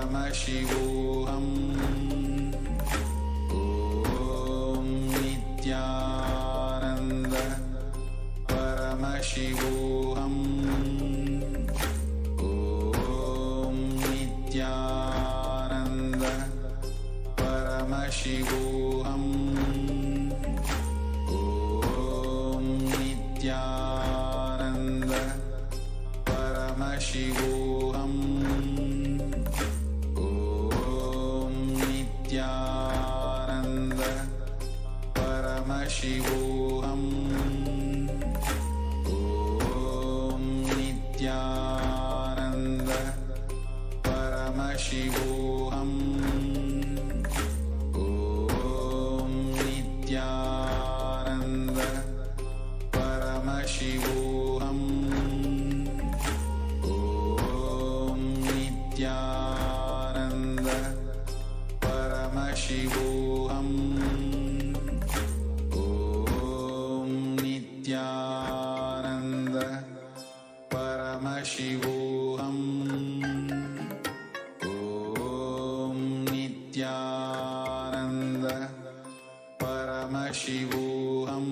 Paramashivam. Om Nityananda Paramashivam. Om Nityananda Paramashivam. Om Nityananda Paramashivam. Om Nityananda Paramashivam. Om Nityananda Paramashivam. Om Nityananda Paramashivam. Om Nityananda Paramashivam. Om Nityananda Paramashivam. Om Nityananda Paramashivam.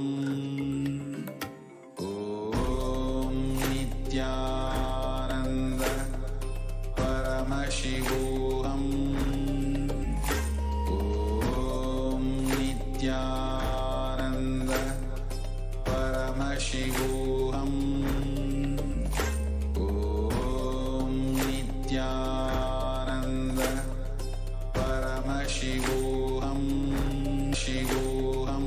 Om Nityananda Paramashivam. Om Nityananda Paramashivam. Om Nityananda Paramashivam. Shivoham.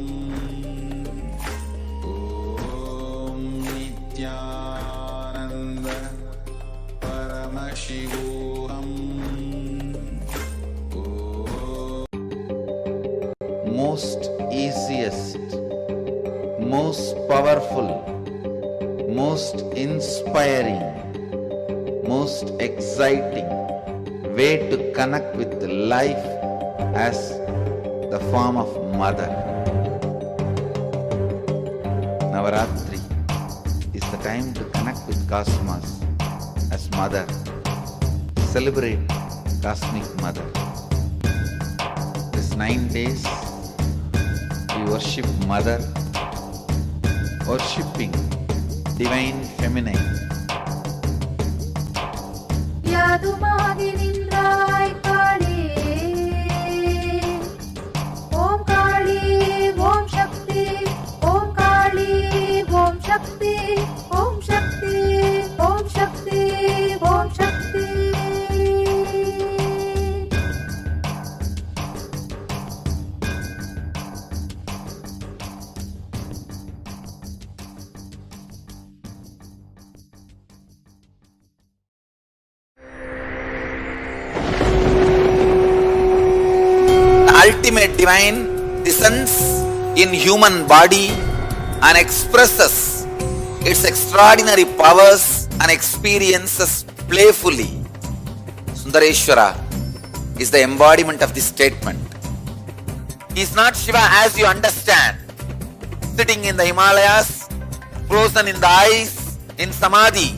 Om Nityananda Paramashivam. Most easiest, most powerful, most inspiring, most exciting way to connect with life as the form of mother. Navaratri is the time to connect with cosmos as mother. Celebrate cosmic mother. This 9 days we worship mother, worshipping divine feminine. யாதுமாகி நின்றாய் காளி, ஓம் காளி ஓம் சக்தி, ஓம் காளி ஓம் சக்தி, ஓம் சக்தி ஓம் சக்தி ஓம் சக்தி. Ultimate divine descends in human body and expresses its extraordinary powers and experiences playfully. Sundareshwara is the embodiment of this statement. He is not Shiva as you understand, sitting in the Himalayas, frozen in the ice, in Samadhi.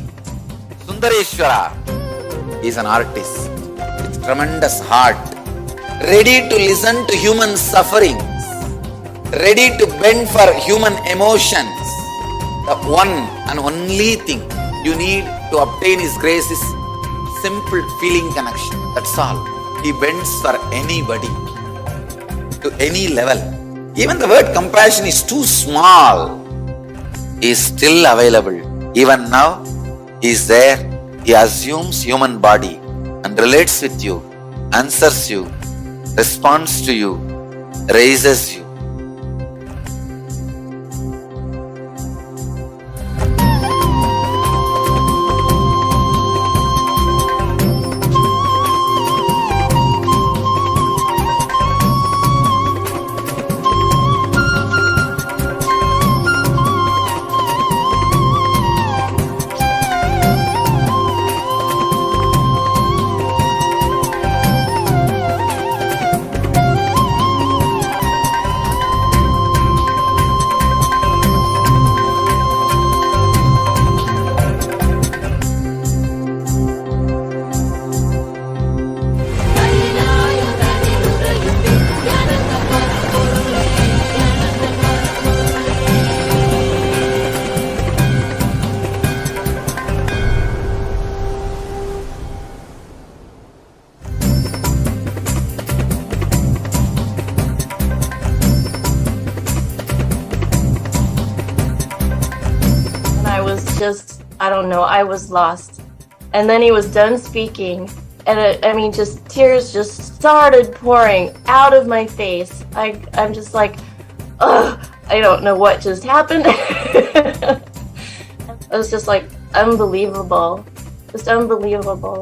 Sundareshwara is an artist with tremendous heart, ready to listen to human sufferings, ready to bend for human emotions. The one and only thing you need to obtain His grace is simple feeling connection. That's all. He bends for anybody, to any level. Even the word compassion is too small. He is still available. Even now, He is there. He assumes human body and relates with you, answers you, responds to you, raises you. I don't know, I was lost. And then he was done speaking, and I mean, just tears just started pouring out of my face. I'm just like, ugh, I don't know what just happened. It was just like unbelievable, just unbelievable.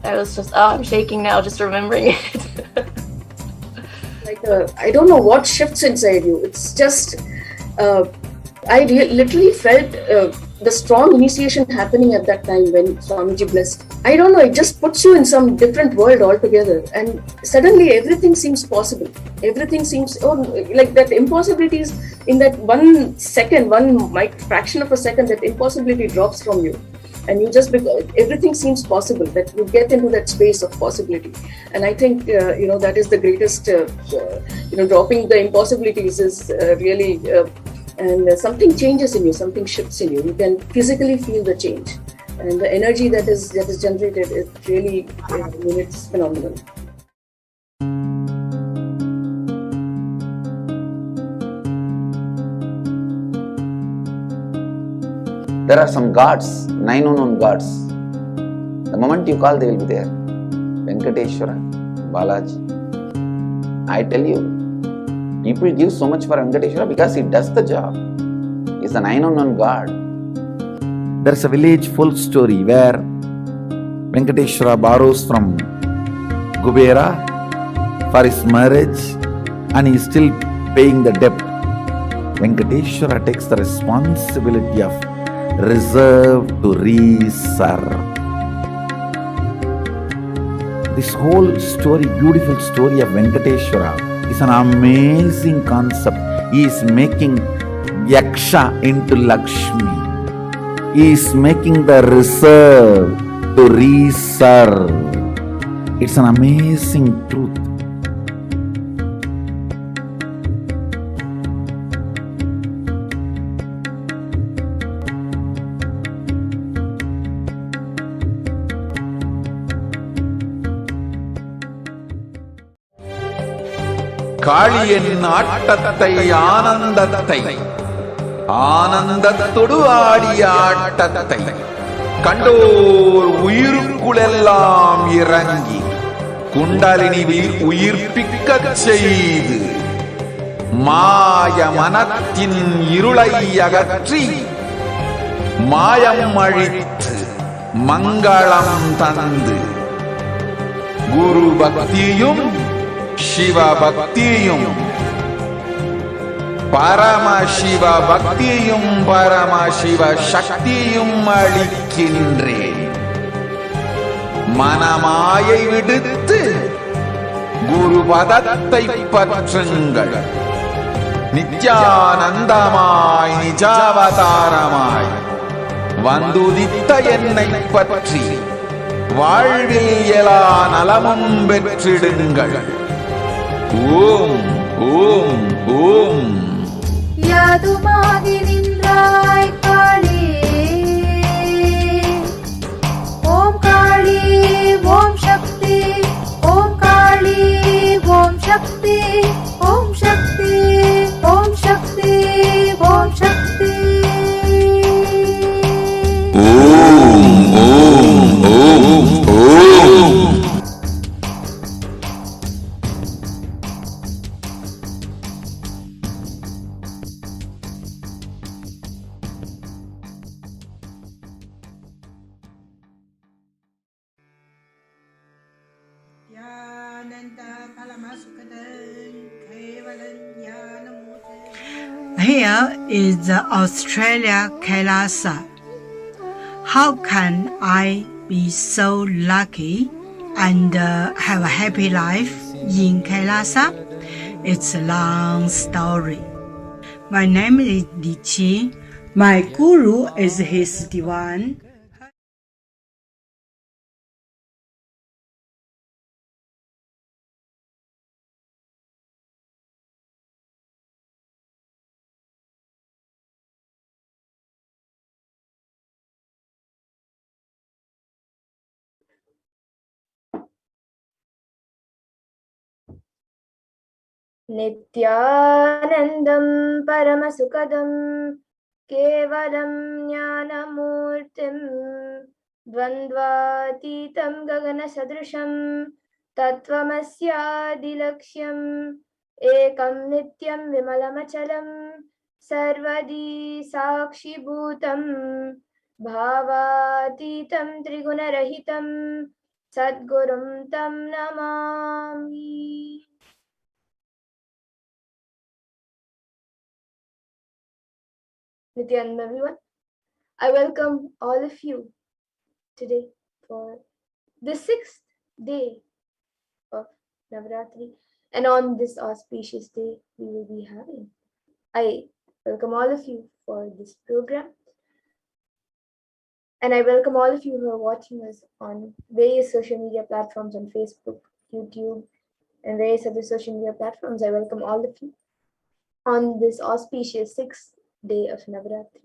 I was just, oh, I'm shaking now just remembering it. Like I don't know what shifts inside you. It's just I literally felt the strong initiation happening at that time when Swamiji blessed. I don't know, it just puts you in some different world altogether, and suddenly everything seems possible. Everything seems, oh, like that impossibilities in that 1 second, fraction of a second, that impossibility drops from you. And you just, everything seems possible, that you get into that space of possibility. And I think, that is the greatest, dropping the impossibilities is really, and something changes in you, something shifts in you. You can physically feel the change. And the energy that is generated, it really, it's phenomenal. There are some gods, 9 unknown gods. The moment you call, they will be there. Venkateshwara, Balaji. I tell you, people give so much for Venkateshwara because he does the job. He is a 9 unknown god. There is a village folk story where Venkateshwara borrows from Kubera for his marriage and he is still paying the debt. Venkateshwara takes the responsibility of reserve to reserve. This whole story, beautiful story of Venkateshwara is an amazing concept. He is making Yaksha into Lakshmi. He is making the reserve to reserve. It's an amazing truth. காளியின் ஆட்டத்தை ஆனந்தத்தை ஆனந்தத்தொடு ஆடிய ஆட்டத்தை கண்டோர் உயிருக்குளெல்லாம் இறங்கி குண்டலினிவில் உயிர்ப்பிக்கச் செய்து மாய மனத்தின் இருளை அகற்றி மாயம் அழித்து மங்களம் தந்து குரு பக்தியும் சிவ பக்தியும் பரமசிவ பக்தியும் பரமசிவ சக்தியும் அளிக்கின்றேன். மனமாயை விடுத்து குரு பதத்தை பற்றுங்கள். நித்யானந்தமாய் நிஜாவதாரமாய் வந்துதித்த என்னை பற்றி வாழ்வில் எல்லா நலமும் பெற்றிடுங்கள். ஓம் ஓம் ஓம். யாதுமாகி நின்றாய் காளி, ஓம் காளி ஓம் சக்தி, ஓம் காளி ஓம் சக்தி, ஓம் சக்தி ஓம் சக்தி ஓம் சக்தி. ஓம் ஓம் ஓம் ஓம். Here is the Australia Kailasa. How can I be so lucky and have a happy life in Kailasa? It's a long story. My name is Li Qi. My guru is His Divine. नित्यानन्दं परमसुखदं केवलं ज्ञानमूर्तिं द्वन्द्वातीतं गगनसदृशं तत्त्वमस्यादिलक्ष्यम् एकं नित्यं विमलमचलं सर्वदी साक्षिभूतं भावातीतं त्रिगुणरहितं सद्गुरुं तं Namami. Nityananda, everyone. I welcome all of you today for the 6th day of Navratri, and on this auspicious day we will be having. I welcome all of you for this program, and I welcome all of you who are watching us on various social media platforms on Facebook, YouTube, and various other social media platforms. I welcome all of you on this auspicious 6th day of Navratri.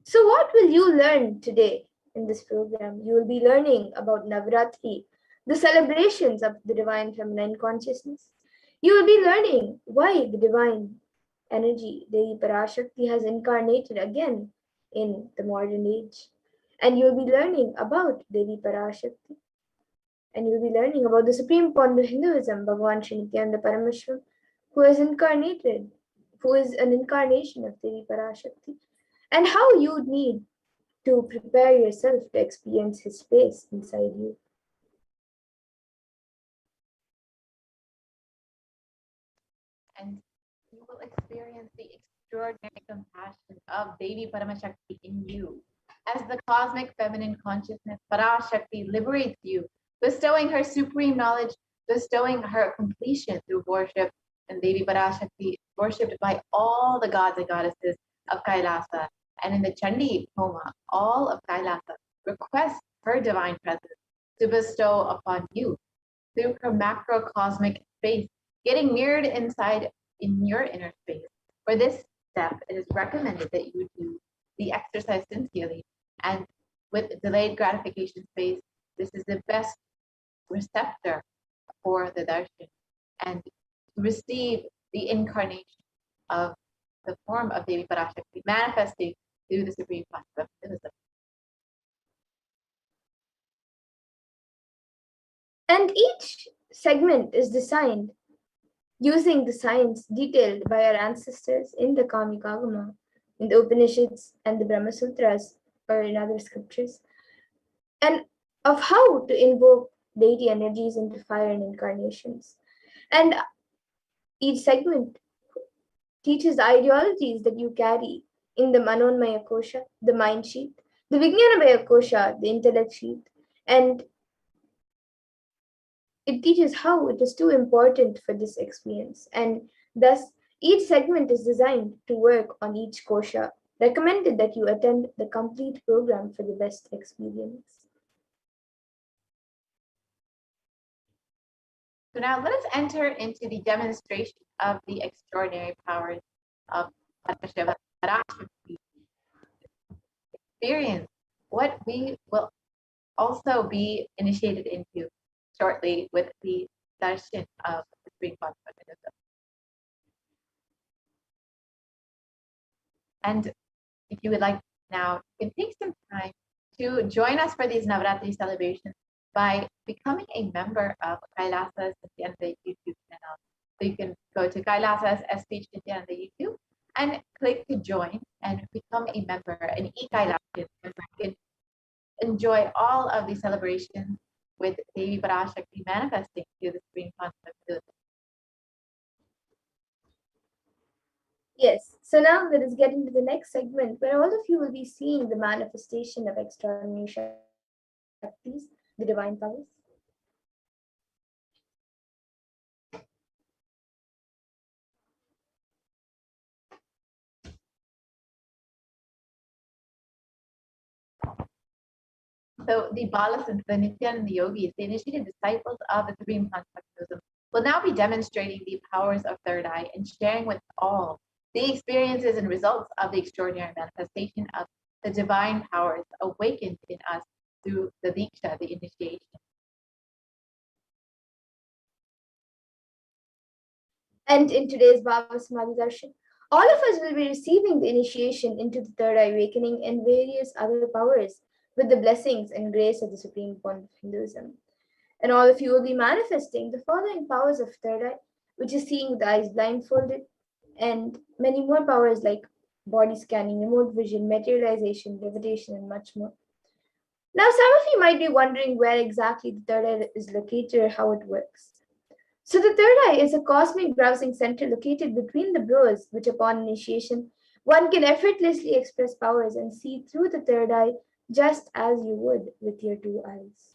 So what will you learn today in this program? You will be learning about Navratri, the celebrations of the divine feminine consciousness. You will be learning why the divine energy, Devi Parashakti, has incarnated again in the modern age. And you will be learning about Devi Parashakti. And you will be learning about the Supreme Pontiff of Hinduism, Bhagavan Paramashivam, who is incarnated, who is an incarnation of Devi Parashakti, and how you need to prepare yourself to experience his space inside you. And you will experience the extraordinary compassion of Devi Paramashakti in you. As the cosmic feminine consciousness, Parashakti liberates you, bestowing her supreme knowledge, bestowing her completion through worship. And Devi Parashakti is worshipped by all the gods and goddesses of Kailasa. And in the Chandi Homa, all of Kailasa request her divine presence to bestow upon you through her macrocosmic space, getting mirrored inside in your inner space. For this step, it is recommended that you do the exercise sincerely and with delayed gratification space. This is the best receptor for the darshan and to receive the incarnation of the form of Devi Parashakti manifesting through the Supreme Pontiff of Hinduism. And each segment is designed using the science detailed by our ancestors in the Kamikagama, in the Upanishads and the Brahma Sutras, or in other scriptures, and of how to invoke deity energies into fire and incarnations. And each segment teaches the ideologies that you carry in the Manonmaya Kosha, the mind sheet, the Vijnanamaya Kosha, the intellect sheet, and it teaches how it is too important for this experience. And thus, each segment is designed to work on each kosha. Recommended that you attend the complete program for the best experience. So now let us enter into the demonstration of the extraordinary powers of Parashakti. Experience what we will also be initiated into shortly with the darshan of the Supreme Pontiff of Hinduism. And if you would like now, you can take some time to join us for these Navratri celebrations by becoming a member of Kailasa's NITHYANANDA YouTube channel. So you can go to Kailasa's SPH and NITHYANANDA YouTube and click to join and become a member, an e-Kailasa member. You can enjoy all of these celebrations with Devi Parashakti manifesting through the Supreme Pontiff of Hinduism. Yes, so now let us get into the next segment where all of you will be seeing the manifestation of extraordinary Shaktis, the divine powers. So the Balas and the Nityananda Yogis, the initiated disciples of the Supreme Pontiff of Hinduism, will now be demonstrating the powers of third eye and sharing with all the experiences and results of the extraordinary manifestation of the divine powers awakened in us to the Diksha, the initiation. And in today's Bhava Samadhi Darshan, all of us will be receiving the initiation into the third eye awakening and various other powers with the blessings and grace of the Supreme Pontiff of Hinduism. And all of you will be manifesting the following powers of third eye, which is seeing with the eyes blindfolded, and many more powers like body scanning, remote vision, materialization, levitation, and much more. Now, some of you might be wondering where exactly the third eye is located or how it works. So the third eye is a cosmic browsing center located between the brows, which upon initiation, one can effortlessly express powers and see through the third eye just as you would with your two eyes.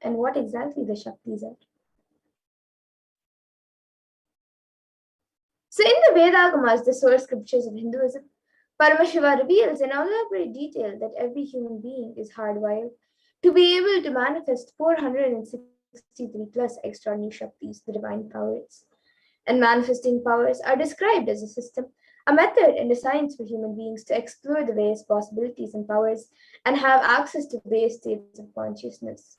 And what exactly the Shaktis are. So in the Vedagamas, the source scriptures of Hinduism, Paramashiva reveals in elaborate detail that every human being is hardwired to be able to manifest 463 plus extraordinary Shaktis, the divine powers. And manifesting powers are described as a system, a method, and a science for human beings to explore the various possibilities and powers and have access to various states of consciousness.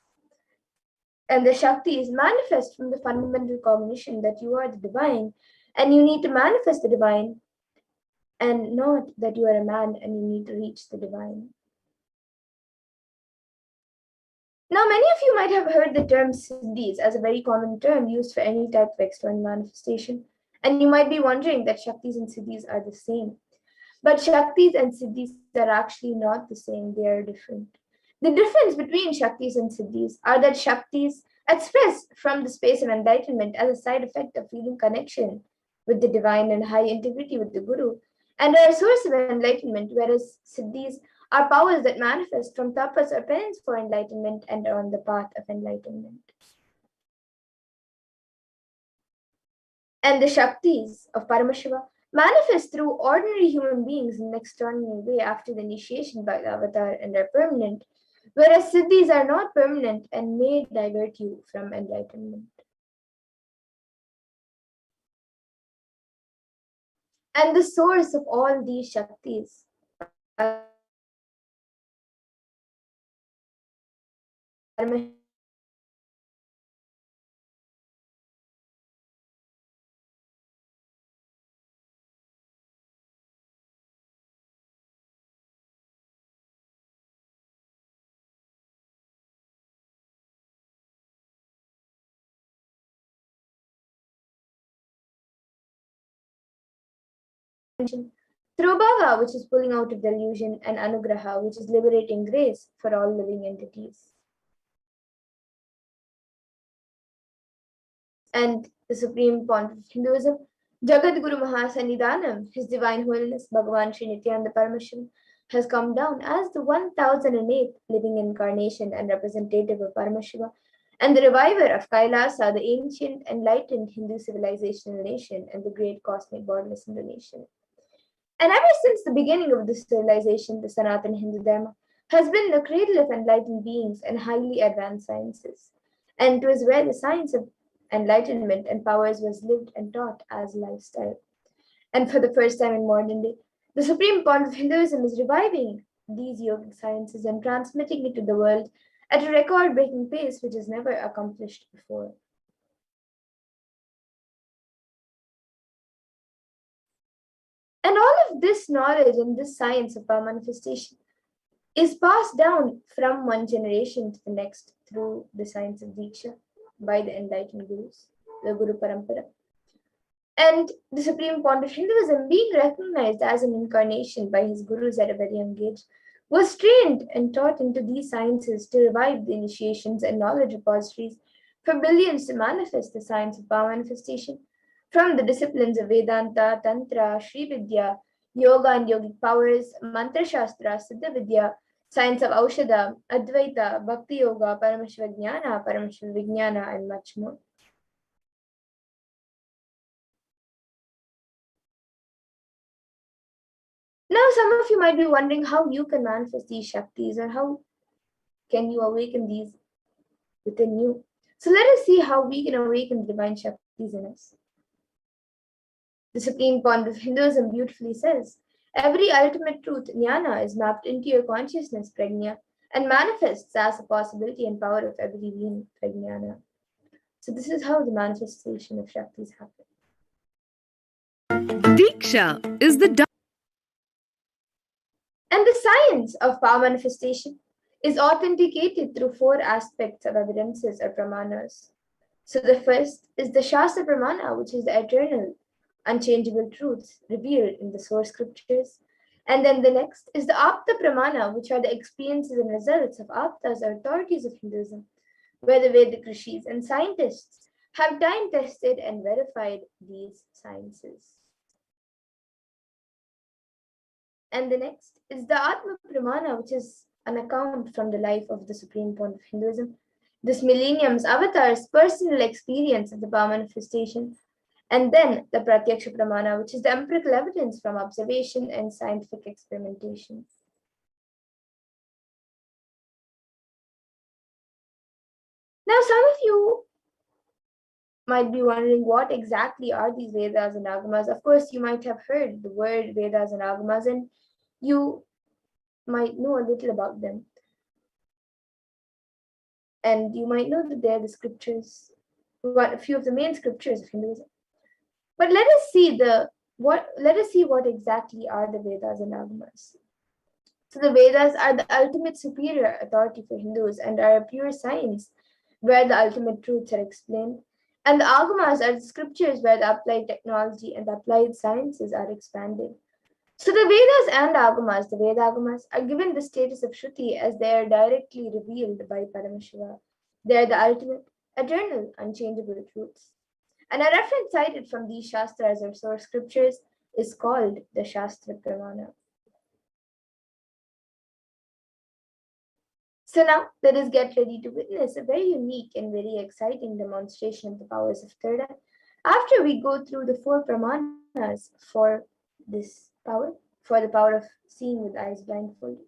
And the Shaktis manifest from the fundamental cognition that you are the divine and you need to manifest the divine, and not that you are a man and you need to reach the divine. Now, many of you might have heard the term siddhis as a very common term used for any type of external manifestation, and you might be wondering that Shaktis and siddhis are the same. But Shaktis and siddhis are actually not the same, they are different. The difference between Shaktis and siddhis are that Shaktis express from the space of enlightenment as a side effect of feeling connection with the divine and high integrity with the Guru, and are a source of enlightenment, whereas siddhis are powers that manifest from tapas or penance for enlightenment and are on the path of enlightenment. And the Shaktis of Paramashiva manifest through ordinary human beings in an extraordinary way after the initiation by the avatar and are permanent, whereas siddhis are not permanent and may divert you from enlightenment. And the source of all these Shaktis are through Bhava, which is pulling out of delusion, and Anugraha, which is liberating grace for all living entities. And the Supreme Pontiff of Hinduism, Jagat Guru Mahasannidhanam, His Divine Holiness Bhagavan Nithyanda Paramashivam, has come down as the 1008th living incarnation and representative of Paramashiva, and the reviver of Kailasa, the ancient enlightened Hindu civilization in the nation, and the great cosmic borderless in the nation. And ever since the beginning of this civilization, the Sanatana Hindu Dharma has been the cradle of enlightened beings and highly advanced sciences. And it was where the science of enlightenment and powers was lived and taught as lifestyle. And for the first time in modern day, the Supreme Pontiff of Hinduism is reviving these yogic sciences and transmitting it to the world at a record-breaking pace which is never accomplished before. And all of this knowledge and this science of power manifestation is passed down from one generation to the next through the science of Diksha by the enlightened gurus, the Guru Parampara. And the Supreme Pontiff of Hinduism, being recognized as an incarnation by his gurus at a very young age, was trained and taught into these sciences to revive the initiations and knowledge repositories for billions to manifest the science of power manifestation from the disciplines of Vedanta, Tantra, Sri Vidya, Yoga and Yogic powers, Mantra Shastra, Siddha Vidya, science of Aushadha, Advaita, Bhakti Yoga, Paramashiva Jnana, Paramashiva Vijnana, and much more. Now, some of you might be wondering how you can manifest these Shaktis or how can you awaken these within you. So let us see how we can awaken the divine Shaktis in us. The Supreme Pontiff of Hinduism beautifully says, every ultimate truth, jnana, is mapped into your consciousness, prajna, and manifests as a possibility and power of every being, prajnana. So this is how the manifestation of Shaktis happen. Diksha is the And the science of power manifestation is authenticated through four aspects of evidences or pramanas. So the first is the Shastra Pramana, which is the eternal, unchangeable truths revealed in the source scriptures. And then the next is the Apta Pramana, which are the experiences and results of Aptas or authorities of Hinduism, where the Vedic rishis and scientists have time tested and verified these sciences. And the next is the Atma Pramana, which is an account from the life of the Supreme Pontiff of Hinduism, this millennium's avatar's personal experience of the power manifestation. And then the Pratyaksha Pramana, which is the empirical evidence from observation and scientific experimentation. Now, some of you might be wondering what exactly are these Vedas and Agamas. Of course, you might have heard the word Vedas and Agamas, and you might know a little about them. And you might know that they're the scriptures, a few of the main scriptures of Hinduism. But let us see what exactly are the Vedas and Agamas. So the Vedas are the ultimate superior authority for Hindus and are a pure science where the ultimate truths are explained. And the Agamas are the scriptures where the applied technology and the applied sciences are expanded. So the Vedas and Agamas, the Veda Agamas, are given the status of Shruti as they are directly revealed by Paramashiva. They are the ultimate, eternal, unchangeable truths. And a reference cited from these Shastras or source scriptures is called the Shastra Pramana. So now let us get ready to witness a very unique and very exciting demonstration of the powers of third eye after we go through the four pramanas for this power, for the power of seeing with eyes blindfolded.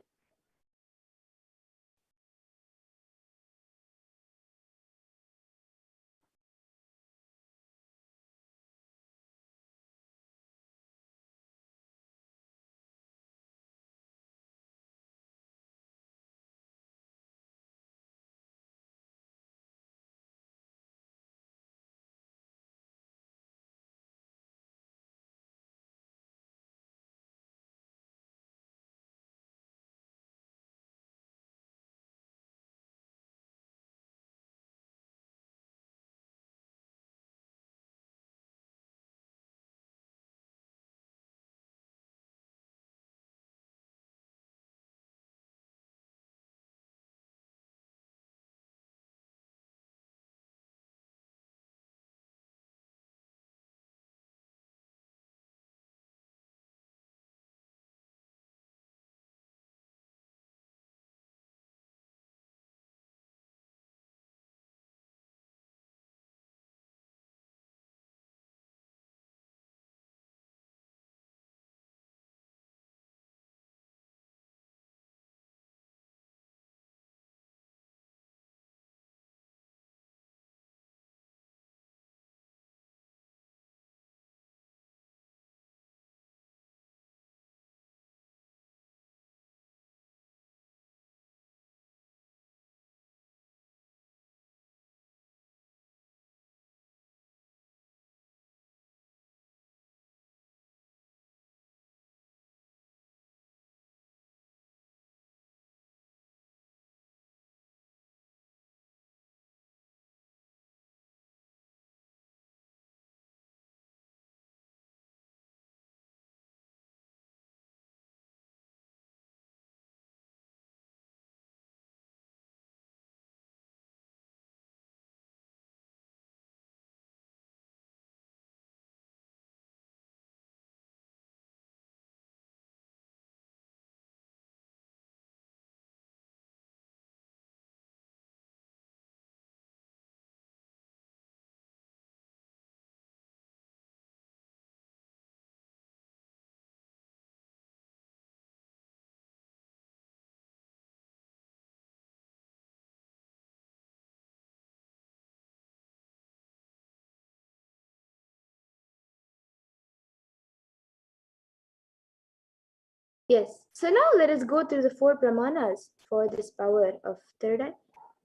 Yes. So now let us go through the 4 pramanas for this power of third eye.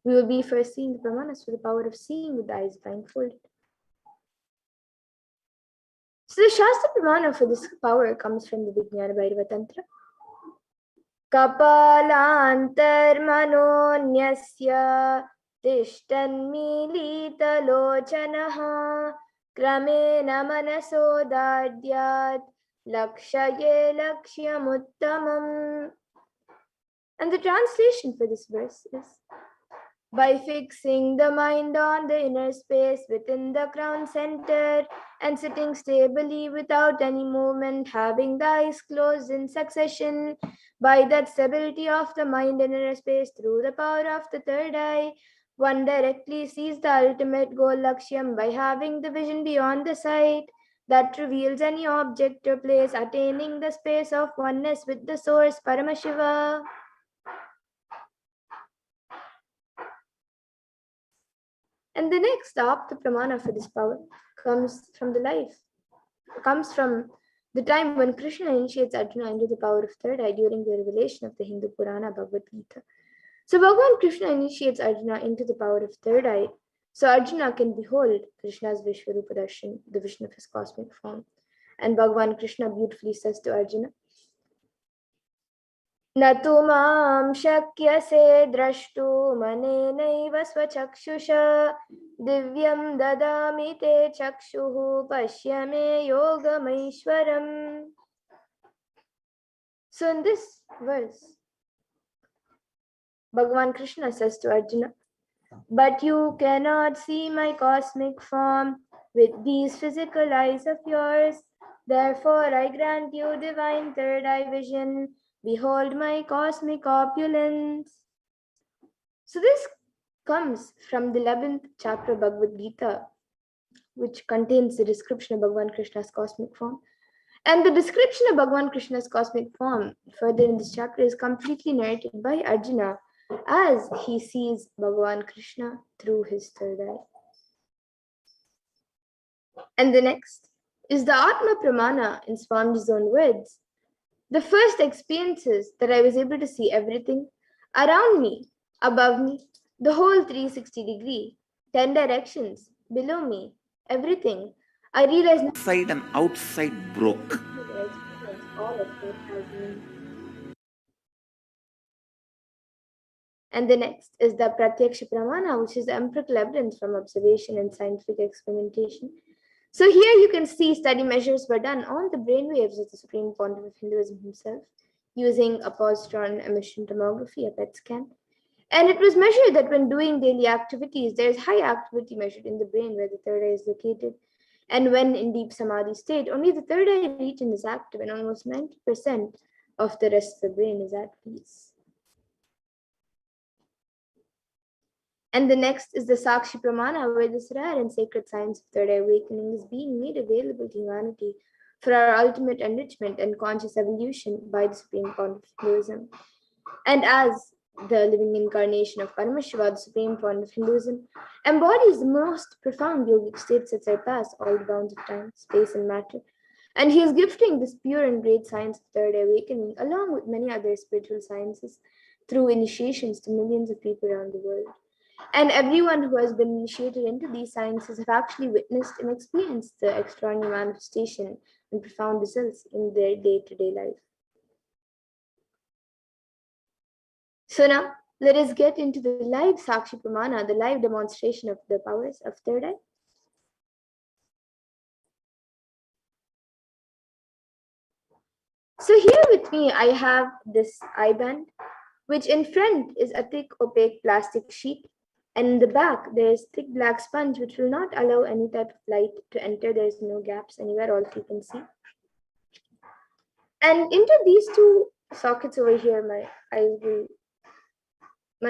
We will be first seeing the pramanas for the power of seeing with the eyes blindfolded. So the Shastra pramana for this power comes from the Vijnana Bhairava Tantra. Kapalantarmanonyasya tishtannmilitalochanaha kramena manasodadyat lakshaye lakshyamuttamam. And the translation for this verse is, by fixing the mind on the inner space within the crown center and sitting stably without any movement, having the eyes closed in succession, by that stability of the mind in inner space through the power of the third eye, one directly sees the ultimate goal Lakshyam by having the vision beyond the sight that reveals any object or place, attaining the space of oneness with the source Paramashiva. And the next stop, the pramana for this power, comes from the time when Krishna initiates Arjuna into the power of third eye during the revelation of the Hindu Purana Bhagavad Gita. So Bhagavan Krishna initiates Arjuna into the power of third eye, so Arjuna can behold Krishna's Vishwarupa Darshan, the vision of his cosmic form. And Bhagavan Krishna beautifully says to Arjuna, Natu mam shakyase drashtu manenaiva swachakshusha divyam dadami te chakshuhu pashyame yogamaishwaram. So in this verse, Bhagavan Krishna says to Arjuna, but you cannot see my cosmic form with these physical eyes of yours. Therefore, I grant you divine third eye vision. Behold my cosmic opulence. So this comes from the 11th chapter of Bhagavad Gita, which contains the description of Bhagavan Krishna's cosmic form. And the description of Bhagavan Krishna's cosmic form further in this chapter is completely narrated by Arjuna as he sees Bhagavan Krishna through his third eye. And the next is the Atma Pramana in Swamiji's own words. The first experiences that I was able to see everything around me, above me, the whole 360 degree, 10 directions, below me, everything. I realized Inside and outside broke. all of it as me. And the next is the Pratyaksha Pramana, which is the empirical evidence from observation and scientific experimentation. So here you can see study measures were done on the brainwaves of the Supreme Pontiff of Hinduism himself, using a positron emission tomography, a PET scan. And it was measured that when doing daily activities, there is high activity measured in the brain where the third eye is located. And when in deep samadhi state, only the third eye region is active and almost 90% of the rest of the brain is at peace. And the next is the Sakshi Pramana, where this rare and sacred science of third eye awakening is being made available to humanity for our ultimate enrichment and conscious evolution by the Supreme Pontiff of Hinduism. And as the living incarnation of Paramashiva, the Supreme Pontiff of Hinduism embodies the most profound yogic states that surpass all the bounds of time, space, and matter. And he is gifting this pure and great science of third eye awakening, along with many other spiritual sciences, through initiations to millions of people around the world. And everyone who has been initiated into these sciences have actually witnessed and experienced the extraordinary manifestation and profound results in their day-to-day life. So now, let us get into the live Sakshi Pramana, the live demonstration of the powers of third eye. So here with me, I have this eye band, which in front is a thick opaque plastic sheet. And in the back, there is thick black sponge, which will not allow any type of light to enter. There is no gaps anywhere, all you can see. And into these two sockets over here, my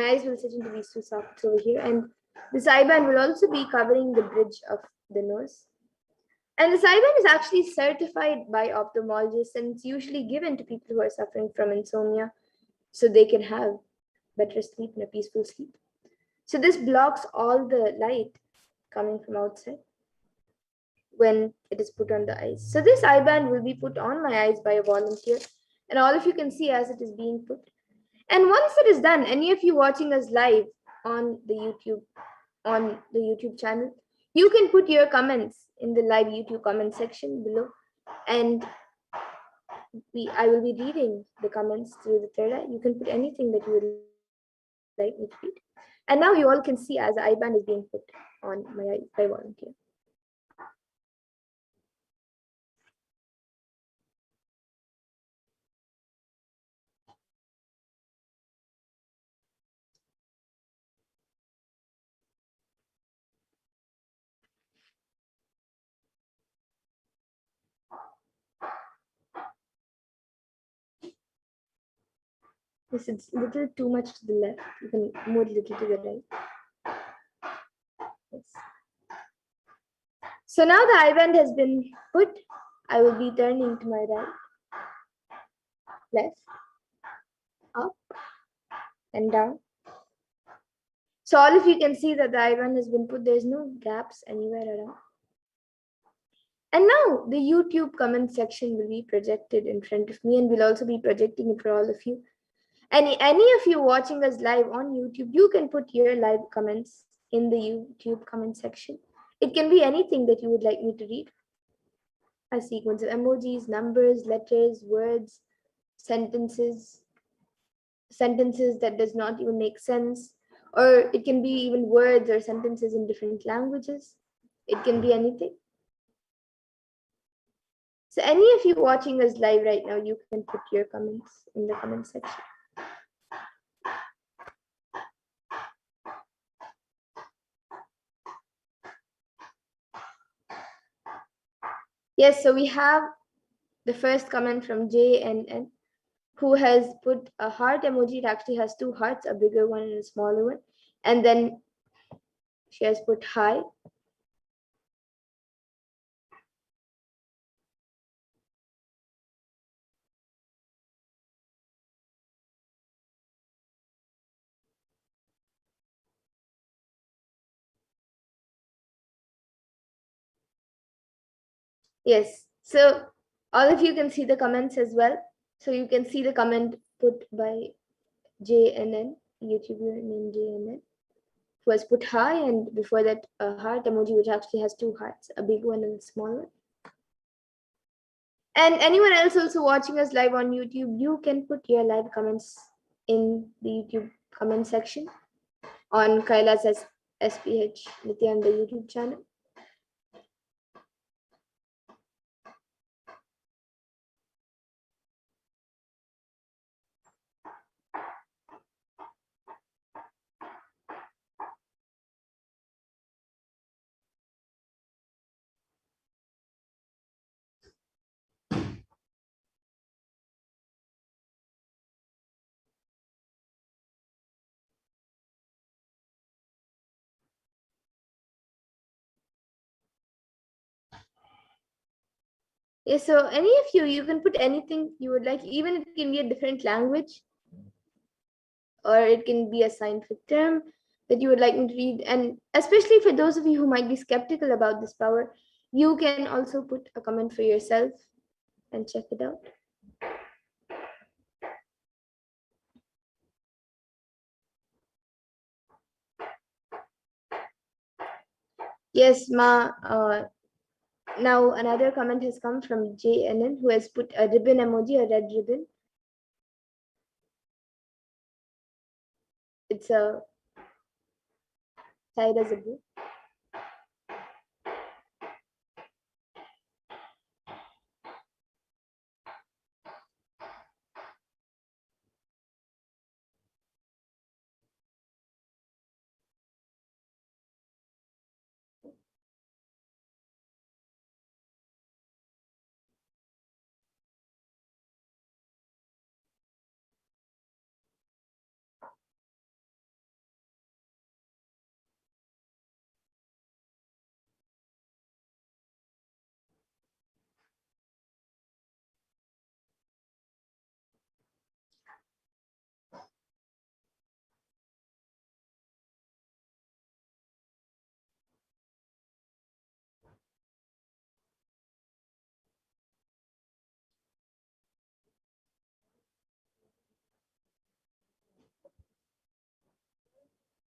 eyes will sit into these two sockets over here. And this eye band will also be covering the bridge of the nose. And this eye band is actually certified by ophthalmologists, and it's usually given to people who are suffering from insomnia so they can have better sleep and a peaceful sleep. So this blocks all the light coming from outside when it is put on the eyes. So this eye band will be put on my eyes by a volunteer, And all of you can see as it is being put. And once it is done, any of you watching us live on the YouTube channel, you can put your comments in the live YouTube comment section below, and I will be reading the comments through the third eye. You can put anything that you would like me to read. And now you all can see as the IBAN is being put on my eye by volunteer. This is a little too much to the left. You can move a little to the right. Yes. So now the IBAN has been put. I will be turning to my right, left, up, and down. So all of you can see that the IBAN has been put. There's no gaps anywhere around. And now the YouTube comment section will be projected in front of me, and we'll also be projecting it for all of you. Any of you watching us live on YouTube, you can put your live comments in the YouTube comment section. It can be anything that you would like me to read. A sequence of emojis, numbers, letters, words, sentences that does not even make sense, or it can be even words or sentences in different languages. It can be anything. So any of you watching us live right now, you can put your comments in the comment section. Yes, so we have the first comment from JNN, who has put a heart emoji. It actually has two hearts, a bigger one and a smaller one. And then she has put hi. Yes, so all of you can see the comments as well. So you can see the comment put by JNN, YouTuber named JNN, who has put hi, and before that a heart emoji, which actually has two hearts, a big one and a small one. And anyone else also watching us live on YouTube, you can put your live comments in the YouTube comment section on Kailasa's SPH Nityananda YouTube channel. Yeah, so any of you can put anything you would like, even it can be a different language, or it can be a scientific term that you would like me to read. And especially for those of you who might be skeptical about this power, you can also put a comment for yourself and check it out. Yes, Ma. Now another comment has come from JNN, who has put a ribbon emoji, a red ribbon. It's a tied as a bow.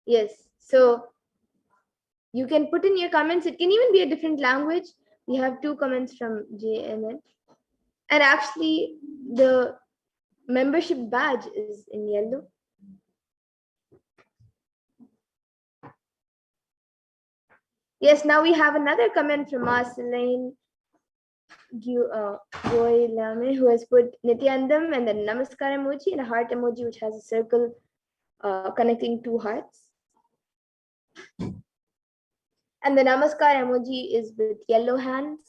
Yes, so you can put in your comments. It can even be a different language. We have 2 comments from JNN. And actually, the membership badge is in yellow. Yes, now we have another comment from Marceline Goylame, who has put Nityanandam and then Namaskar emoji and a heart emoji, which has a circle connecting 2 hearts. And the Namaskar emoji is with yellow hands.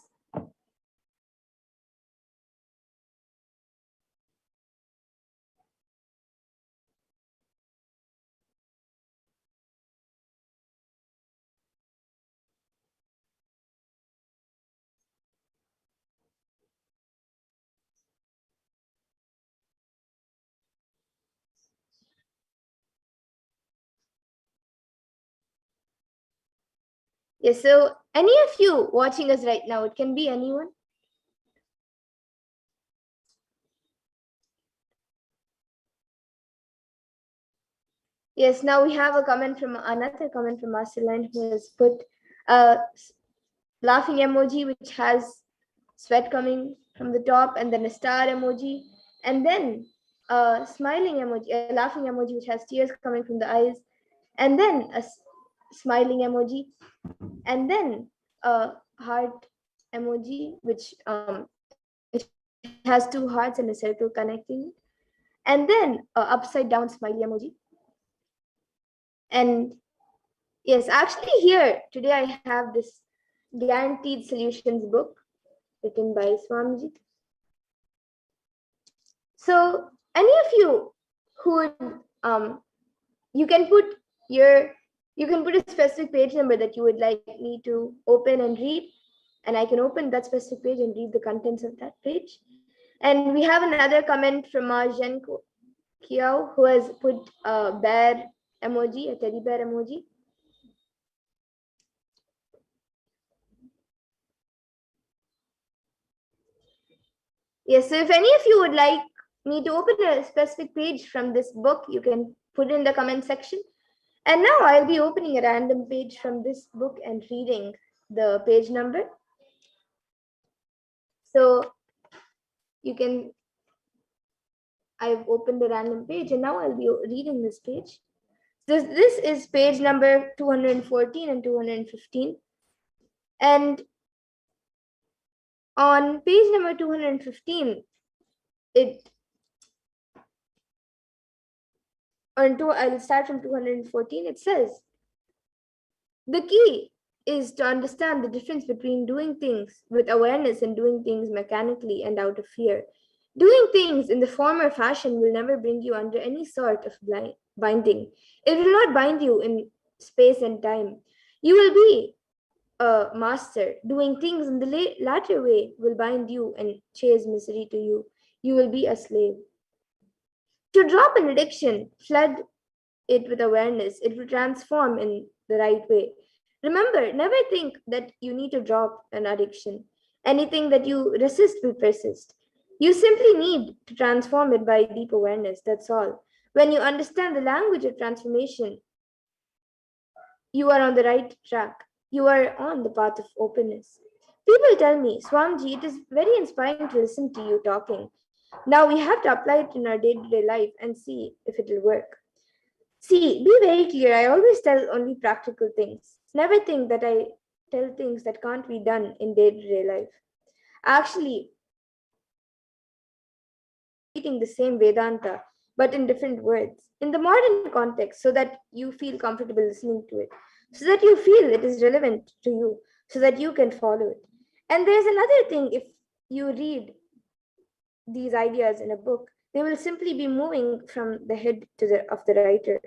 Yes, so any of you watching us right now, it can be anyone. Yes, now we have another comment from Marceline, who has put a laughing emoji, which has sweat coming from the top, and then a star emoji, and then a smiling emoji, a laughing emoji, which has tears coming from the eyes, and then a smiling emoji, and then a heart emoji, which it has 2 hearts and a circle connecting, and then a upside down smiley emoji. And yes, actually here today I have this Guaranteed Solutions book written by Swamiji. So any of you who would you can put a specific page number that you would like me to open and read, and I can open that specific page and read the contents of that page. And we have another comment from Jen Kiao, who has put a bear emoji, a teddy bear emoji. Yes, so if any of you would like me to open a specific page from this book, you can put in the comment section. And now I'll be opening a random page from this book and reading the page number. So I've opened the random page and now I'll be reading this page. This is page number 214 and 215. And on page number 215, I'll start from 214. It says, the key is to understand the difference between doing things with awareness and doing things mechanically and out of fear. Doing things in the former fashion will never bring you under any sort of binding. It will not bind you in space and time. You will be a master. Doing things in the latter way will bind you and chase misery to you. You will be a slave. To drop an addiction, flood it with awareness. It will transform in the right way. Remember, never think that you need to drop an addiction. Anything that you resist will persist. You simply need to transform it by deep awareness. That's all. When you understand the language of transformation, you are on the right track. You are on the path of openness. People tell me, Swamiji, it is very inspiring to listen to you talking. Now we have to apply it in our day-to-day life and see if it will work. See, be very clear. I always tell only practical things. Never think that I tell things that can't be done in day-to-day life. Actually, repeating the same Vedanta, but in different words, in the modern context, so that you feel comfortable listening to it, so that you feel it is relevant to you, so that you can follow it. And there's another thing, if you read these ideas in a book, they will simply be moving from the head of the writer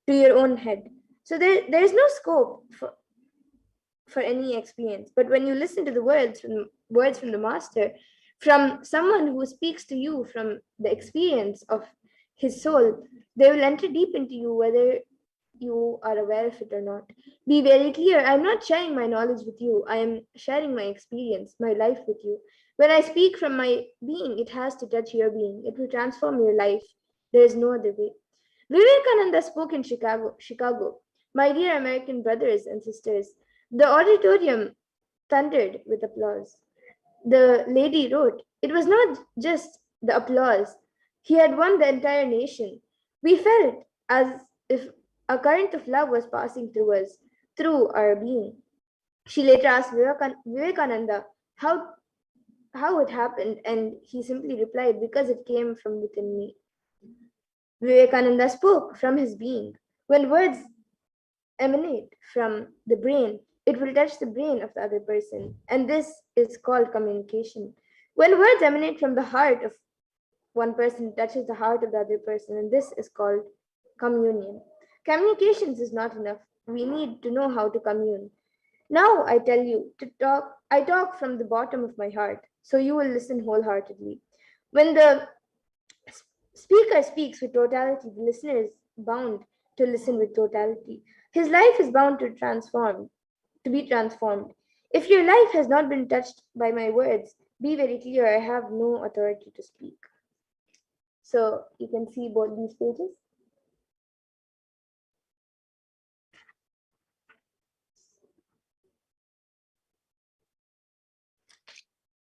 to your own head. So there's no scope for any experience. But when you listen to the words from the master, from someone who speaks to you from the experience of his soul, they will enter deep into you, whether you are aware of it or not. Be very clear. I'm not sharing my knowledge with you. I am sharing my experience, my life with you. When I speak from my being, it has to touch your being. It will transform your life. There is no other way. Vivekananda spoke in Chicago. My dear American brothers and sisters, the auditorium thundered with applause. The lady wrote, it was not just the applause. He had won the entire nation. We felt as if a current of love was passing through us, through our being. She later asked Vivekananda how it happened, and he simply replied, because it came from within me. Vivekananda spoke from his being. When words emanate from the brain, it will touch the brain of the other person, and this is called communication. When words emanate from the heart of one person, it touches the heart of the other person, and this is called communion. Communications is not enough. We need to know how to commune. Now I tell you to talk. I talk from the bottom of my heart, so you will listen wholeheartedly. When the speaker speaks with totality, the listener is bound to listen with totality. His life is bound to be transformed. If your life has not been touched by my words, be very clear, I have no authority to speak. So you can see both these pages.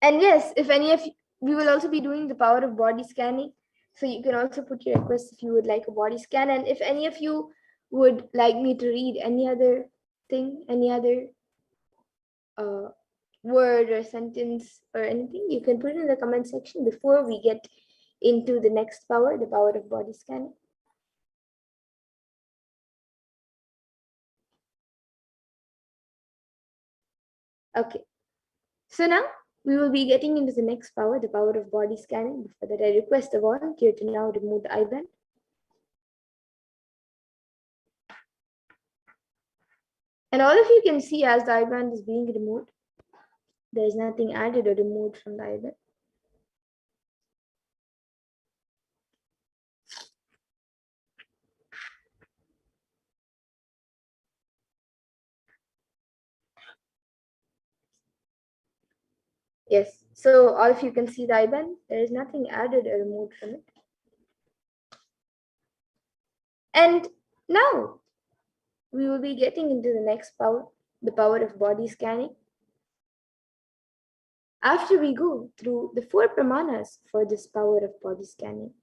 And yes, if any of you, we will also be doing the power of body scanning. So you can also put your request if you would like a body scan. And if any of you would like me to read any other thing, any other word or sentence or anything, you can put it in the comment section before we get into the next power, the power of body scanning. Okay, so now we will be getting into the next power, the power of body scanning. Before that, I request a volunteer to now remove the eyeband. And all of you can see as the eyeband is being removed, there is nothing added or removed from the eyeband. Yes, so all of you can see the eyeband, there is nothing added or removed from it. And now we will be getting into the next power, the power of body scanning. After we go through the 4 pramanas for this power of body scanning.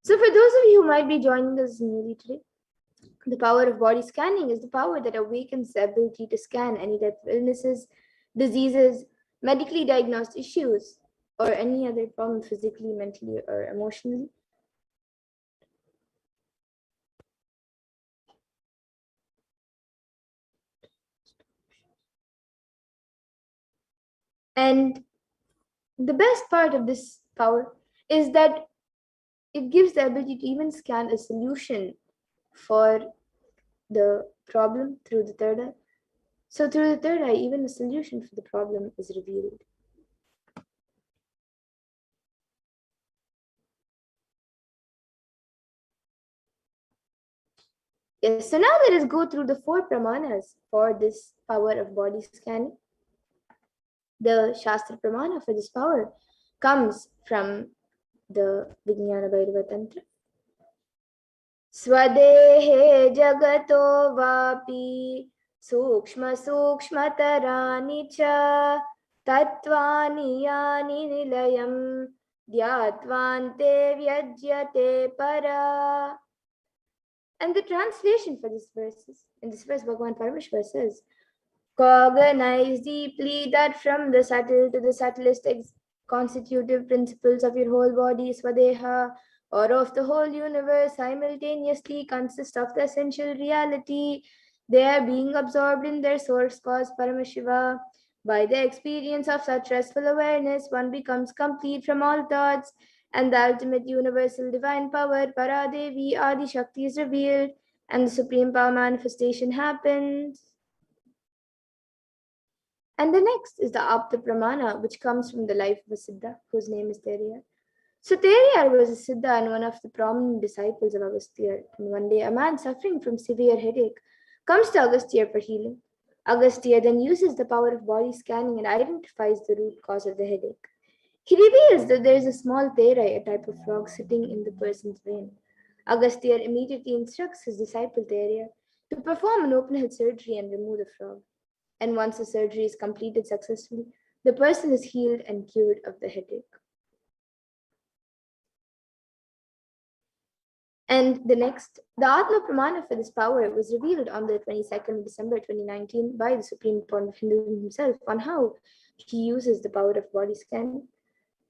So for those of you who might be joining us newly today, the power of body scanning is the power that awakens the ability to scan any type of illnesses, diseases, medically diagnosed issues, or any other problem physically, mentally, or emotionally. And the best part of this power is that it gives the ability to even scan a solution for the problem through the third eye. So through the third eye, even a solution for the problem is revealed. Yes, so now let us go through the 4 pramanas for this power of body scanning. The Shastra pramana for this power comes from the Vijnana Bhairava Tantra. Swadehe jagato vapi sukshma sukshmatarani cha tattvani yani nilayam dhyatvante vyajyate para. And the translation for this verse is, in this verse, Bhagavan Paramashivam says, cognize deeply that from the subtle to the subtlest constitutive principles of your whole body, Swadeha, or of the whole universe, simultaneously consist of the essential reality. They are being absorbed in their source cause, Paramashiva. By the experience of such restful awareness, one becomes complete from all thoughts, and the ultimate universal divine power, Devi Adi Shakti, is revealed, and the supreme power manifestation happens. And the next is the Apta Pramana, which comes from the life of a Siddha, whose name is Teriyar. So Teriyar was a Siddha and one of the prominent disciples of Agastya. And one day, a man suffering from severe headache comes to Agastya for healing. Agastya then uses the power of body scanning and identifies the root cause of the headache. He reveals that there is a small terai, a type of frog, sitting in the person's brain. Agastya immediately instructs his disciple Terya to perform an open head surgery and remove the frog. And once the surgery is completed successfully, the person is healed and cured of the headache. And the Atma Pramana for this power was revealed on the 22nd of December 2019 by the Supreme Pontiff of Hinduism himself on how he uses the power of body scanning.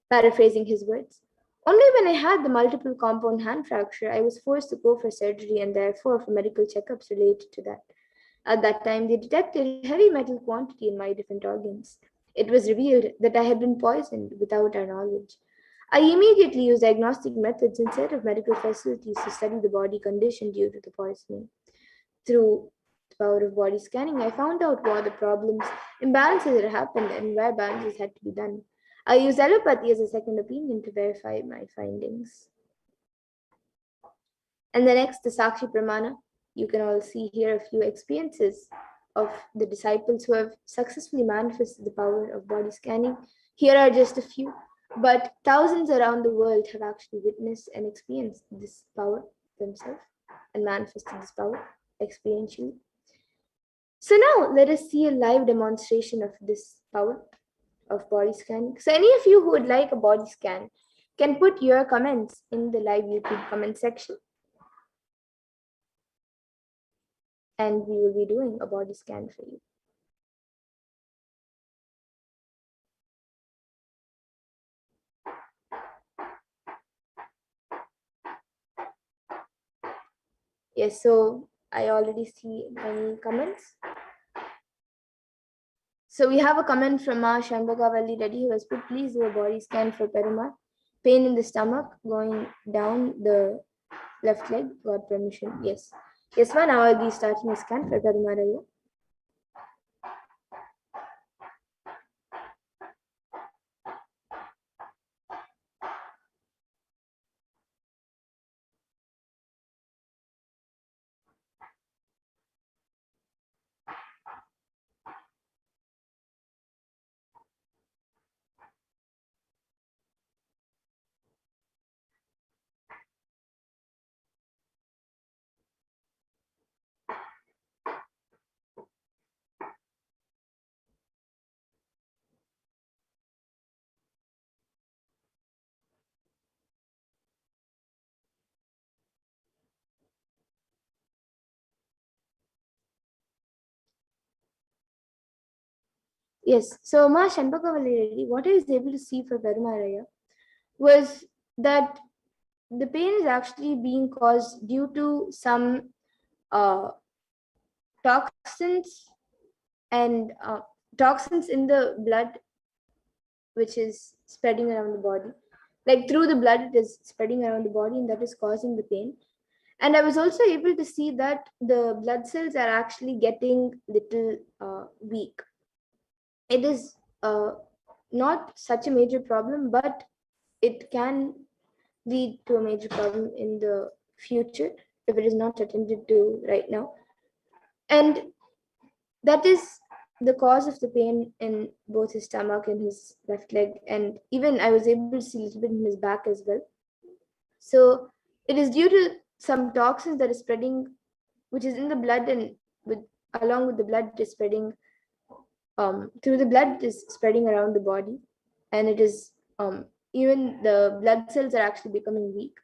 Paraphrasing his words, only when I had the multiple compound hand fracture, I was forced to go for surgery and therefore for medical checkups related to that. At that time, they detected heavy metal quantity in my different organs. It was revealed that I had been poisoned without our knowledge. I immediately used diagnostic methods instead of medical facilities to study the body condition due to the poisoning. Through the power of body scanning, I found out what the problems, imbalances that happened, and where balances had to be done. I used allopathy as a second opinion to verify my findings. And the Sakshi Pramana. You can all see here a few experiences of the disciples who have successfully manifested the power of body scanning. Here are just a few, but thousands around the world have actually witnessed and experienced this power themselves and manifested this power experientially. So now let us see a live demonstration of this power of body scanning. So any of you who would like a body scan can put your comments in the live YouTube comment section. And we will be doing a body scan for you. Yes, so I already see many comments. So we have a comment from Ma Shanbhagavalli Reddy who has put, please do a body scan for Perumal. Pain in the stomach going down the left leg, got permission. Yes. Yes, ma, now I'll be starting a scan for Perumal. Yes, so Ma Shanbhagavalli Reddy, what I was able to see for Perumaraya was that the pain is actually being caused due to some toxins and toxins in the blood, which is spreading around the body. Like through the blood, it is spreading around the body, and that is causing the pain. And I was also able to see that the blood cells are actually getting little weak. It is not such a major problem, but it can lead to a major problem in the future if it is not attended to right now. And that is the cause of the pain in both his stomach and his left leg. And even I was able to see a little bit in his back as well. So it is due to some toxins that is spreading, which is in the blood, and along with the blood, it is spreading through the blood, it is spreading around the body, and it is even the blood cells are actually becoming weak.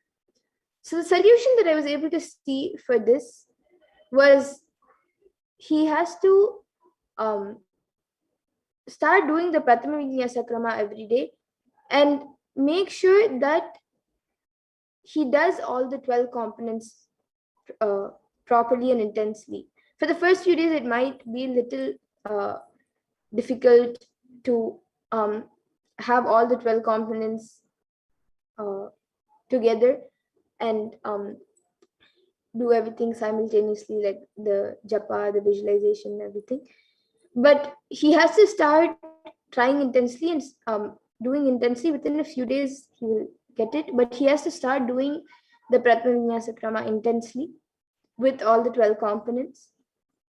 So the solution that I was able to see for this was he has to start doing the Prathama Vinyasa Krama every day and make sure that he does all the 12 components properly and intensely. For the first few days, it might be a little difficult to have all the 12 components together and do everything simultaneously, like the japa, the visualization, everything. But he has to start trying intensely and doing intensely. Within a few days, he will get it. But he has to start doing the Prathama Vinyasa Krama intensely with all the 12 components.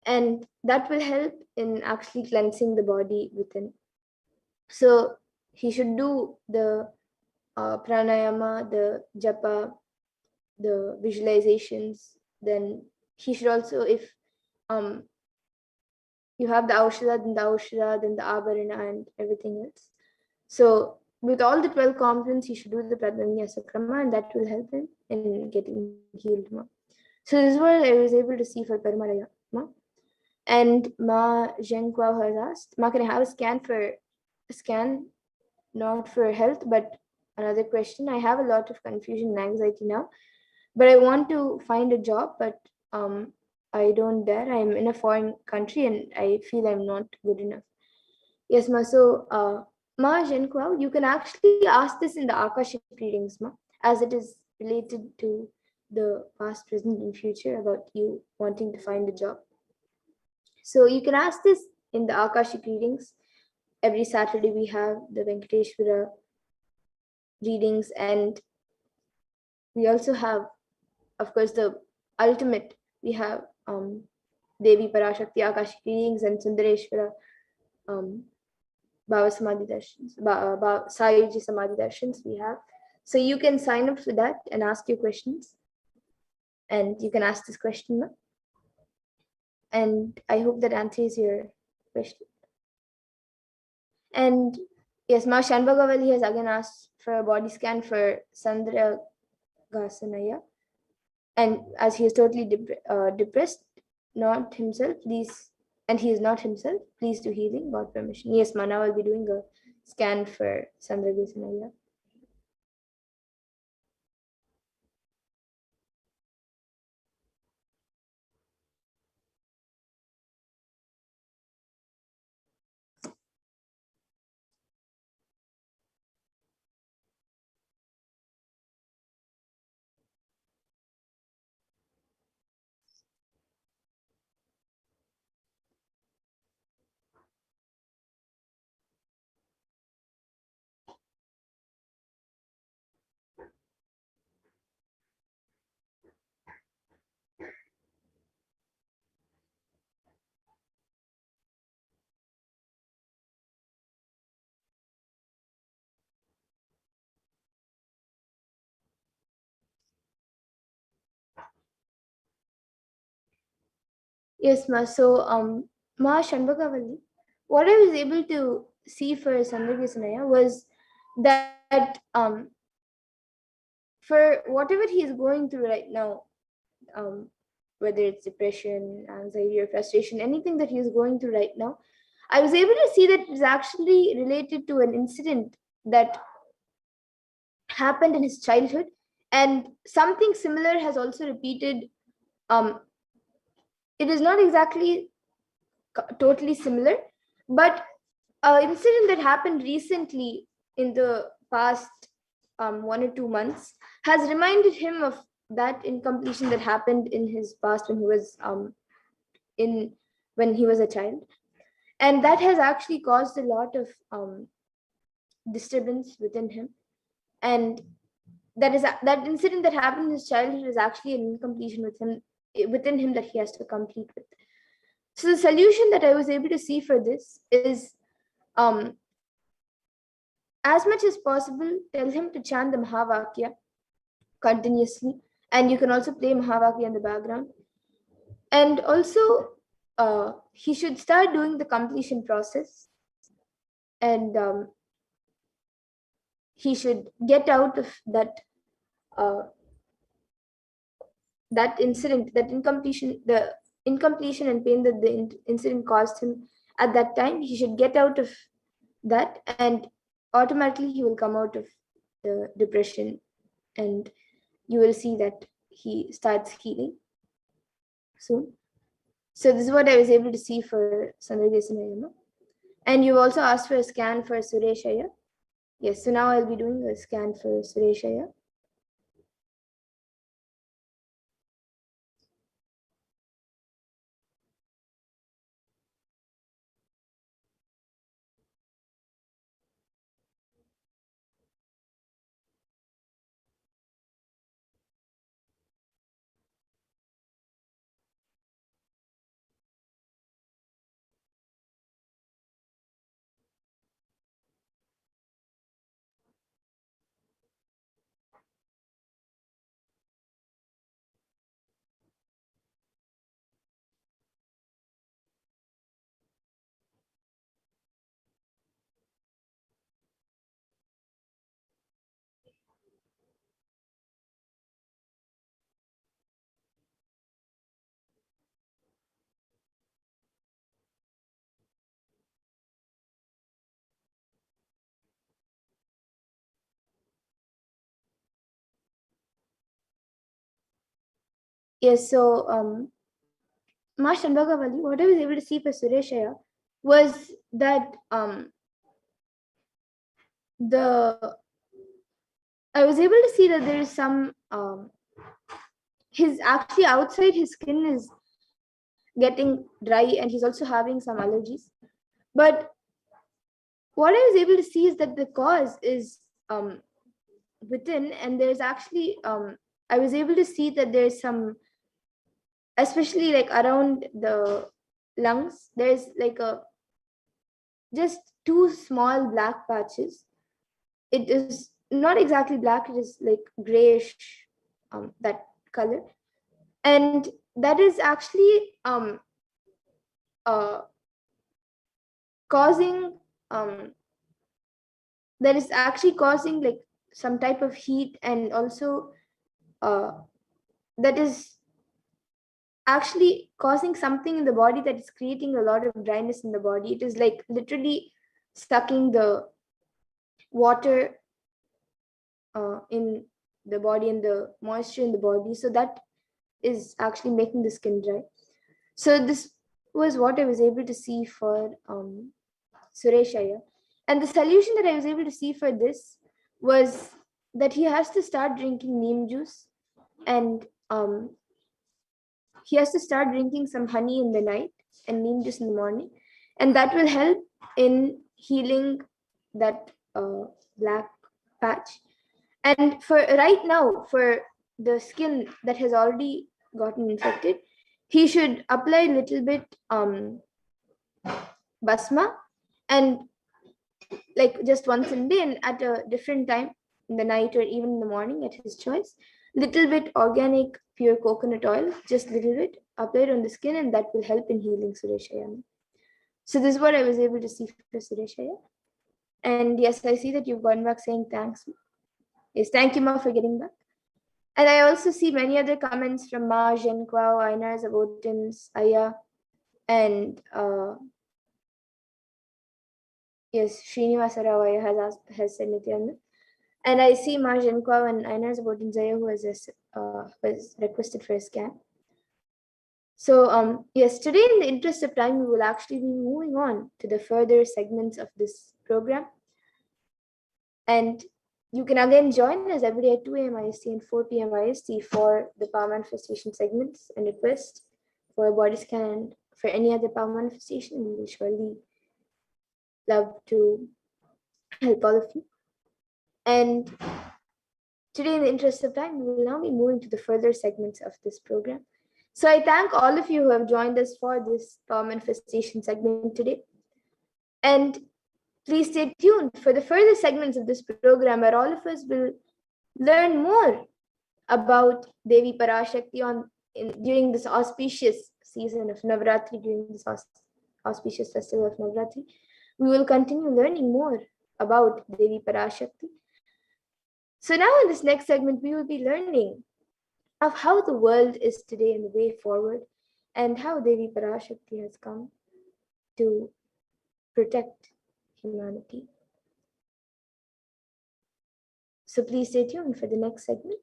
and that will help in actually cleansing the body within. So he should do the pranayama, the japa, the visualizations. Then he should also, if um you have the aushadha, then the abharana and everything else. So with all the 12 components, he should do the pradanyasa krama, and that will help him in getting healed. So this is what I was able to see for Paramalaya. And Ma Zhenguao has asked, Ma, can I have a scan, not for health, but another question. I have a lot of confusion and anxiety now, but I want to find a job, but I don't dare. I'm in a foreign country and I feel I'm not good enough. Yes, Ma. So, Ma Zhenguao, you can actually ask this in the Akashic readings, Ma, as it is related to the past, present, and future about you wanting to find a job. So you can ask this in the Akashic readings. Every Saturday we have the Venkateshwara readings, and we also have, of course, the ultimate. We have Devi Parashakti Akashic readings and Sundareshwara Bhava Samadhi Darshans, Sayuji Samadhi Darshans we have. So you can sign up for that and ask your questions. And you can ask this question now. And I hope that answers your question. And yes, Ma Shanbhagavali has again asked for a body scan for Sandra Gasanaya. And as he is totally depressed, not himself, please, and he is not himself, please do healing, God permission. Yes, Ma, now I'll be doing a scan for Sandra Gasanaya. Yes, Ma. So, Ma Shanbhagavali, what I was able to see for Sandra Gasanaya was that for whatever he is going through right now, whether it's depression, anxiety, or frustration, anything that he is going through right now, I was able to see that it is actually related to an incident that happened in his childhood, and something similar has also repeated. It is not exactly totally similar, but an incident that happened recently in the past 1 or 2 months has reminded him of that incompletion that happened in his past in when he was a child, and that has actually caused a lot of disturbance within him. And that incident that happened in his childhood is actually an incompletion within him that he has to complete with. So the solution that I was able to see for this is, as much as possible, tell him to chant the Mahavakya continuously, and you can also play Mahavakya in the background. And also, he should start doing the completion process, and he should get out of that incident, that incompletion, the incompletion and pain that the incident caused him at that time. He should get out of that, and automatically he will come out of the depression, and you will see that he starts healing soon. So this is what I was able to see for Sandragesanayama. And you also asked for a scan for Sureshaya. Yes, so now I'll be doing a scan for Sureshaya. Yes, so Ma Shanbhagavali, what I was able to see for Sureshaya was that the I was able to see that there is some his actually outside his skin is getting dry and he's also having some allergies. But what I was able to see is that the cause is within, and there's actually I was able to see that there's some, especially like around the lungs, there's like a just two small black patches. It is not exactly black, it is like grayish, that color. And that is actually uh, causing that is actually causing like some type of heat, and also uh, that is actually causing something in the body that is creating a lot of dryness in the body. It is like literally sucking the water in the body and the moisture in the body, so that is actually making the skin dry. So this was what I was able to see for Sureshaya. And the solution that I was able to see for this was that he has to start drinking neem juice, and he has to start drinking some honey in the night and neem juice in the morning, and that will help in healing that black patch. And for right now, for the skin that has already gotten infected, he should apply a little bit basma, and like just once a day and at a different time in the night or even in the morning at his choice. Little bit organic pure coconut oil, just little bit, apply it on the skin, and that will help in healing Sureshaya. So this is what I was able to see for Sureshaya. And yes, I see that you've gone back saying thanks. Yes, thank you, Ma, for getting back. And I also see many other comments from Ma, Zhen Kwao, Ainar Zabotins, Aya, and yes, Srinivasa Rawaya has said Nityananda. And I see Ma Zhen Kwao and Ainar Zabotins Aya who has requested for a scan. So yes, today in the interest of time, we will actually be moving on to the further segments of this program. And you can again join us every day at 2 a.m. IST and 4 p.m. IST for the power manifestation segments and request for a body scan and for any other power manifestation. We will surely love to help all of you. And today, in the interest of time, we will now be moving to the further segments of this program. So I thank all of you who have joined us for this power manifestation segment today. And please stay tuned for the further segments of this program where all of us will learn more about Devi Parashakti during this auspicious season of Navratri, during this auspicious festival of Navratri. We will continue learning more about Devi Parashakti. So now in this next segment, we will be learning of how the world is today and the way forward, and how Devi Parashakti has come to protect humanity. So please stay tuned for the next segment.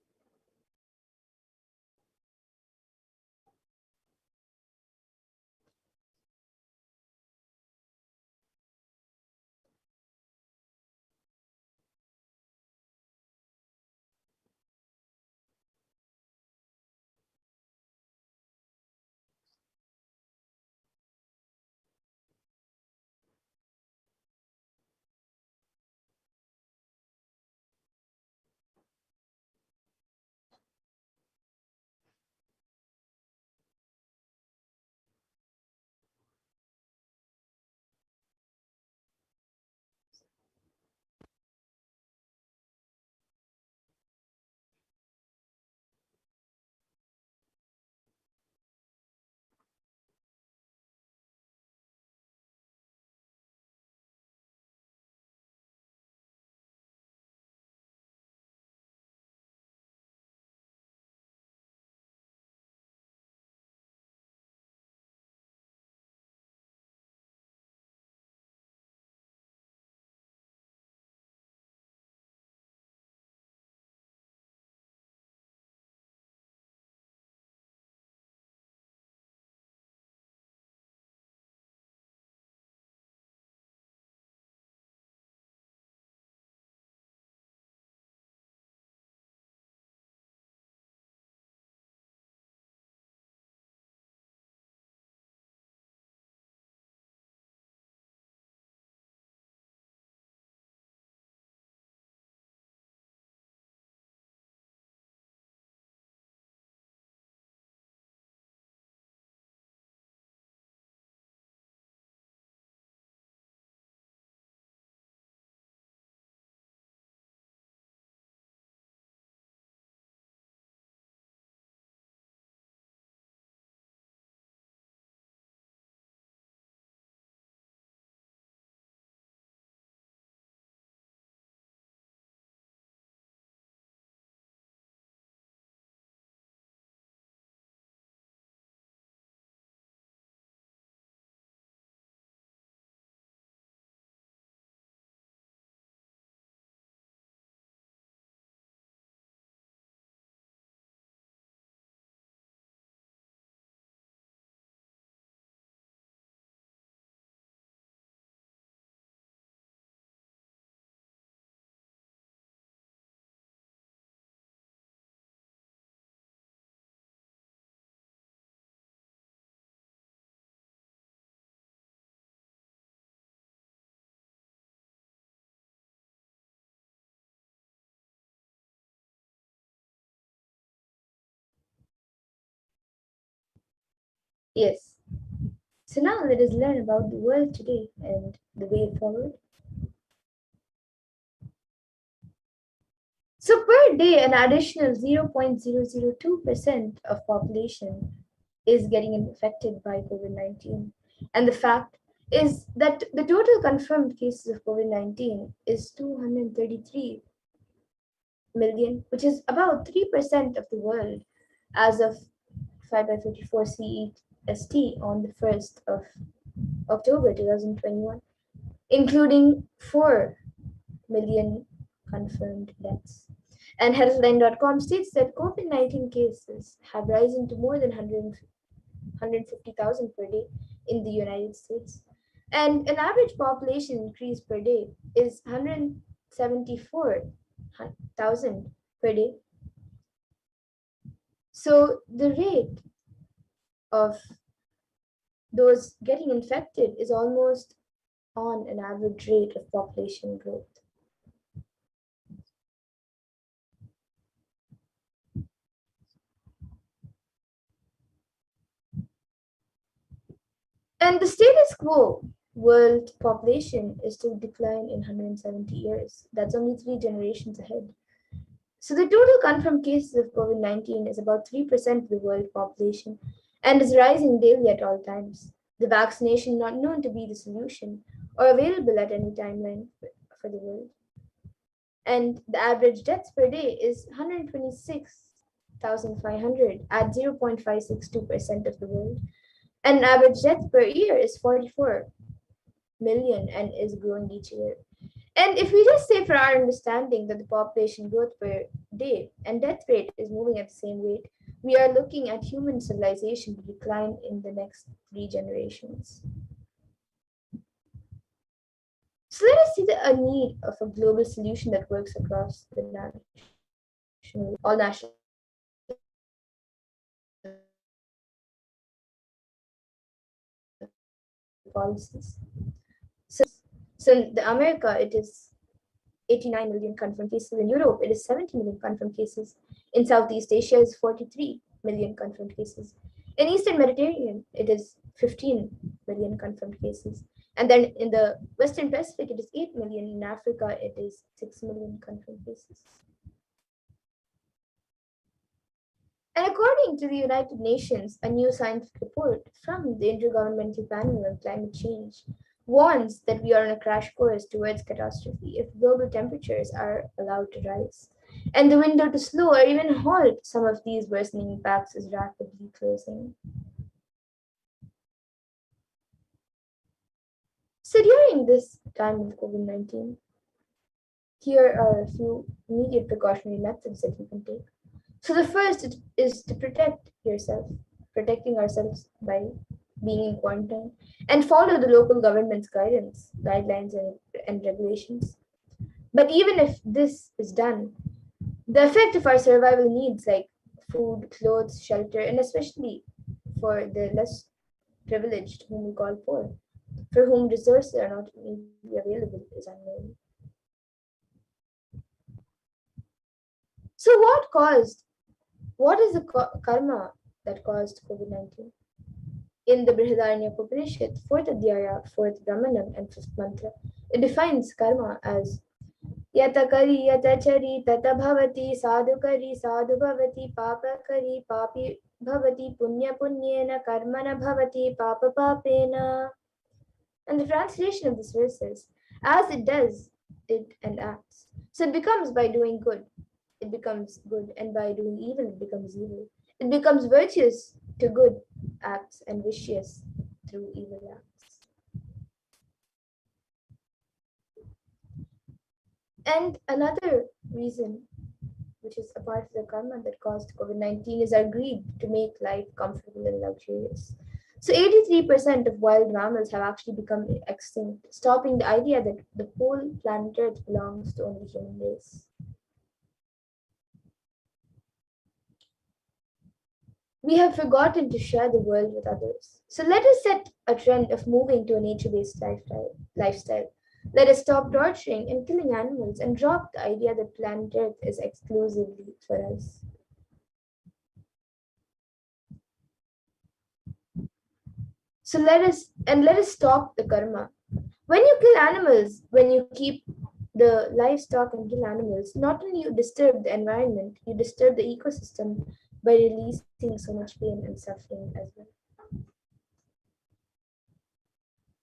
Yes. So now let us learn about the world today and the way forward. So per day, an additional 0.002% of population is getting infected by COVID-19. And the fact is that the total confirmed cases of COVID-19 is 233 million, which is about 3% of the world as of 5/54 CEST on the 1st of October 2021, including 4 million confirmed deaths. And Healthline.com states that COVID-19 cases have risen to more than 150,000 per day in the United States. And an average population increase per day is 174,000 per day. So the rate of those getting infected is almost on an average rate of population growth. And the status quo world population is to decline in 170 years. That's only 3 generations ahead. So the total confirmed cases of COVID-19 is about 3% of the world population and is rising daily at all times. The vaccination not known to be the solution or available at any timeline for the world. And the average deaths per day is 126,500 at 0.562% of the world. And average death per year is 44 million and is growing each year. And if we just say for our understanding that the population growth per day and death rate is moving at the same rate, we are looking at human civilization to decline in the next 3 generations. So let us see a need of a global solution that works across the all national policies. So in America, it is 89 million confirmed cases. In Europe, it is 70 million confirmed cases. In Southeast Asia, is 43 million confirmed cases. In Eastern Mediterranean, it is 15 million confirmed cases. And then in the Western Pacific, it is 8 million. In Africa, it is 6 million confirmed cases. And according to the United Nations, a new scientific report from the Intergovernmental Panel on Climate Change warns that we are on a crash course towards catastrophe if global temperatures are allowed to rise. And the window to slow or even halt some of these worsening impacts is rapidly closing. So during this time of COVID-19, here are a few immediate precautionary methods that you can take. So the first is to protect yourself, protecting ourselves by being in quarantine, and follow the local government's guidelines, and regulations. But even if this is done, the effect of our survival needs like food, clothes, shelter, and especially for the less privileged, whom we call poor, for whom resources are not immediately available, is unknown. So what is the karma that caused COVID-19? In the Brihadaranyaka Upanishad, 4th Adhyaya, 4th Brahmanam, and 5th mantra, it defines karma as yata kari yata chari tata bhavati sadhu kari sadhu bhavati papa kari papi bhavati punya punyena karmana bhavati papa papena. And the translation of this verse is, as it does, it and acts. So it becomes by doing good, it becomes good, and by doing evil, it becomes evil. It becomes virtuous to good acts and vicious through evil acts. And another reason, which is a part of the karma that caused COVID-19, is our greed to make life comfortable and luxurious. So 83% of wild mammals have actually become extinct, stopping the idea that the whole planet Earth belongs to only human race. We have forgotten to share the world with others. So let us set a trend of moving to a nature-based lifestyle. Let us stop torturing and killing animals and drop the idea that planet Earth is exclusively for us. So let us stop the karma. When you kill animals, when you keep the livestock and kill animals, not only you disturb the environment, you disturb the ecosystem by releasing so much pain and suffering as well.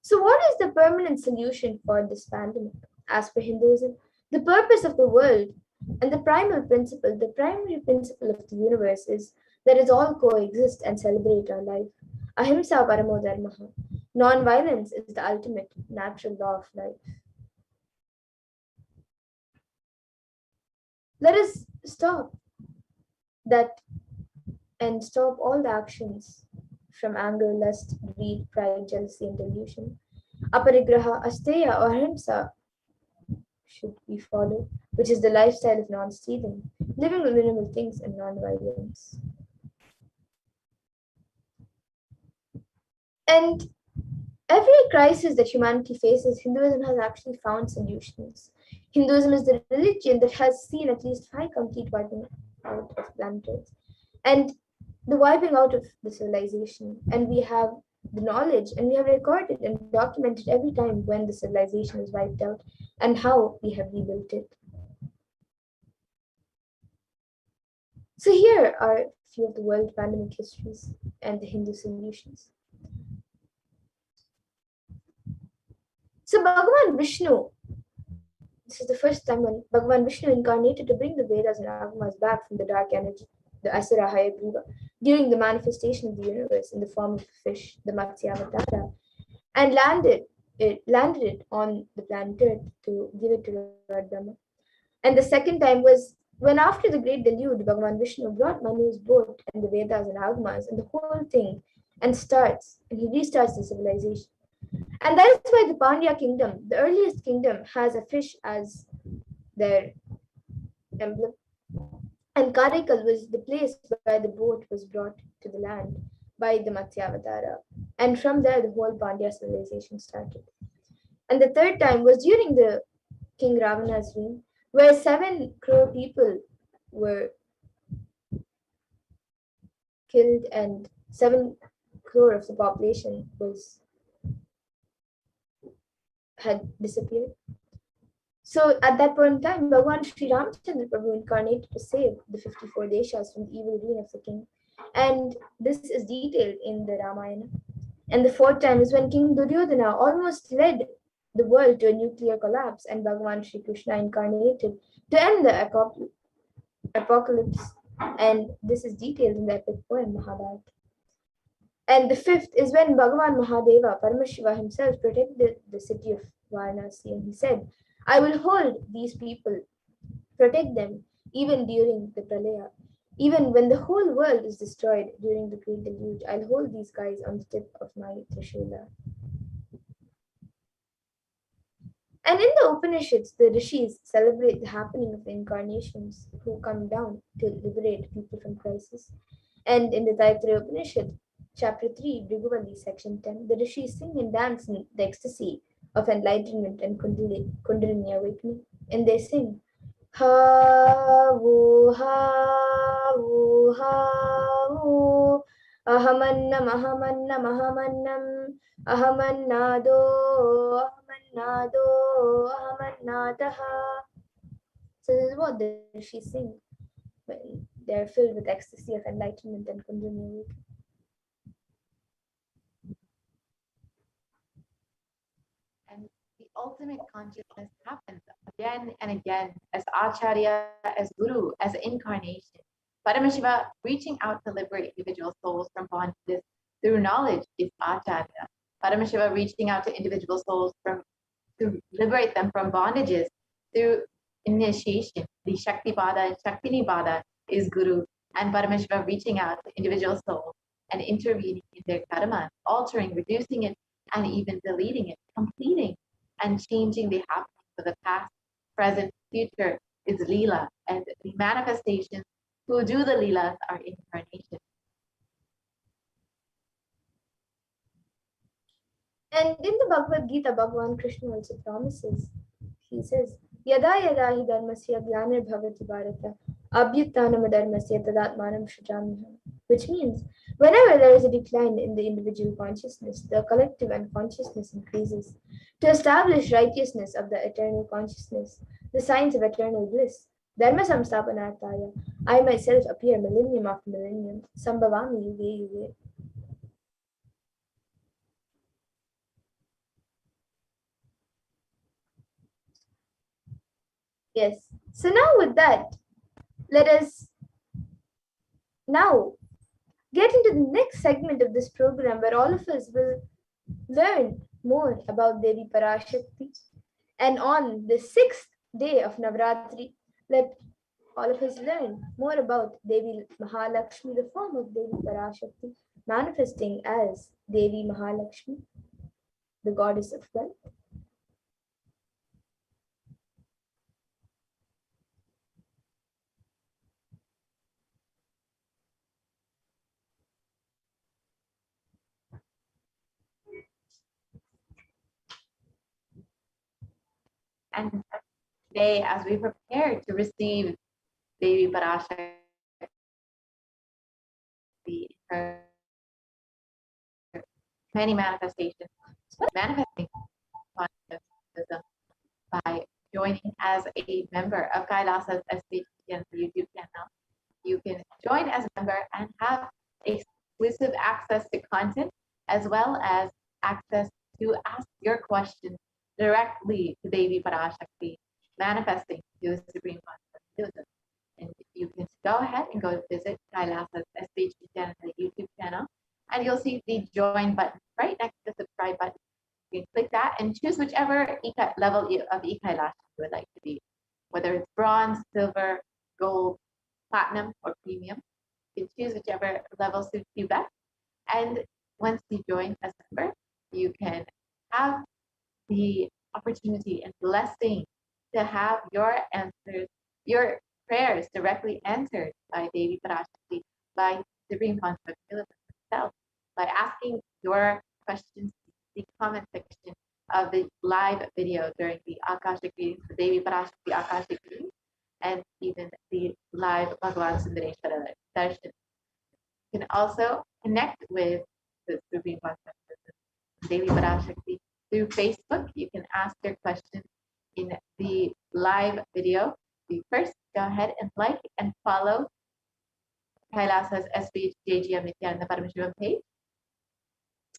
So what is the permanent solution for this pandemic? As per Hinduism, the purpose of the world and the primary principle of the universe is that it all coexist and celebrate our life. Ahimsa paramo dharmaha. Non-violence is the ultimate natural law of life. Let us stop that and stop all the actions from anger, lust, greed, pride, jealousy, and delusion. Aparigraha, asteya, or ahimsa should be followed, which is the lifestyle of non-stealing, living with minimal things and non-violence. And every crisis that humanity faces, Hinduism has actually found solutions. Hinduism is the religion that has seen at least 5 complete wiping out of planet Earth, and the wiping out of the civilization. And we have the knowledge, and we have recorded and documented every time when the civilization was wiped out and how we have rebuilt it. So here are a few of the world pandemic histories and the Hindu solutions. So Bhagavan Vishnu, this is the first time when Bhagavan Vishnu incarnated to bring the Vedas and Agamas back from the dark energy, the Asura Hayagriva, during the manifestation of the universe in the form of a fish, the Matsya Avatara, and landed it on the planet Earth to give it to Lord Brahma. And the second time was when, after the great deluge, Bhagavan Vishnu brought Manu's boat and the Vedas and Agamas and the whole thing, and he restarts the civilization. And that is why the Pandya kingdom, the earliest kingdom, has a fish as their emblem. And Karaikal was the place where the boat was brought to the land by the Matsyavatara. And from there, the whole Pandya civilization started. And the third time was during the King Ravana's reign, where 7 crore people were killed and 7 crore of the population had disappeared. So at that point in time, Bhagavan Sri Ramchandra Prabhu incarnated to save the 54 deshas from the evil reign of the king. And this is detailed in the Ramayana. And the fourth time is when King Duryodhana almost led the world to a nuclear collapse, and Bhagavan Sri Krishna incarnated to end the apocalypse. And this is detailed in the epic poem Mahabharata. And the fifth is when Bhagavan Mahadeva, Paramashiva himself, protected the city of Varanasi, and he said, I will hold these people, protect them, even during the Pralaya. Even when the whole world is destroyed during the great deluge, I'll hold these guys on the tip of my Trishula. And in the Upanishads, the rishis celebrate the happening of the incarnations who come down to liberate people from crisis. And in the Taittiriya Upanishad, Chapter 3, Bhriguvali, Section 10, the rishis sing and dance in the ecstasy of enlightenment and Kundalini awakening. And they sing, Ha-vu, ha-vu, ha-vu, ahamannam, ahamannam, ahamannam, ahamannado, ahamannado, ahamannadaha. So this is what the rishis sing when they are filled with ecstasy of enlightenment and Kundalini awakening. The ultimate consciousness happens again and again as Acharya, as Guru, as incarnation. Paramashiva reaching out to liberate individual souls from bondages through knowledge is Acharya. Paramashiva reaching out to individual souls to liberate them from bondages through initiation. The Shaktipada and Shaktinipada is Guru, and Paramashiva reaching out to individual souls and intervening in their karma, altering, reducing it, and even deleting it, completing and changing the happenings of the past, present, future is Leela, and the manifestations who do the Leelas are incarnation. And in the Bhagavad Gita, Bhagavan Krishna also promises, he says, Yada yada hi dharmasya glanir bhavati bharata, abhyutanam dharmasya tadatmanam shujamiham. which means whenever there is a decline in the individual consciousness, the collective unconsciousness increases. To establish righteousness of the eternal consciousness, the signs of eternal bliss, Dharma samstapanarthaya, I myself appear millennium after millennium, sambhavami yuge yuge. Yes. So now with that, let us now get into the next segment of this program where all of us will learn more about Devi Parashakti. And on the 6th day of Navratri, let all of us learn more about Devi Mahalakshmi, the form of Devi Parashakti, manifesting as Devi Mahalakshmi, the goddess of wealth. And today, as we prepare to receive Devi Parashakti, her many manifestations, manifesting consciousness by joining as a member of Kailasa's SPH and YouTube channel. You can join as a member and have exclusive access to content as well as access to ask your questions directly to Devi Parashakti, manifesting to the Supreme Pontiff of Hinduism. And you can go ahead and go visit Kailasa's SPH and YouTube channel, and you'll see the join button right next to the subscribe button. You can click that and choose whichever level of e-Kailasa you would like to be, whether it's bronze, silver, gold, platinum, or premium. You can choose whichever level suits you best. And once you join as a member, you can have the opportunity and blessing to have your answers, your prayers directly answered by Devi Parashakti, by Supreme Pontiff of Hinduism himself, by asking your questions in the comment section of the live video during the Akashic readings, the Devi Parashakti Akashic readings, and even the live Bhagavan Sundareshwara darshan. You can also connect with the Supreme Pontiff of Hinduism, Devi Parashakti, through Facebook. You can ask your questions in the live video. You first go ahead and like and follow Kailasa's SPH JGM Nityananda Paramashivam page.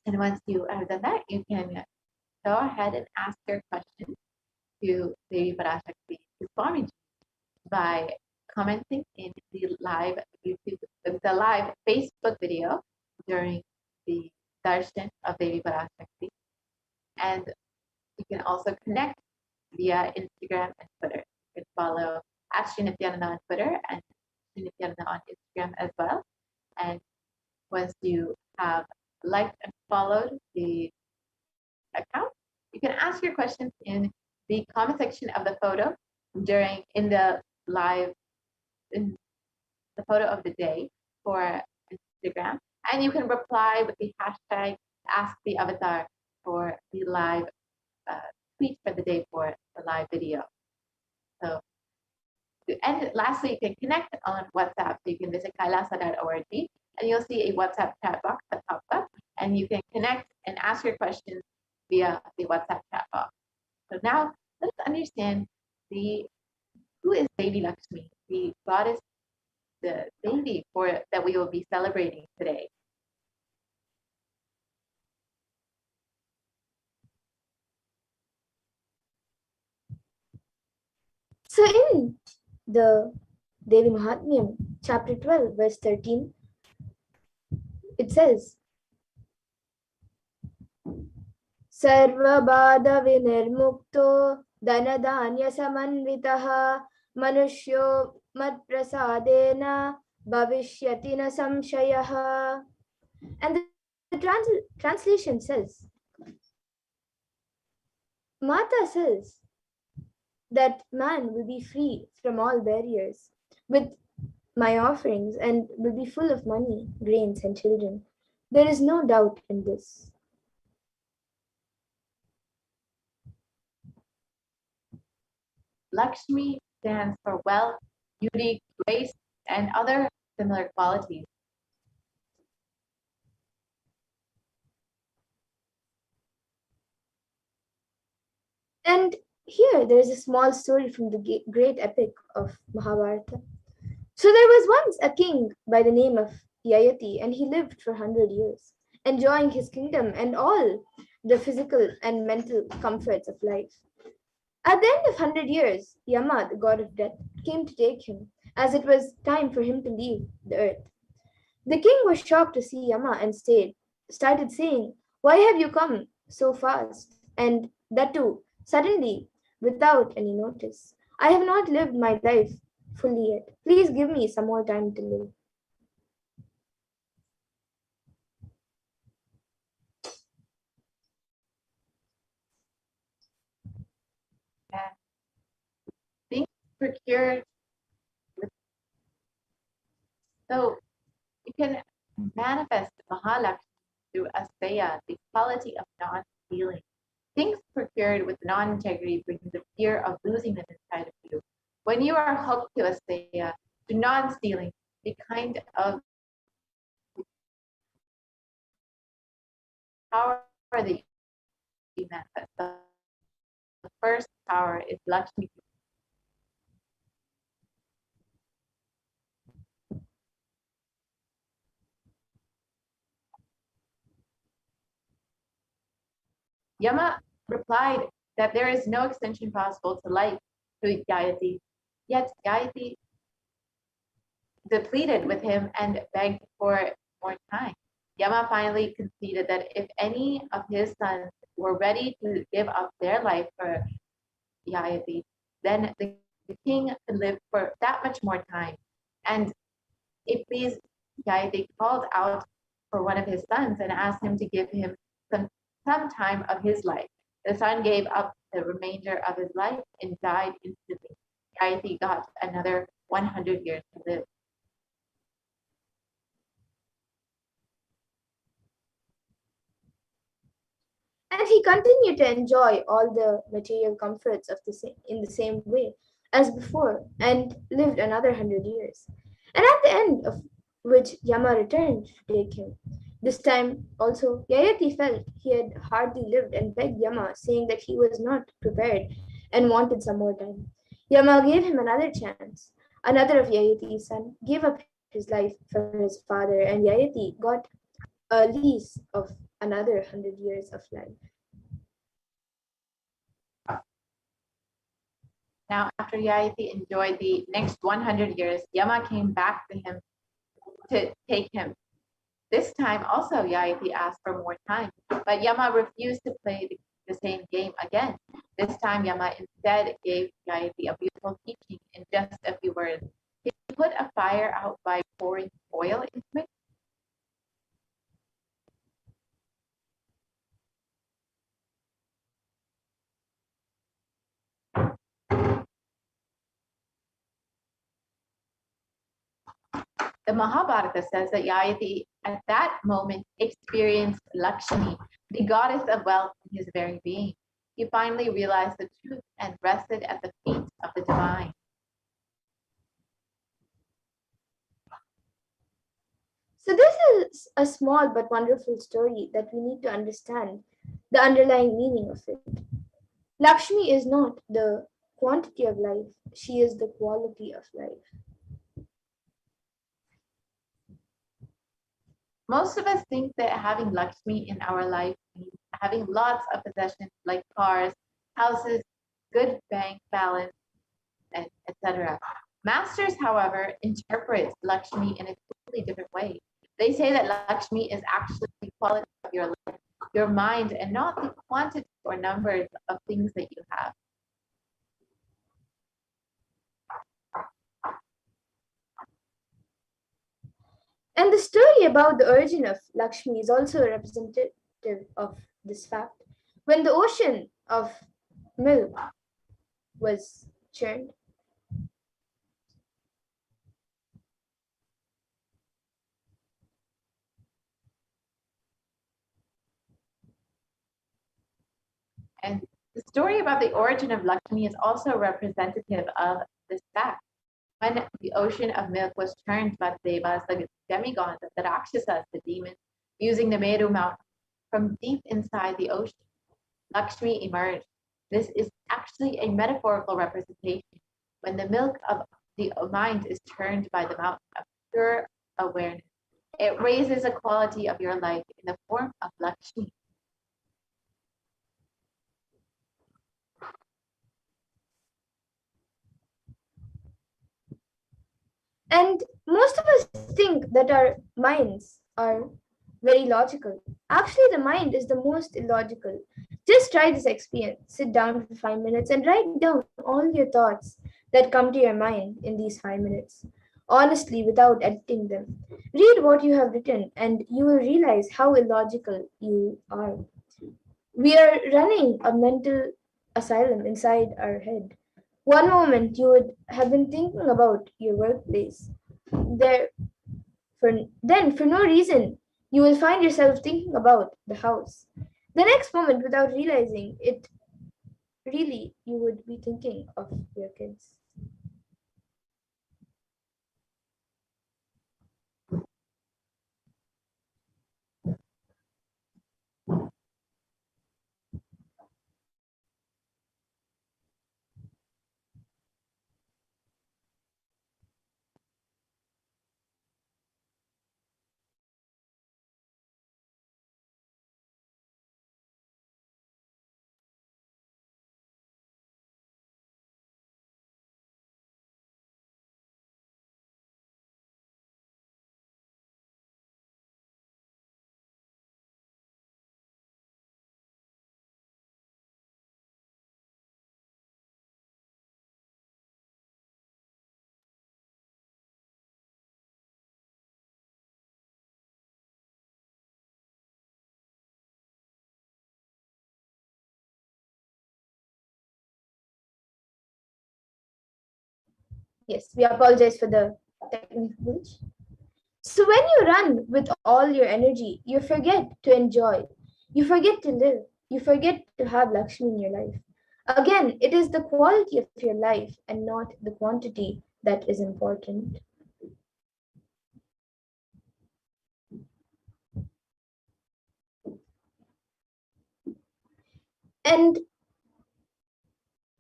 And once you have done that, you can go ahead and ask your question to Devi Parashakti Swamiji by commenting in the live Facebook video during the darshan of Devi Parashakti. And you can also connect via Instagram and Twitter. You can follow at Nityananda on Twitter and Nityananda on Instagram as well. And once you have liked and followed the account, you can ask your questions in the comment section of the photo in the live, in the photo of the day for Instagram. And you can reply with the hashtag Ask the Avatar for the live tweet for the day for the live video. So, and lastly, you can connect on WhatsApp. So you can visit kailasa.org and you'll see a WhatsApp chat box that pops up, and you can connect and ask your questions via the WhatsApp chat box. So now let's understand who is Devi Lakshmi, the goddess, the Devi that we will be celebrating today. So in the Devi Mahatmyam, chapter 12, verse 13, it says, Sarvabada vinirmukto dhanadanya samanvitaha manushyo matprasadena bhavishyati na samshayaha. And the translation says, Mata says that man will be free from all barriers with my offerings and will be full of money, grains, and children. There is no doubt in this. Lakshmi stands for wealth, beauty, grace, and other similar qualities. And here there is a small story from the great epic of Mahabharata. So there was once a king by the name of Yayati, and he lived for 100 years, enjoying his kingdom and all the physical and mental comforts of life. At the end of 100 years, Yama, the god of death, came to take him, as it was time for him to leave the earth. The king was shocked to see Yama and started saying, "Why have you come so fast? And that too, suddenly, without any notice. I have not lived my life fully yet. Please give me some more time to live." And things procured with, so you can manifest Mahalakshmi through asteya, the quality of non-stealing. Things procured with non-integrity bring the fear of losing them inside of you. When you are hooked to asteya, to non-stealing, the kind of power that you manifest. The first power is Lakshmi. Yama replied that there is no extension possible to life to Gayatri. Yet Gayatri depleted with him and begged for more time. Yama finally conceded that if any of his sons were ready to give up their life for Gayatri, then the king could live for that much more time. And it pleased Gayatri called out for one of his sons and asked him to give him some time of his life. The son gave up the remainder of his life and died instantly. Gayatri got another 100 years to live. And he continued to enjoy all the material comforts in the same way as before and lived another 100 years. And at the end of which Yama returned to take him. This time also Yayati felt he had hardly lived and begged Yama, saying that he was not prepared and wanted some more time. Yama gave him another chance. Another of Yayati's son gave up his life for his father, and Yayati got a lease of another 100 years of life. Now, after Yayati enjoyed the next 100 years, Yama came back to him to take him. This time also Yayati asked for more time, but Yama refused to play the same game again. This time Yama instead gave Yayati a beautiful teaching in just a few words. He put a fire out by pouring oil into it. The Mahabharata says that Yayati at that moment experienced Lakshmi, the goddess of wealth in his very being. He finally realized the truth and rested at the feet of the divine. So, this is a small but wonderful story that we need to understand the underlying meaning of it. Lakshmi is not the quantity of life, she is the quality of life. Most of us think that having Lakshmi in our life means having lots of possessions like cars, houses, good bank balance, etc. Masters, however, interpret Lakshmi in a totally different way. They say that Lakshmi is actually the quality of your life, your mind, and not the quantity or numbers of things that you have. And the story about the origin of Lakshmi is also representative of this fact. When the ocean of milk was churned, And the story about the origin of Lakshmi is also representative of this fact. When the ocean of milk was churned by the Devas, the demigods, the Rakshasas, the demons, using the Meru mountain, from deep inside the ocean, Lakshmi emerged. This is actually a metaphorical representation when the milk of the mind is turned by the mouth of pure awareness. It raises the quality of your life in the form of Lakshmi. And most of us think that our minds are very logical. Actually, the mind is the most illogical. Just try this experience. Sit down for 5 minutes and write down all your thoughts that come to your mind in these 5 minutes, honestly, without editing them. Read what you have written, and you will realize how illogical you are. We are running a mental asylum inside our head. One moment you would have been thinking about your workplace. There, for no reason, you will find yourself thinking about the house. The next moment, without realizing it, really, you would be thinking of your kids. Yes, we apologize for the technical glitch. So when you run with all your energy, you forget to enjoy, you forget to live, you forget to have Lakshmi in your life. Again, it is the quality of your life and not the quantity that is important. And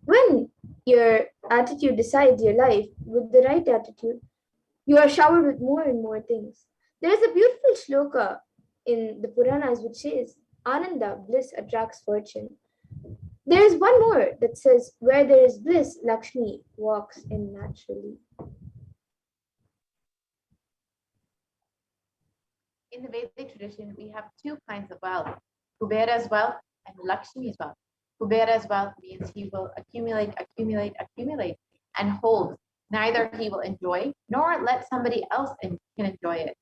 when your attitude decides your life with the right attitude, you are showered with more and more things. There is a beautiful shloka in the Puranas which says, Ananda, bliss attracts fortune. There is one more that says, where there is bliss, Lakshmi walks in naturally. In the Vedic tradition, we have two kinds of wealth, Kubera's wealth and Lakshmi's wealth. Kubera's wealth means he will accumulate, and hold. Neither he will enjoy nor let somebody else can enjoy it.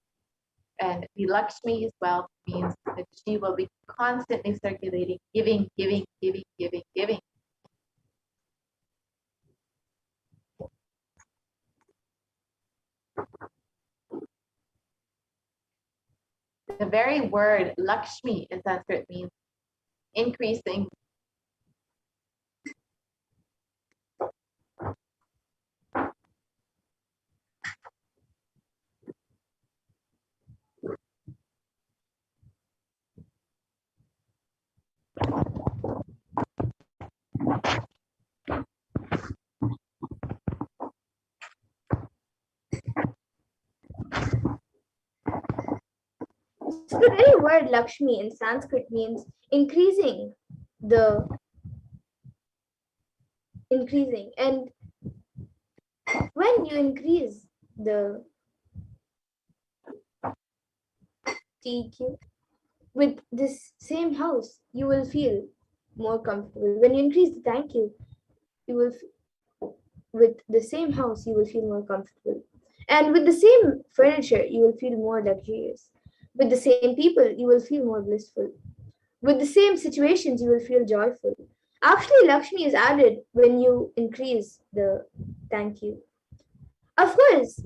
And the Lakshmi's wealth means that she will be constantly circulating, giving. The very word Lakshmi in Sanskrit means increasing. So the very word Lakshmi in Sanskrit means increasing. And when you increase the TQ with this same house, you will feel more comfortable. When you increase the thank you will with the same house you will feel more comfortable. And with the same furniture, you will feel more luxurious. With the same people, you will feel more blissful. With the same situations, you will feel joyful. Actually, Lakshmi is added when you increase the thank you. Of course,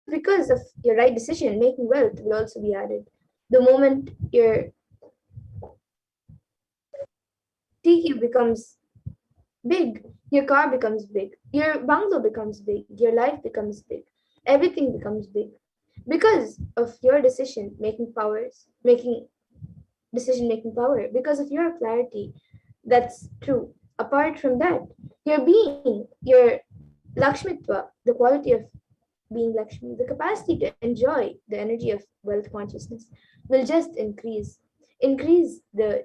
because of your right decision, making wealth will also be added. The moment your TQ becomes big, your car becomes big, your bungalow becomes big, your life becomes big, everything becomes big. Because of your decision making decision-making power because of your clarity. That's true. Apart from that, your being, your Lakshmitva, the quality of being Lakshmi, the capacity to enjoy the energy of wealth consciousness will just increase. Increase the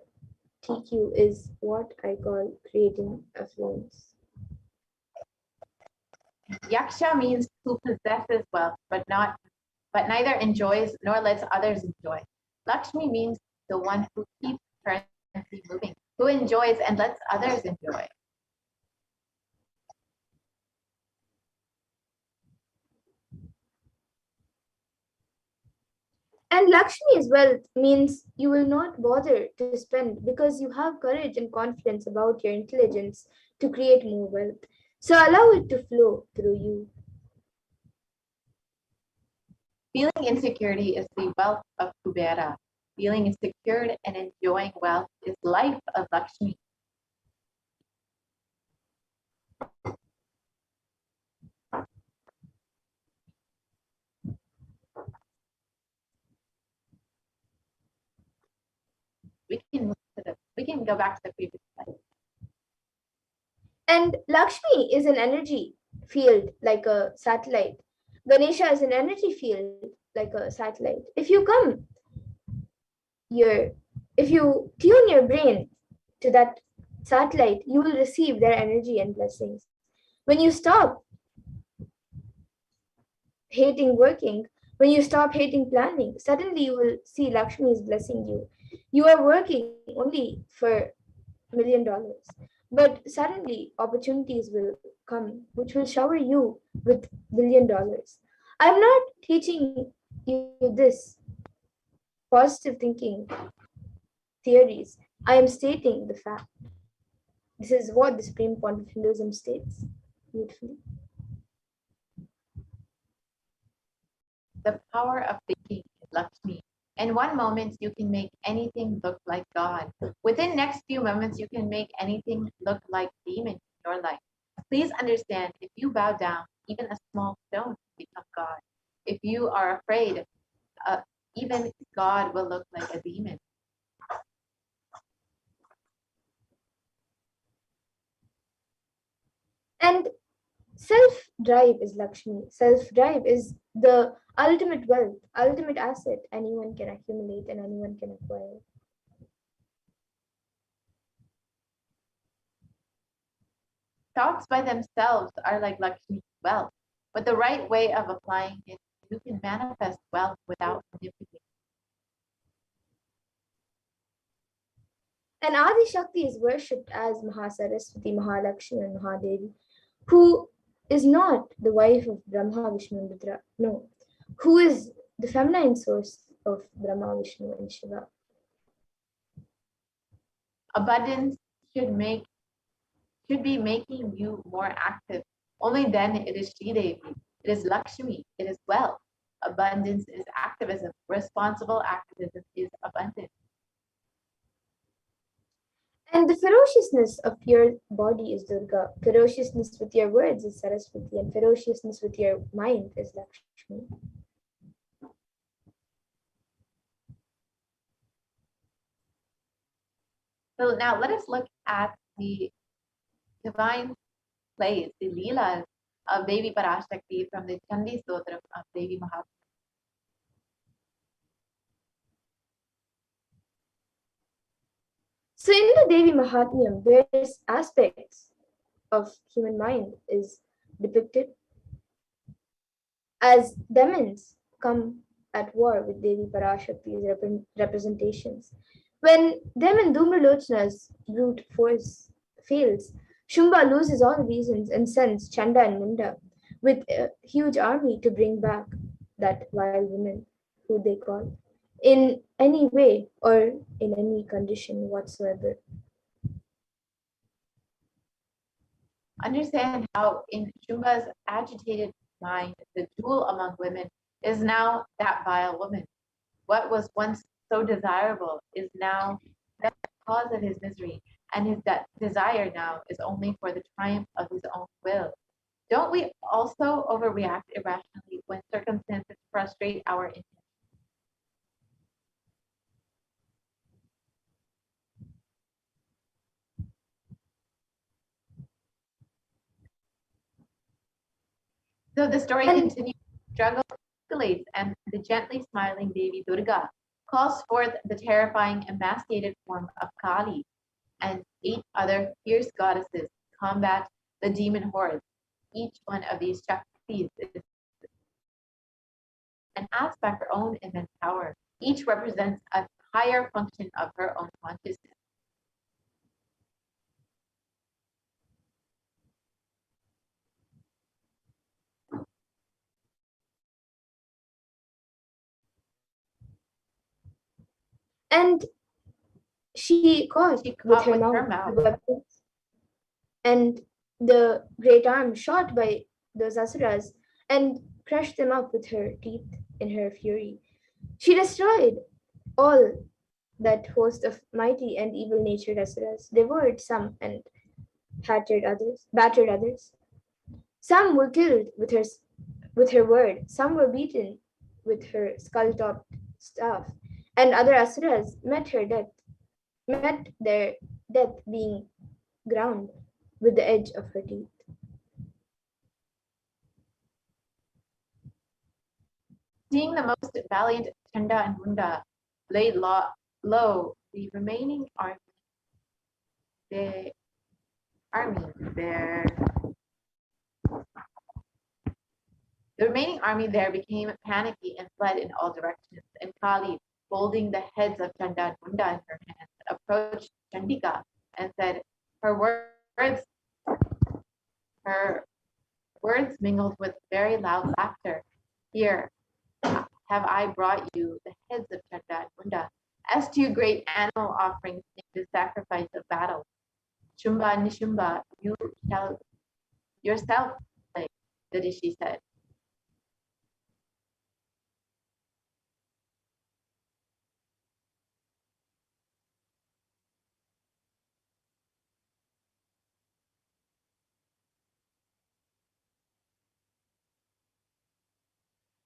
TQ is what I call creating affluence. Yaksha means who possesses wealth, but neither enjoys nor lets others enjoy. Lakshmi means the one who keeps currency moving, who enjoys and lets others enjoy. And Lakshmi's wealth means you will not bother to spend because you have courage and confidence about your intelligence to create more wealth. So allow it to flow through you. Feeling insecurity is the wealth of Kubera. Feeling insecure and enjoying wealth is life of Lakshmi. We can go back to the previous slide. And Lakshmi is an energy field like a satellite. Ganesha is an energy field like a satellite. If you tune your brain to that satellite, you will receive their energy and blessings. When you stop hating working, when you stop hating planning, suddenly you will see Lakshmi is blessing you. You are working only for $1 million, but suddenly opportunities will come which will shower you with $1 billion. I'm not teaching you this positive thinking theories. I am stating the fact. This is what the Supreme Pontiff of Hinduism states beautifully. The power of thinking is Lakshmi. In one moment, you can make anything look like God. Within next few moments, you can make anything look like demon in your life. Please understand, if you bow down, even a small stone will become God. If you are afraid, even God will look like a demon. And self-drive is Lakshmi. Self-drive is the ultimate wealth, ultimate asset anyone can accumulate and anyone can acquire. Thoughts by themselves are like Lakshmi's wealth, but the right way of applying it, you can manifest wealth without manipulating. And Adi Shakti is worshipped as Mahasaraswati, Mahalakshmi, and Mahadevi, who is not the wife of Brahma, Vishnu, and Rudra. No, who is the feminine source of Brahma, Vishnu, and Shiva. Abundance should be making you more active. Only then it is Sri Devi. It is Lakshmi. It is wealth. Abundance is activism. Responsible activism is abundance. And the ferociousness of your body is Durga. Ferociousness with your words is Saraswati. And ferociousness with your mind is Lakshmi. So now let us look at the divine plays, the Leelas of Devi Parashakti from the Chandi Stotra of Devi Mahatma. So in the Devi Mahatmyam, various aspects of human mind is depicted as demons come at war with Devi Parashakti's representations. When Demon Dhumralochana's brute force fails, Shumba loses all reasons and sends Chanda and Munda with a huge army to bring back that wild woman, who they call, in any way or in any condition whatsoever. Understand how in Shumba's agitated mind, the jewel among women is now that vile woman. What was once so desirable is now the cause of his misery, and his desire now is only for the triumph of his own will. Don't we also overreact irrationally when circumstances frustrate our intentions? So the story And- continues, struggle escalates, and the gently smiling Devi Durga calls forth the terrifying emaciated form of Kali, and 8 other fierce goddesses combat the demon hordes. Each one of these Shaktis is an aspect of her own immense power. Each represents a higher function of her own consciousness. And she caught with her mouth the weapons, and the great arm shot by those asuras and crushed them up with her teeth in her fury. She destroyed all that host of mighty and evil-natured asuras, devoured some and battered others. Some were killed with her word, some were beaten with her skull-topped staff, and other asuras met their death being ground with the edge of her teeth. Seeing the most valiant Chanda and Munda laid low, the remaining army there became panicky and fled in all directions. And Kali, holding the heads of Chanda and Munda in her hands, approached Chandika and said, her words mingled with very loud laughter. Here have I brought you the heads of Chanda and Munda as 2 great animal offerings in the sacrifice of battle. Shumba Nishumba, you shall yourself slay, the Rishi said.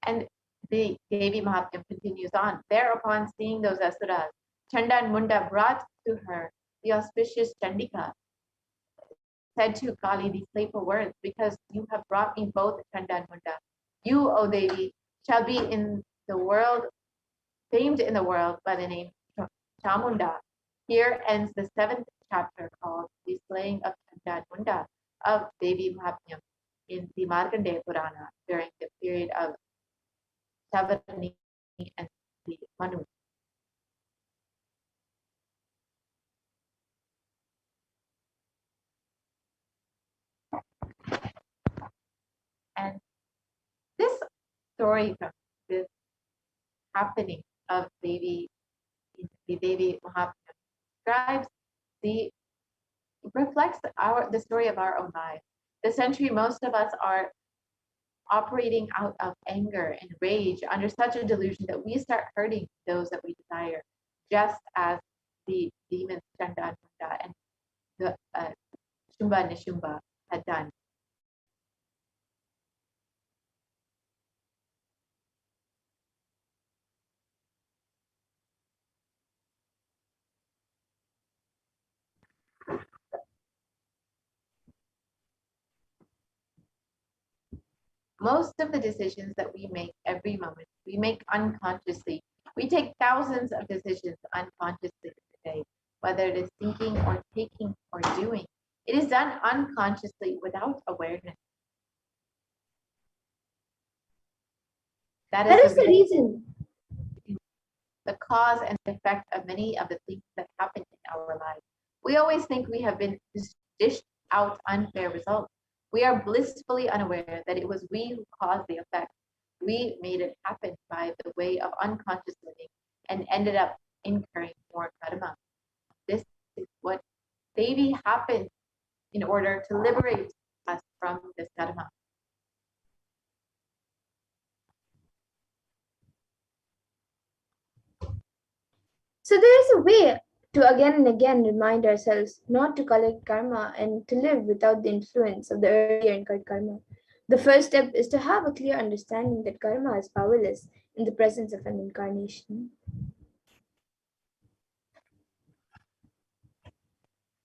And the Devi Mahatmya continues on. Thereupon, seeing those asuras, Chanda and Munda brought to her the auspicious Chandika, said to Kali these playful words, because you have brought me both Chanda and Munda. You, O Devi, shall be in the world, famed in the world by the name Chamunda. Here ends the 7th chapter called The Slaying of Chanda and Munda of Devi Mahatmyam in the Markandeya Purana during the period of Savarni and the Manu. And this story from this happening of the Devi Mahatmya describes reflects the story of our own lives. The century most of us are operating out of anger and rage under such a delusion that we start hurting those that we desire, just as the demons Chanda and Munda and the Shumba Nishumba had done. Most of the decisions that we make every moment, we make unconsciously. We take thousands of decisions unconsciously today, whether it is thinking or taking or doing. It is done unconsciously without awareness. That is the reason. The cause and effect of many of the things that happen in our lives. We always think we have been dished out unfair results. We are blissfully unaware that it was we who caused the effect. We made it happen by the way of unconscious living and ended up incurring more karma. This is what Devi happened in order to liberate us from this karma. So there is a way to again and again remind ourselves not to collect karma and to live without the influence of the earlier incurred karma. The first step is to have a clear understanding that karma is powerless in the presence of an incarnation.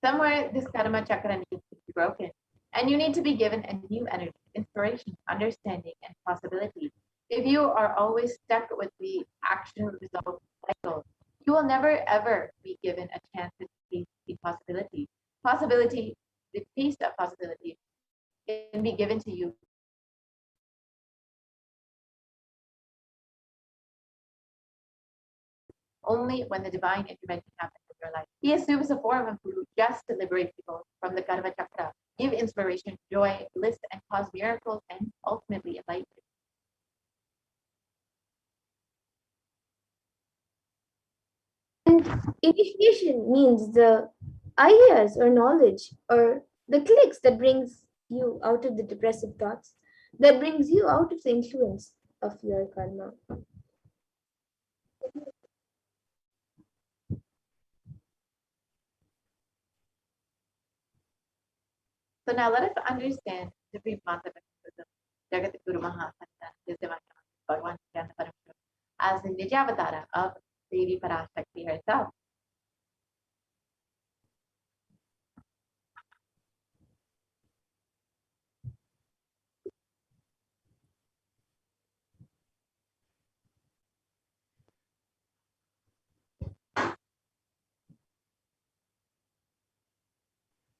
Somewhere this karma chakra needs to be broken, and you need to be given a new energy. Instead inspiration, understanding, and possibility. If you are always stuck with the action-result cycle, you will never ever be given a chance to taste the possibility. Possibility, the taste of possibility, can be given to you only when the divine intervention happens in your life. He assumes the form of Guru just to liberate people from the karma chakra, give inspiration, joy, bliss, and cause miracles, and ultimately enlightenment. And initiation means the ideas or knowledge or the clicks that brings you out of the depressive thoughts, that brings you out of the influence of your karma. So now let us understand the Supreme Pontiff of Hinduism, Jagat Guru Mahasanta, Bhagavan Paramashivam, as the Nijavatara of Devi Parashakti herself.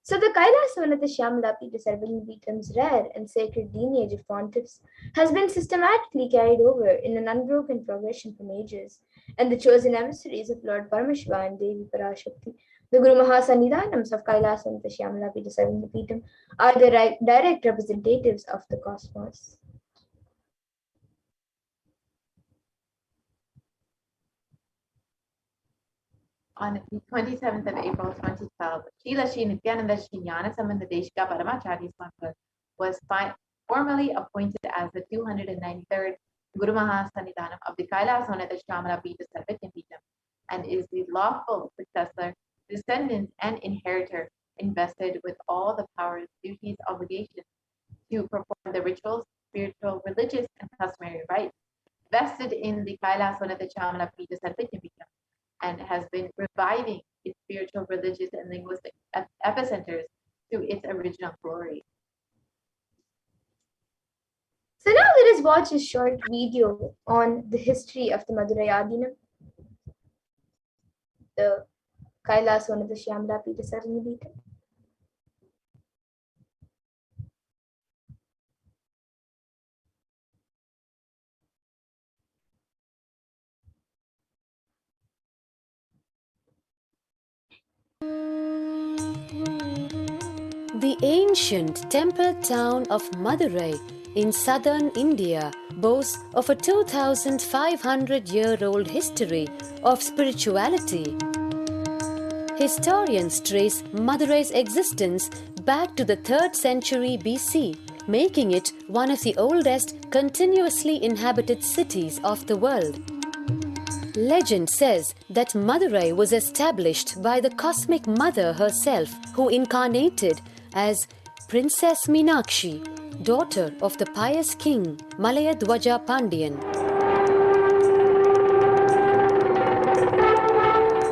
So the Kailasa of the Shyamalapi to Sarvangavitam's rare and sacred lineage of pontiffs has been systematically carried over in an unbroken progression from ages, and the chosen emissaries of Lord Paramashiva and Devi Parashakti, the Guru Mahasannidhanams of Kailasa and the Shyamalapi to Sarvangavitam, are the direct representatives of the cosmos. On the 27th of April 2012, Srila Sri Nityananda Sri Jnana Sambandha Deshika Paramacharya Swami was formally appointed as the 293rd Guru Mahasannidhanam of the Kailasonatha Shamala Pita Sarvajna Pita, and is the lawful successor, descendant, and inheritor invested with all the powers, duties, obligations to perform the rituals, spiritual, religious, and customary rites vested in the Kailasonatha Shamala Pita Sarvajna Pita, and has been reviving its spiritual, religious, and linguistic epicenters to its original glory. So now let us watch a short video on the history of the Madurai Adinam, the Kailasa of the Shyamalapi to Sarvangavitam. The ancient temple town of Madurai in southern India boasts of a 2,500-year-old history of spirituality. Historians trace Madurai's existence back to the 3rd century BC, making it one of the oldest continuously inhabited cities of the world. Legend says that Madurai was established by the cosmic mother herself, who incarnated as Princess Meenakshi, daughter of the pious king Malayadwaja Pandian.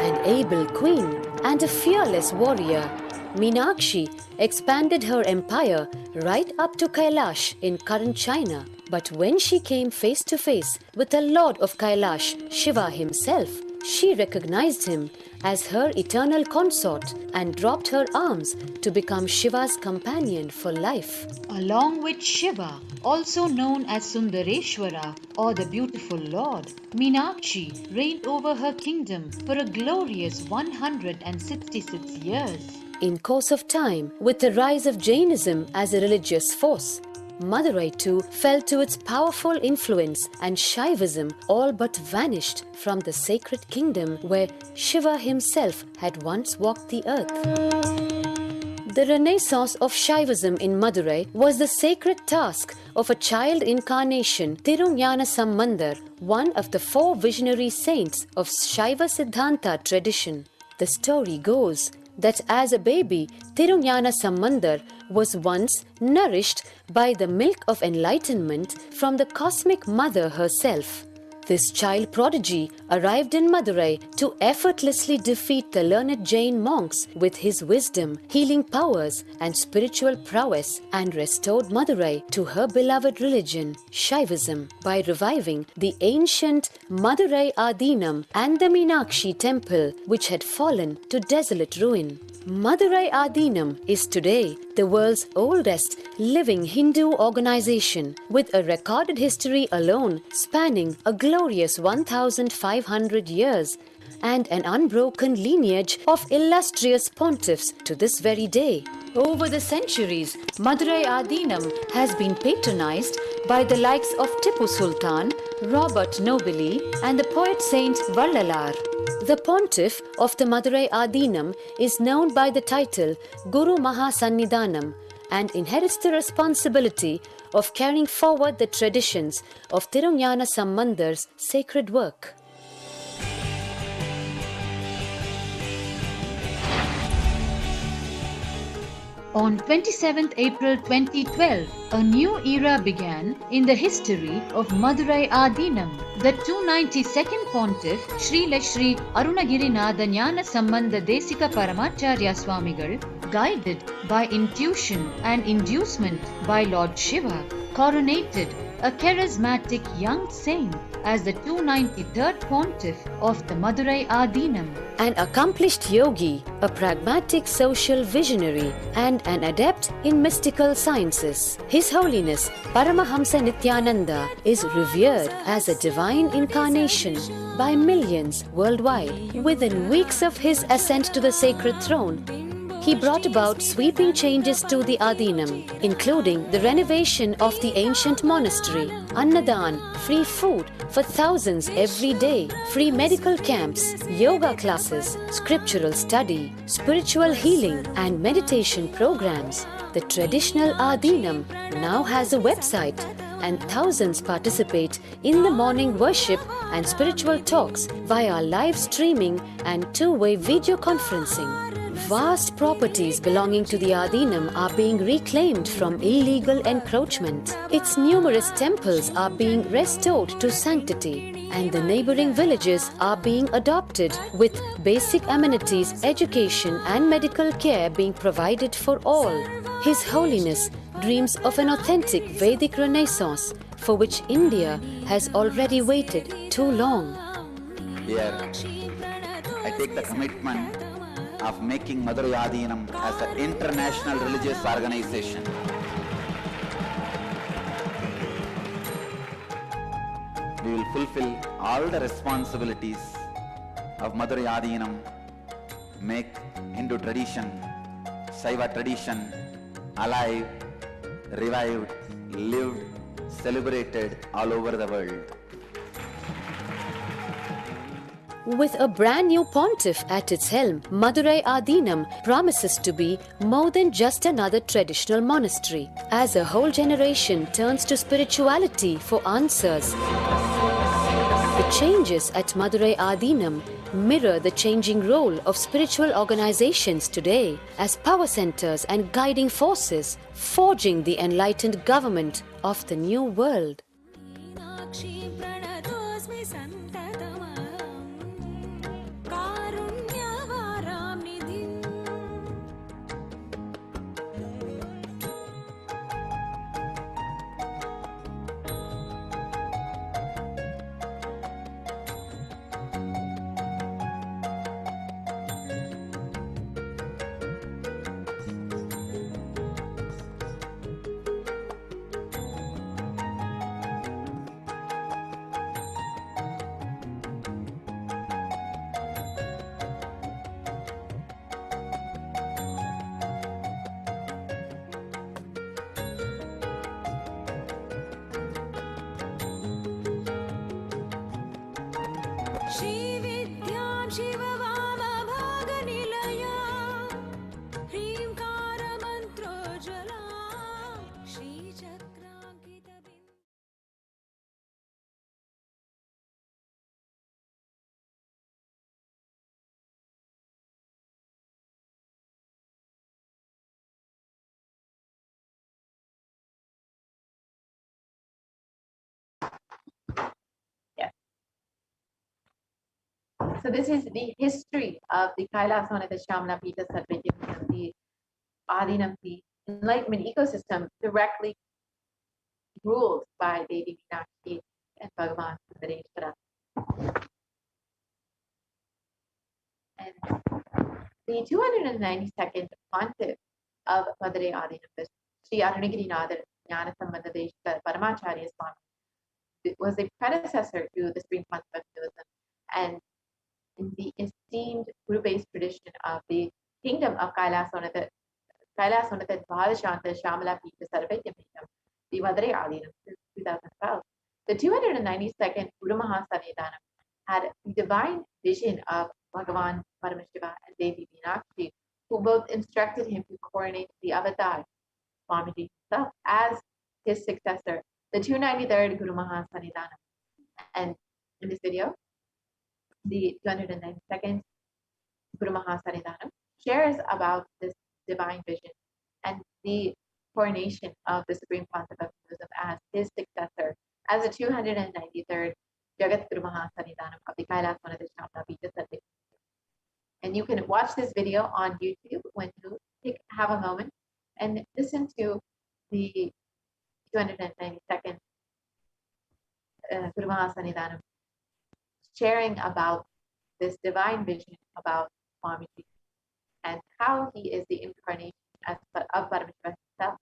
An able queen and a fearless warrior, Meenakshi expanded her empire right up to Kailash in current China. But when she came face to face with the Lord of Kailash, Shiva himself, she recognized him as her eternal consort and dropped her arms to become Shiva's companion for life. Along with Shiva, also known as Sundareshwara or the beautiful Lord, Meenakshi reigned over her kingdom for a glorious 166 years. In course of time, with the rise of Jainism as a religious force, Madurai too fell to its powerful influence, and Shaivism all but vanished from the sacred kingdom where Shiva himself had once walked the earth. The renaissance of Shaivism in Madurai was the sacred task of a child incarnation, Tirunjana Sambandar, one of the 4 visionary saints of Shaiva Siddhanta tradition. The story goes that as a baby, Tirunjana Sambandar was once nourished by the milk of enlightenment from the cosmic mother herself. This child prodigy arrived in Madurai to effortlessly defeat the learned Jain monks with his wisdom, healing powers, and spiritual prowess, and restored Madurai to her beloved religion, Shaivism, by reviving the ancient Madurai Adinam and the Meenakshi temple, which had fallen to desolate ruin. Madurai Adinam is today the world's oldest living Hindu organization, with a recorded history alone spanning a glorious 1,500 years and an unbroken lineage of illustrious pontiffs to this very day. Over the centuries, Madurai Adinam has been patronized by the likes of Tipu Sultan, Robert Nobili, and the poet saint Vallalar. The pontiff of the Madurai Adinam is known by the title Guru Mahasannidhanam and inherits the responsibility of carrying forward the traditions of Tirunjana Sambandar's sacred work. On 27th April 2012, a new era began in the history of Madurai Adinam. The 292nd Pontiff, Srila Sri Arunagirinatha Jnana Sambandha Desika Paramacharya Swamigal, guided by intuition and inducement by Lord Shiva, coronated a charismatic young saint as the 293rd Pontiff of the Madurai Adinam. An accomplished yogi, a pragmatic social visionary, and an adept in mystical sciences, His Holiness Paramahamsa Nithyananda is revered as a divine incarnation by millions worldwide. Within weeks of his ascent to the sacred throne, he brought about sweeping changes to the Adinam, including the renovation of the ancient monastery, Annadan, free food for thousands every day, free medical camps, yoga classes, scriptural study, spiritual healing, and meditation programs. The traditional Adinam now has a website, and thousands participate in the morning worship and spiritual talks via live streaming and two-way video conferencing. Vast properties belonging to the Adinam are being reclaimed from illegal encroachment. Its numerous temples are being restored to sanctity, and the neighboring villages are being adopted, with basic amenities, education, and medical care being provided for all. His Holiness dreams of an authentic Vedic Renaissance, for which India has already waited too long. Here, I take the commitment of making Madurai Adinam as an international religious organization. We will fulfill all the responsibilities of Madurai Adinam, make Hindu tradition, Shaiva tradition alive, revived, lived, celebrated all over the world. With a brand new pontiff at its helm, Madurai Adinam promises to be more than just another traditional monastery. As a whole generation turns to spirituality for answers, the changes at Madurai Adinam mirror the changing role of spiritual organizations today as power centers and guiding forces, forging the enlightened government of the new world. So this is the history of the Kailasa, the Shamla Pita Sarvajya, the Adinam, the enlightenment ecosystem directly ruled by Devi Meenakshi and Bhagavan Paramashivam. And the 292nd Pontiff of Padre Adinam, Sri Arunagirinathar Jnana Sambandha Paramacharya Swami, was a predecessor to the Supreme Pontiff of Hinduism, and in the esteemed guru-based tradition of the kingdom of Kailasa, the Dvadashanta Shamala Pita Sarvajya Pita, the Padre Adinam, since 2012. The 292nd Guru Mahasanidhanam had a divine vision of Bhagavan Paramashivam and Devi Meenakshi, who both instructed him to coronate the avatar, Swamiji himself, as his successor, the 293rd Guru Mahasanidhanam. And in this video, the 292nd Guru Mahasanidhanam shares about this divine vision and the coronation of the Supreme Pontiff of Hinduism as his successor, as the 293rd Jagat Guru Mahasanidhanam of the Kailasa Shamla Pita Sarvajya. And you can watch this video on YouTube when you have a moment and listen to the 292nd Guru Mahasanidhanam sharing about this divine vision about Swamiji and how he is the incarnation of Paramashiva himself.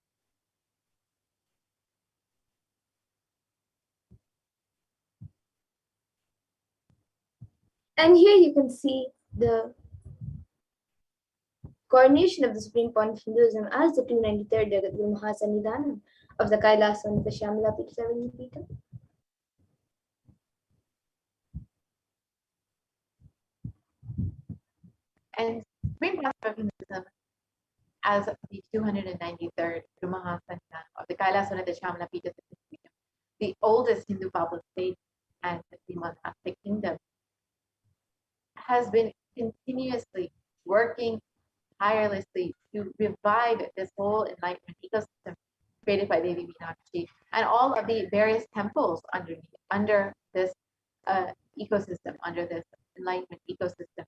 And here you can see the coronation of the Supreme Pontiff of Hinduism as the 293rd Jagat Guru Mahasanidhanam of the Kailasa and the Shamala Pita Sarvajya Pita. And Supreme Pontiff of Hinduism as the 293rd Guru Mahasanidhanam of the Kailasa and the Shamala Pita Sarvajya Pita, the oldest Hindu public state and the monastic kingdom, has been continuously working tirelessly to revive this whole enlightenment ecosystem created by Devi Meenakshi and all of the various temples under this ecosystem, under this enlightenment ecosystem,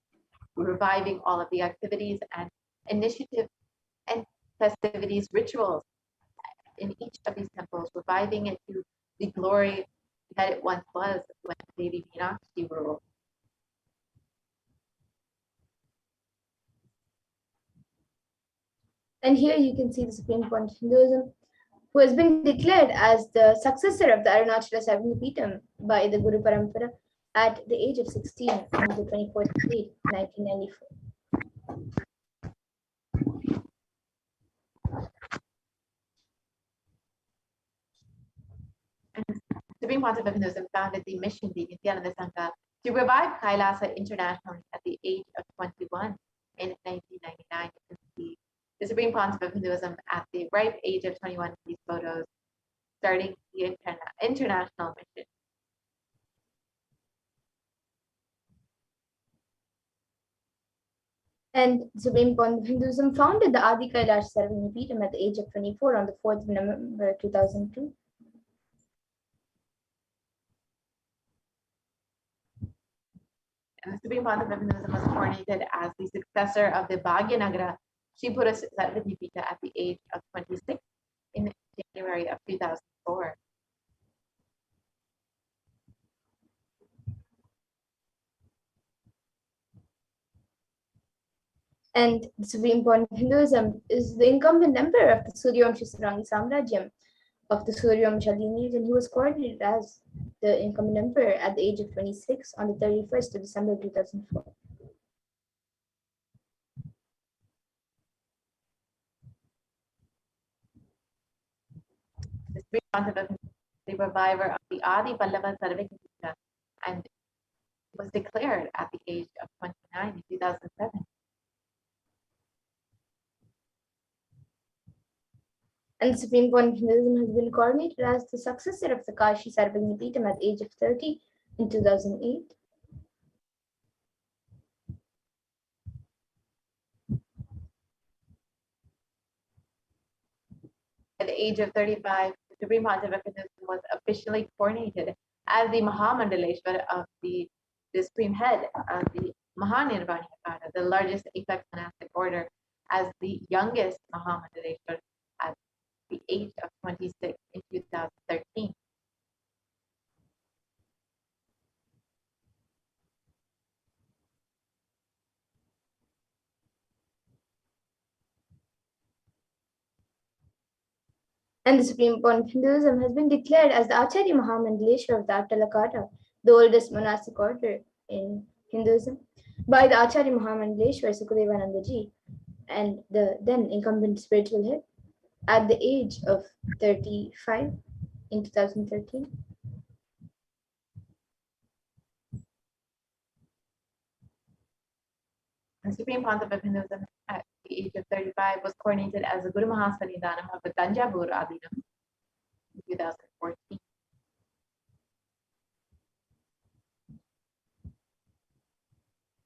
reviving all of the activities and initiatives and festivities, rituals in each of these temples, reviving it to the glory that it once was when Devi Meenakshi ruled. And here you can see the Supreme Pontiff of Hinduism, who has been declared as the successor of the Arunachala Sarvajya by the Guru Parampara at the age of 16 on the 24th of May, 1994. And Supreme Pontiff of Hinduism founded the mission, the Nityananda Sangha, to revive Kailasa internationally at the age of 21 in 1999. You can see the Supreme Pontiff of Hinduism at the ripe age of 21 in these photos, starting the international mission. And Supreme Pontiff of Hinduism founded the Adi Shaivite Sarvajya Pita at the age of 24 on the 4th of November 2002. And the Supreme Pontiff of Hinduism was coronated as the successor of the Bhagyanagra Shivpura Sarvajya Pita at the age of 26 in January of 2004. And the Supreme Pontiff of Hinduism is the incumbent emperor of the Suryavamsha Sarangi Samrajyam of the Suryavamsha lineage, and he was coronated as the incumbent emperor at the age of 26 on the 31st of December 2004. The Supreme Pontiff of the reviver of the Adi Pallava Sarvajya Pita, and was declared at the age of 29 in 2007. And the Supreme Pontiff of Hinduism has been coronated as the successor of the Kashi Sarvajya Pita at the age of 30 in 2008. At the age of 35, the Supreme Pontiff of Hinduism was officially coronated as the Mahamandaleshwar of the the supreme head of the Mahanirvanakara, the largest apex monastic order, as the youngest Mahamandireshwar at the age of 26 in 2013. And the Supreme Pontiff of Hinduism has been declared as the Acharya Mahamandaleshwar of the Attalakara, the oldest monastic order in Hinduism, by the Acharya Mahamandaleshwar Sukadevanandaji and the then incumbent spiritual head at the age of 35 in 2013. The Supreme Pontiff of Hinduism at the age of 35 was coronated as the Guru Mahasannidhanam of the Tanjavur Adinam in 2014.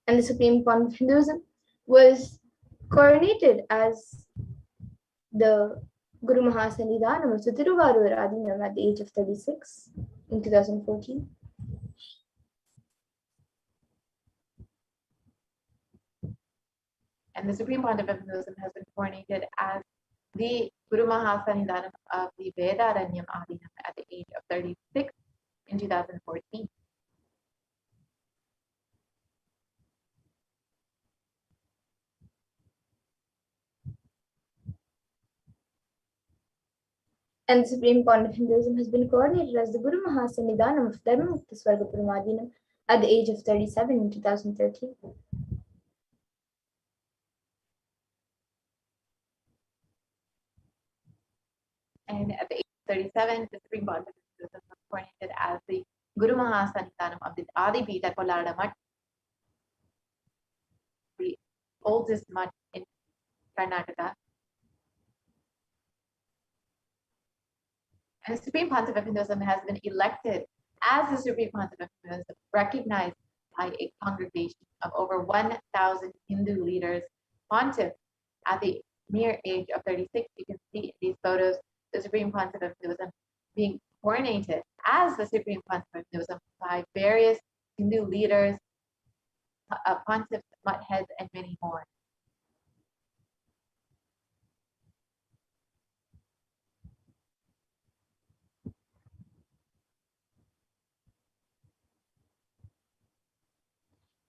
And the Supreme Pontiff of Hinduism was coronated as the Guru Mahasannidhanam of the Tiruvarur Adinam at the age of 36 in 2014. And the Supreme Pontiff of Hinduism has been coronated as the Guru Mahasannidhanam of the Vedaranyam Adinam at the age of 36 in 2014. And the Supreme Pontiff of Hinduism has been coordinated as the Guru Mahasannidhanam of Dharmamukta Swargapuram Adinam at the age of 37 in 2013. And at the age of 37, the Supreme Pontiff of Hinduism was coronated as the Guru Mahasannidhanam of the Adi Pita Kolada Mutt, the oldest mutt in Karnataka. And the Supreme Pontiff of Hinduism has been elected as the Supreme Pontiff of Hinduism, recognized by a congregation of over 1,000 Hindu leaders. Pontiff at the mere age of 36, you can see in these photos the Supreme Pontiff of Hinduism being coronated as the Supreme Pontiff of Hinduism by various Hindu leaders, pontiffs, mutt heads, and many more.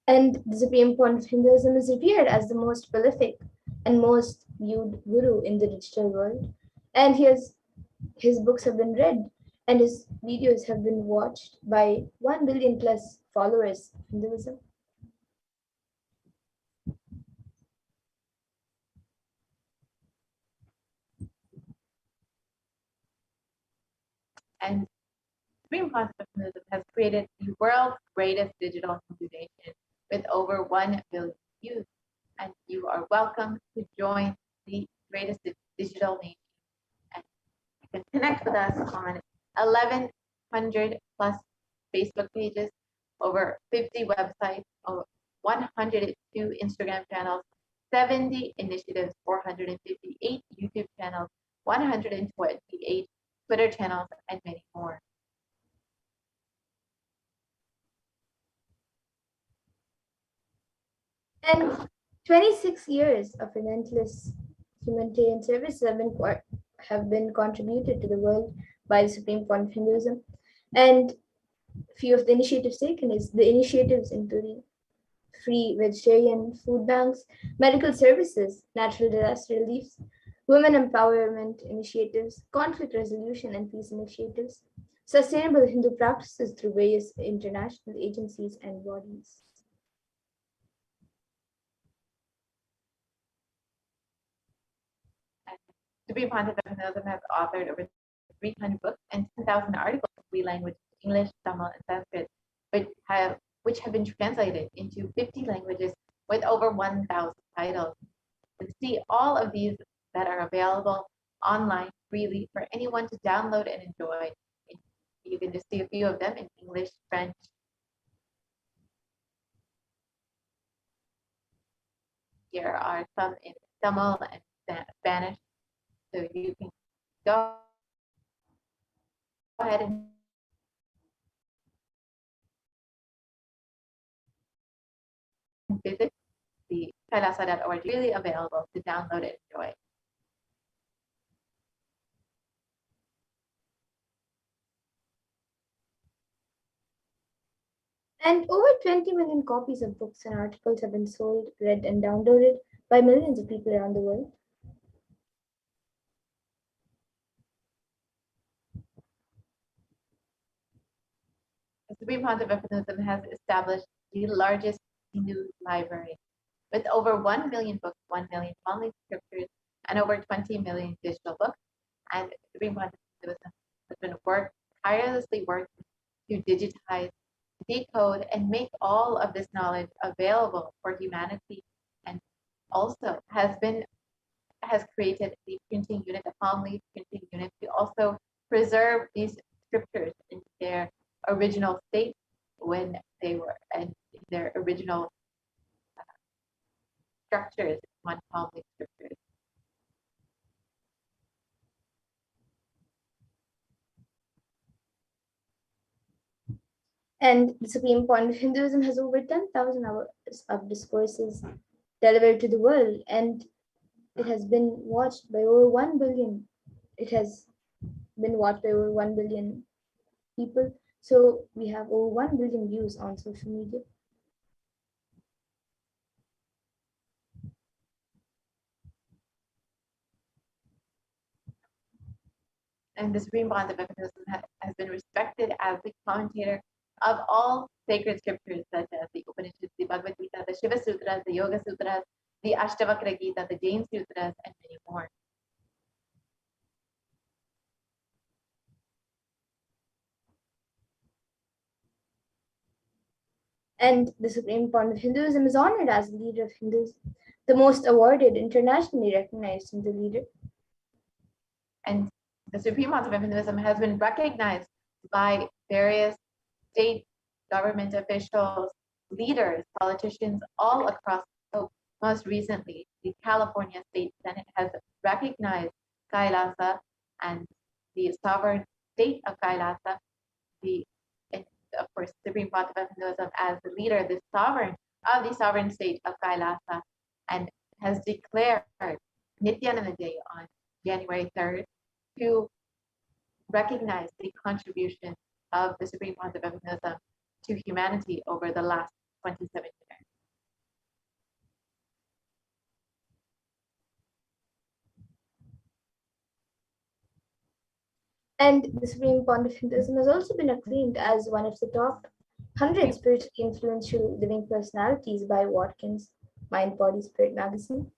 And the Supreme Pontiff of Hinduism is revered as the most prolific and most viewed guru in the digital world. And his books have been read and his videos have been watched by 1 billion plus followers of Hinduism. And Supreme Pontiff of Hinduism has created the world's greatest digital Hindu nation with over 1 billion views. And you are welcome to join the greatest digital nation. And you can connect with us on 1,100 plus Facebook pages, over 50 websites, over 102 Instagram channels, 70 initiatives, 458 YouTube channels, 128 Twitter channels, and many more. And 26 years of relentless humanitarian service have been contributed to the world by the Supreme Pontiff of Hinduism. And few of the initiatives taken is the initiatives including free vegetarian food banks, medical services, natural disaster reliefs, women empowerment initiatives, conflict resolution and peace initiatives, sustainable Hindu practices through various international agencies and bodies. Supreme Pontiff of Hinduism has authored over 300 books and 10,000 articles in three languages, English, Tamil, and Sanskrit, which have been translated into 50 languages with over 1,000 titles. You can see all of these that are available online freely for anyone to download and enjoy. You can just see a few of them in English, French. Here are some in Tamil and Spanish. So you can go ahead and visit the kailasa.org, really available to download and enjoy. And over 20 million copies of books and articles have been sold, read, and downloaded by millions of people around the world. The Supreme Pontiff of Hinduism has established the largest Hindu library with over 1 million books, 1 million online scriptures, and over 20 million digital books. And the Supreme Pontiff of Hinduism has been tirelessly working to digitize, decode, and make all of this knowledge available for humanity, and also has created the printing unit, the palm leaf printing unit, to also preserve these scriptures in their original state when they were in their original structures, one palm leaf scriptures. And the Supreme Pontiff of Hinduism has over 10,000 hours of discourses delivered to the world, and it has been watched by over 1 billion. It has been watched by over 1 billion people. So we have over 1 billion views on social media. And the Supreme Pontiff of Hinduism has been respected as the commentator of all sacred scriptures such as the Upanishads, the Bhagavad Gita, the Shiva Sutras, the Yoga Sutras, the Ashtavakra Gita, the Jain Sutras, and many more. And the Supreme Pontiff of Hinduism is honored as the leader of Hindus, the most awarded, internationally recognized Hindu leader. And the Supreme Pontiff of Hinduism has been recognized by various state government officials, leaders, politicians all across the globe. Most recently, the California State Senate has recognized Kailasa and the sovereign state of Kailasa, of course, Supreme Pontiff of Hinduism as the leader, the sovereign of the sovereign state of Kailasa, and has declared Nityananda Day on January 3rd to recognize the contribution of the Supreme Pontiff of Hinduism to humanity over the last 27 years. And the Supreme Pontiff of Hinduism has also been acclaimed as one of the top 100 spiritually influential living personalities by Watkins Mind, Body, Spirit magazine.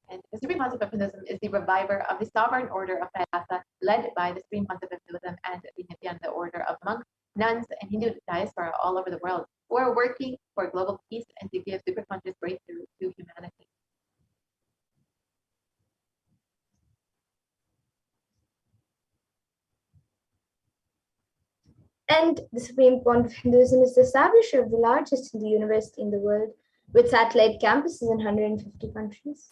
And the Supreme Pontiff of Hinduism is the reviver of the sovereign order of Kailasa, led by the Supreme Pontiff of Hinduism and the Nityananda order of monks, nuns, and Hindu diaspora all over the world, who are working for global peace and to give superconscious breakthrough to humanity. And the Supreme Pontiff of Hinduism is the establisher of the largest Hindu university in the world, with satellite campuses in 150 countries.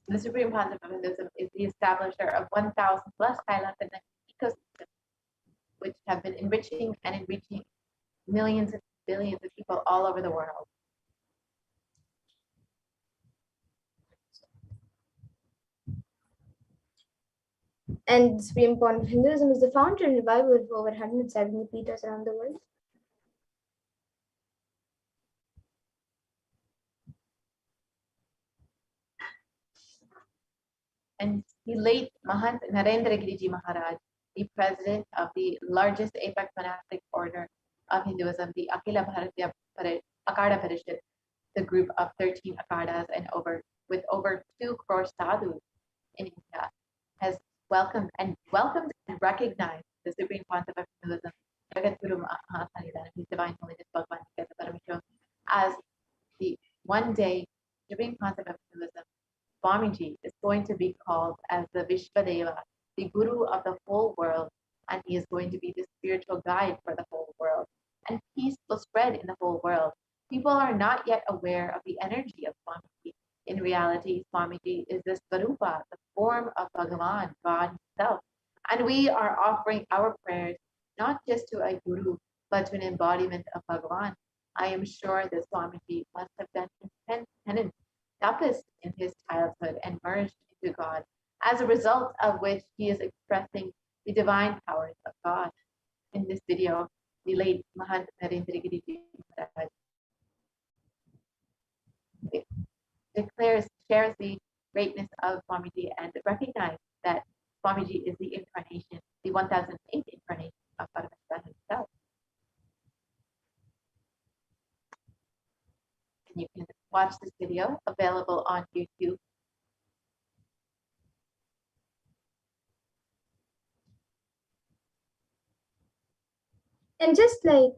The Supreme Pontiff of Hinduism is the establisher of 1,000 plus Kailasa ecosystems, which have been enriching and enriching millions and billions of people all over the world. And the Supreme Pontiff of Hinduism is the founder and reviver of over 170 peethas around the world. And the late Mahant Narendra Giriji Maharaj, the president of the largest apex monastic order of Hinduism, the Akhila Bharatiya Akada Parishad, the group of 13 Akadas and with over 2 crore sadhus in India, has welcomed and recognized the Supreme Pontiff of Hinduism, Jagadguru Mahasanidana, His Divine Holiness Bhagavan Paramashivam, as the one day Supreme Pontiff of Hinduism. Swamiji is going to be called as the Vishvadeva, the Guru of the whole world, and he is going to be the spiritual guide for the whole world. and peace will spread in the whole world. People are not yet aware of the energy of Swamiji. In reality, Swamiji is the Svarupa, the form of Bhagavan, God Himself. And we are offering our prayers not just to a guru, but to an embodiment of Bhagavan. I am sure that Swamiji must have done intense penance, tapas in his childhood and merged into God, as a result of which he is expressing the divine powers of God. In this video, the late Mahant Narendra Giri Ji Maharaj shares the greatness of Swamiji and recognizes that Swamiji is the incarnation, the 1008th incarnation of Paramahansa himself. And you can watch this video available on YouTube. And just like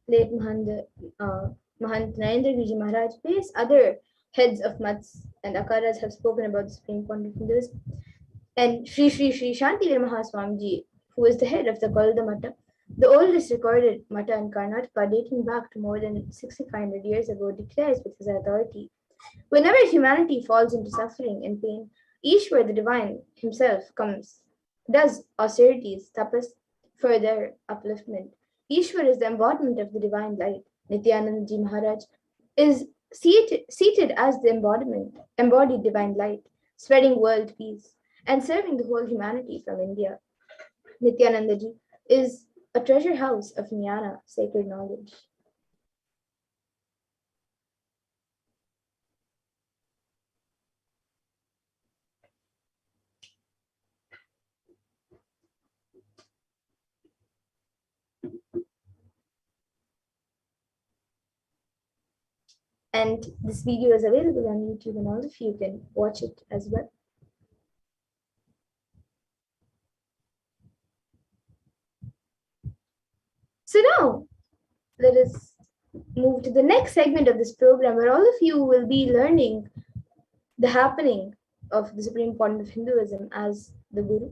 late Mahant Narendra Giri Maharaj, various other heads of mats and akaras have spoken about the Supreme Pontiff of Hinduism. And Sri Shantivir Mahaswamiji, who is the head of the Garuda Mata, the oldest recorded Mata in Karnataka dating back to more than 6,500 years ago, declares with his authority, whenever humanity falls into suffering and pain, Ishwar the Divine himself comes, does austerities, tapas, for their upliftment. Ishwar is the embodiment of the divine light. Nityananda Ji Maharaj is seated as the embodied divine light, spreading world peace and serving the whole humanity from India. Nityananda Ji is a treasure house of jnana, sacred knowledge. And this video is available on YouTube, and all of you can watch it as well. So now, let us move to the next segment of this program, where all of you will be learning the happening of the Supreme Pontiff of Hinduism as the Guru.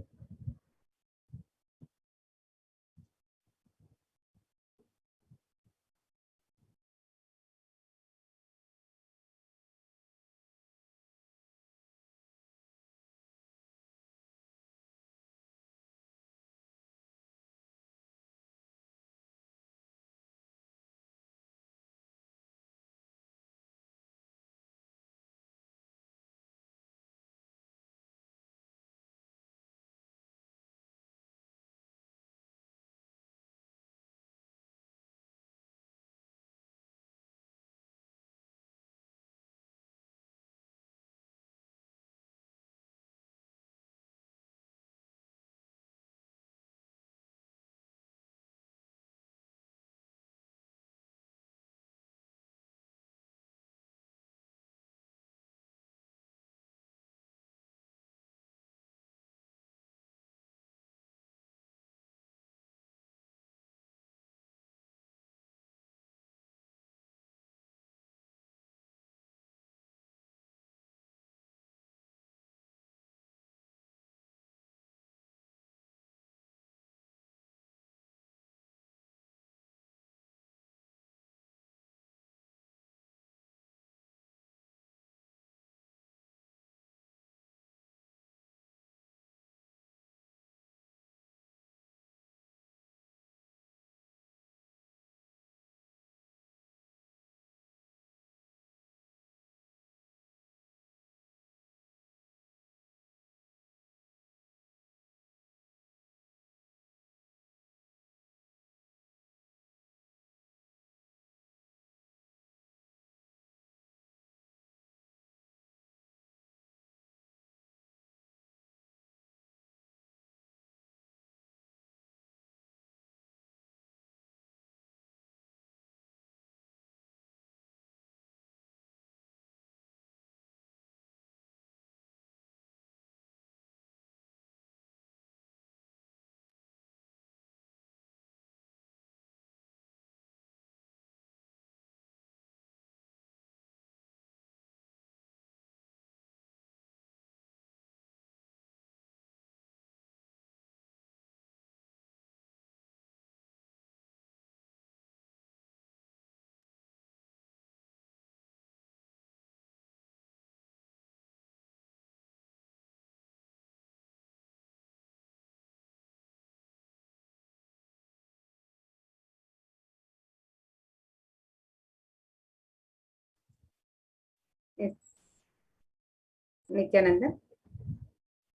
Nityananda.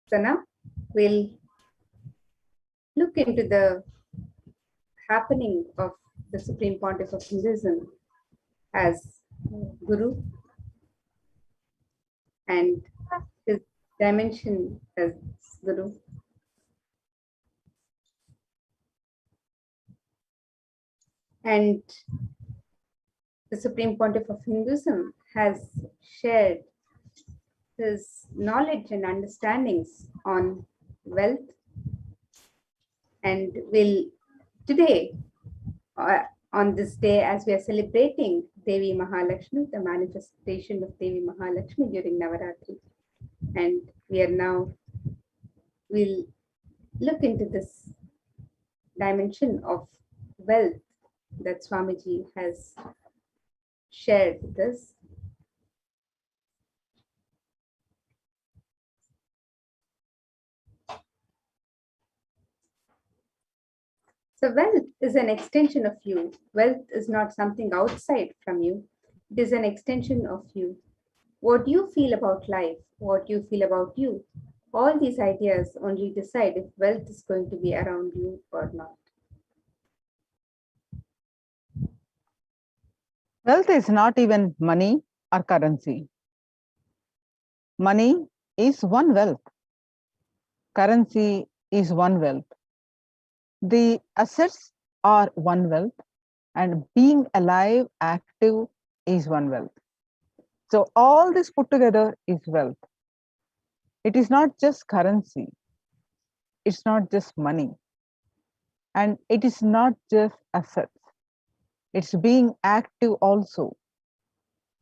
So now we'll look into the happening of the Supreme Pontiff of Hinduism as Guru and his dimension as Guru. And the Supreme Pontiff of Hinduism has shared his knowledge and understandings on wealth, and will today, on this day, as we are celebrating Devi Mahalakshmi, the manifestation of Devi Mahalakshmi during Navaratri, and we'll look into this dimension of wealth that Swamiji has shared with us. So wealth is an extension of you. Wealth is not something outside from you. It is an extension of you. What you feel about life, what you feel about you, all these ideas only decide if wealth is going to be around you or not. Wealth is not even money or currency. Money is one wealth. Currency is one wealth. The assets are one wealth, and being alive, active is one wealth. So all this put together is wealth. It is not just currency. It's not just money. And it is not just assets. It's being active also.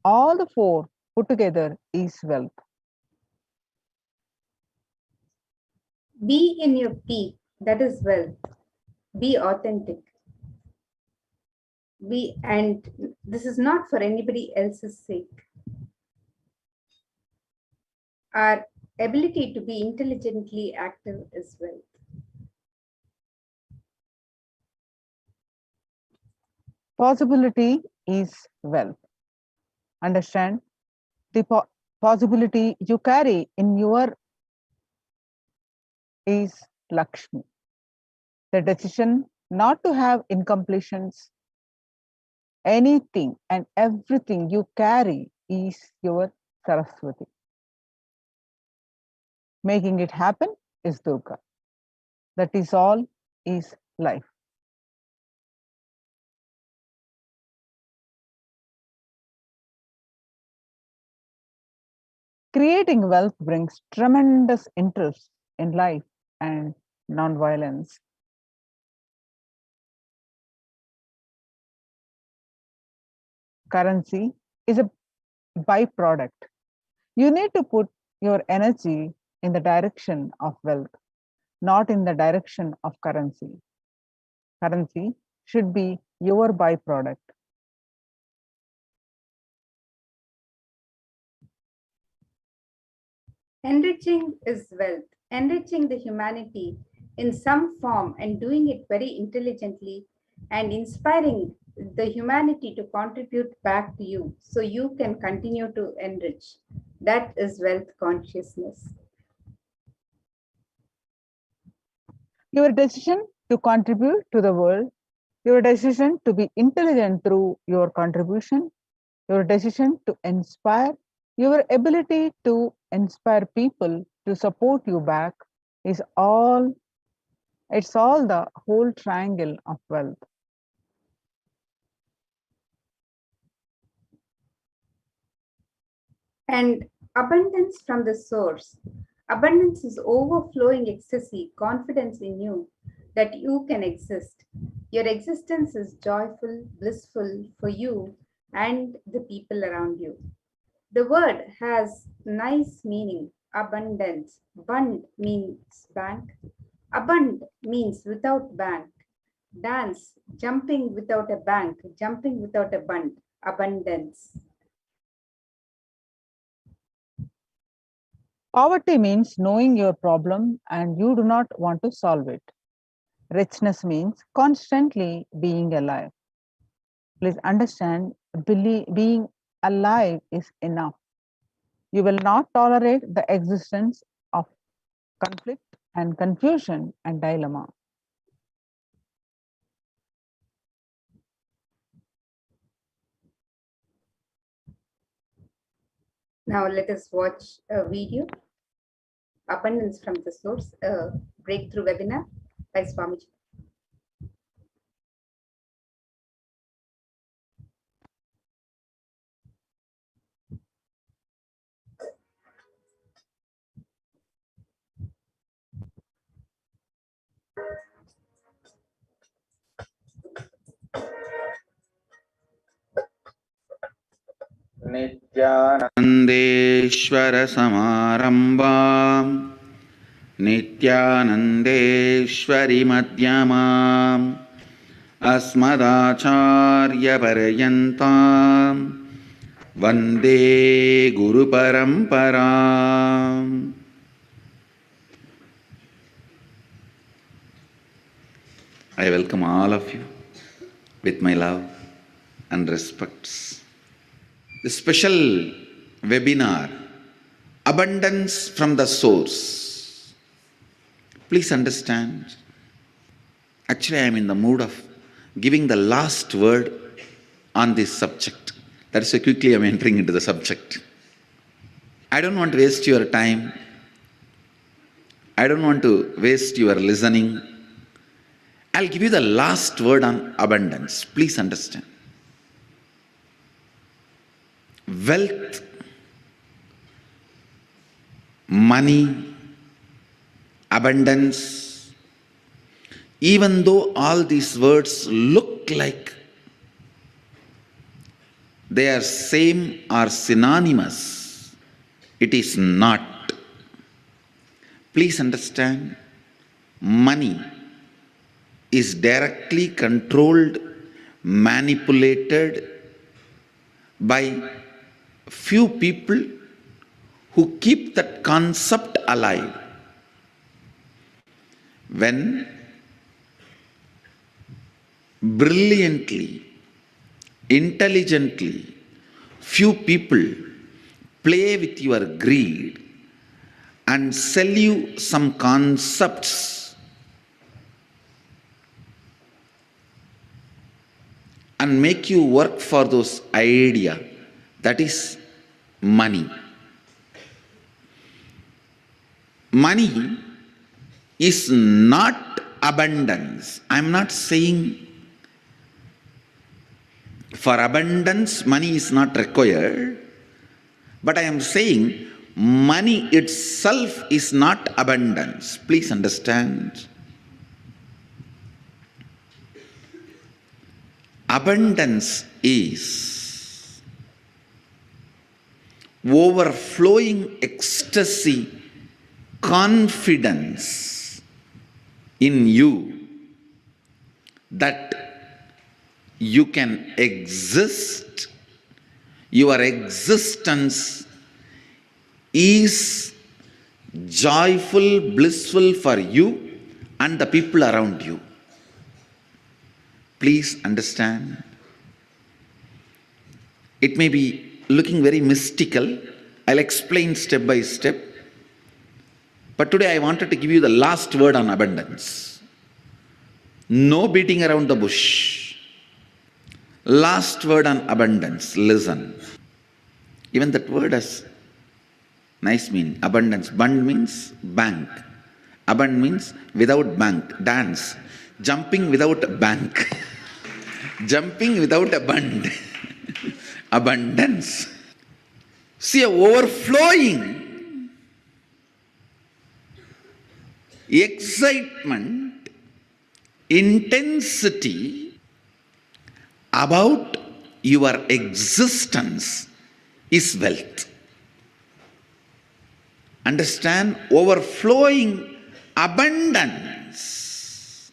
All the four put together is wealth. Be in your peak, that is wealth. Be authentic. And this is not for anybody else's sake. Our ability to be intelligently active is wealth. Possibility is wealth. Understand? The possibility you carry in your is Lakshmi. The decision not to have incompletions, anything and everything you carry is your Saraswati. Making it happen is Durga. That is all is life. Creating wealth brings tremendous interest in life and non-violence. Currency is a byproduct. You need to put your energy in the direction of wealth, not in the direction of currency. Currency should be your byproduct. Enriching is wealth. Enriching the humanity in some form and doing it very intelligently and inspiring the humanity to contribute back to you so you can continue to enrich. That is wealth consciousness. Your decision to contribute to the world, your decision to be intelligent through your contribution, your decision to inspire, your ability to inspire people to support you back is all, it's all the whole triangle of wealth. And abundance from the source. Abundance is overflowing ecstasy, confidence in you that you can exist. Your existence is joyful, blissful for you and the people around you. The word has nice meaning, abundance. Bund means bank. Abund means without bank. Dance, jumping without a bank, jumping without a bund, abundance. Poverty means knowing your problem and you do not want to solve it. Richness means constantly being alive. Please understand, being alive is enough. You will not tolerate the existence of conflict and confusion and dilemma. Now let us watch a video, Abundance from the Source, a breakthrough webinar by Swamiji. नित्यानन्देश्वर समारम्भाम् नित्यानन्देश्वरि मध्यमाम् अस्मदाचार्यपर्यन्ताम् वन्दे गुरुपरम्पराम्. I welcome all of you with my love and respects. The special webinar, Abundance from the Source. Please understand, actually I am in the mood of giving the last word on this subject. That's why quickly I am entering into the subject. I don't want to waste your time. I don't want to waste your listening. I'll give you the last word on abundance. Please understand. Wealth, money, abundance, even though all these words look like they are same or synonymous, it is not. Please understand, money is directly controlled, manipulated by few people who keep that concept alive. When brilliantly, intelligently, few people play with your greed and sell you some concepts and make you work for those ideas, that is money. Money is not abundance. I am not saying for abundance money is not required, but I am saying money itself is not abundance. Please understand. Abundance is overflowing ecstasy, confidence in you that you can exist, your existence is joyful, blissful for you and the people around you. Please understand. It may be looking very mystical. I'll explain step by step. But today I wanted to give you the last word on abundance. No beating around the bush. Last word on abundance. Listen. Even that word has nice meaning. Abundance. Bund means bank. Abund means without bank. Dance. Jumping without a bank. Jumping without a bund. Abundance. See, a overflowing excitement, intensity about your existence is wealth. Understand? Overflowing abundance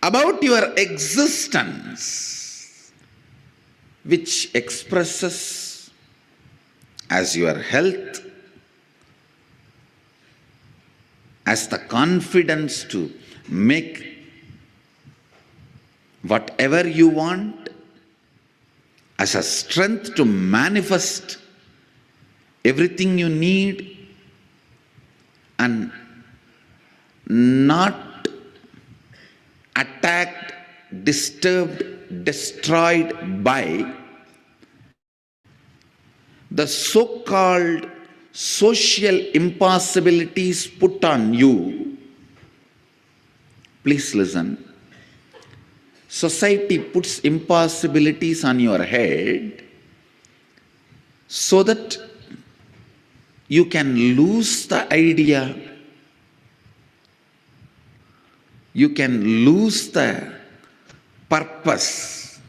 about your existence, which expresses as your health, as the confidence to make whatever you want, as a strength to manifest everything you need and not attacked, disturbed, destroyed by the so-called social impossibilities put on you. Please listen. Society puts impossibilities on your head so that you can lose the idea, you can lose the purpose,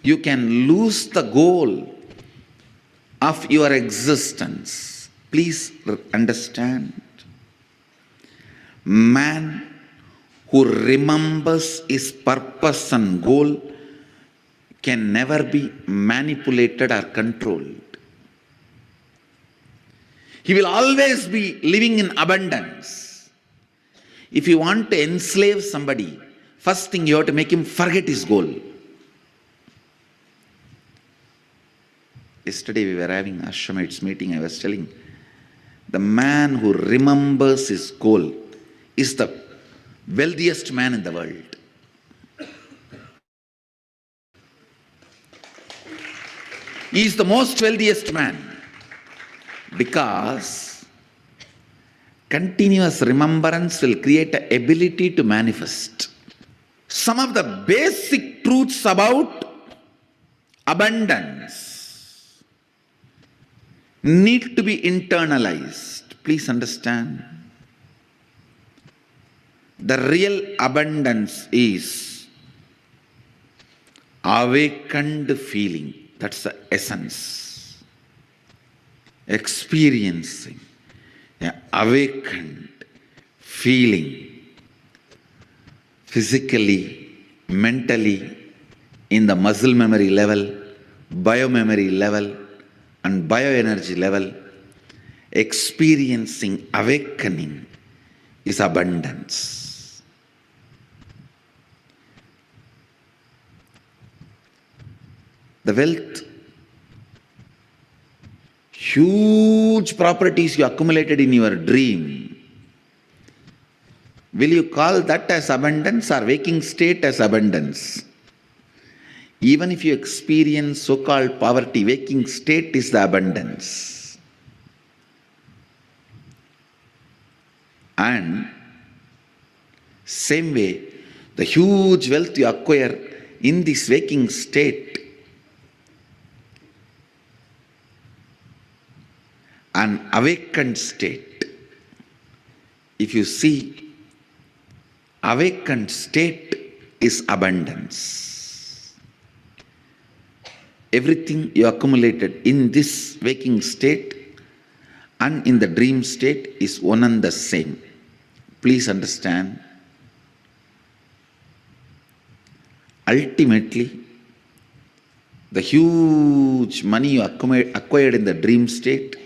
you can lose the goal of your existence. Please understand. Man who remembers his purpose and goal can never be manipulated or controlled. He will always be living in abundance. If you want to enslave somebody, first thing you have to make him forget his goal. Yesterday we were having Ashramite's meeting. I was telling, the man who remembers his goal is the wealthiest man in the world. He is the most wealthiest man because continuous remembrance will create an ability to manifest. Some of the basic truths about abundance need to be internalized. Please understand. The real abundance is awakened feeling. That's the essence. Experiencing an awakened feeling physically, mentally, in the muscle memory level, biomemory level, and bioenergy level. Experiencing awakening is abundance. The wealth, huge properties you accumulated in your dream, will you call that as abundance or waking state as abundance? Even if you experience so-called poverty, waking state is the abundance. And same way, the huge wealth you acquire in this waking state, an awakened state. If you see, awakened state is abundance. Everything you accumulated in this waking state and in the dream state is one and the same. Please understand. Ultimately, the huge money you acquired in the dream state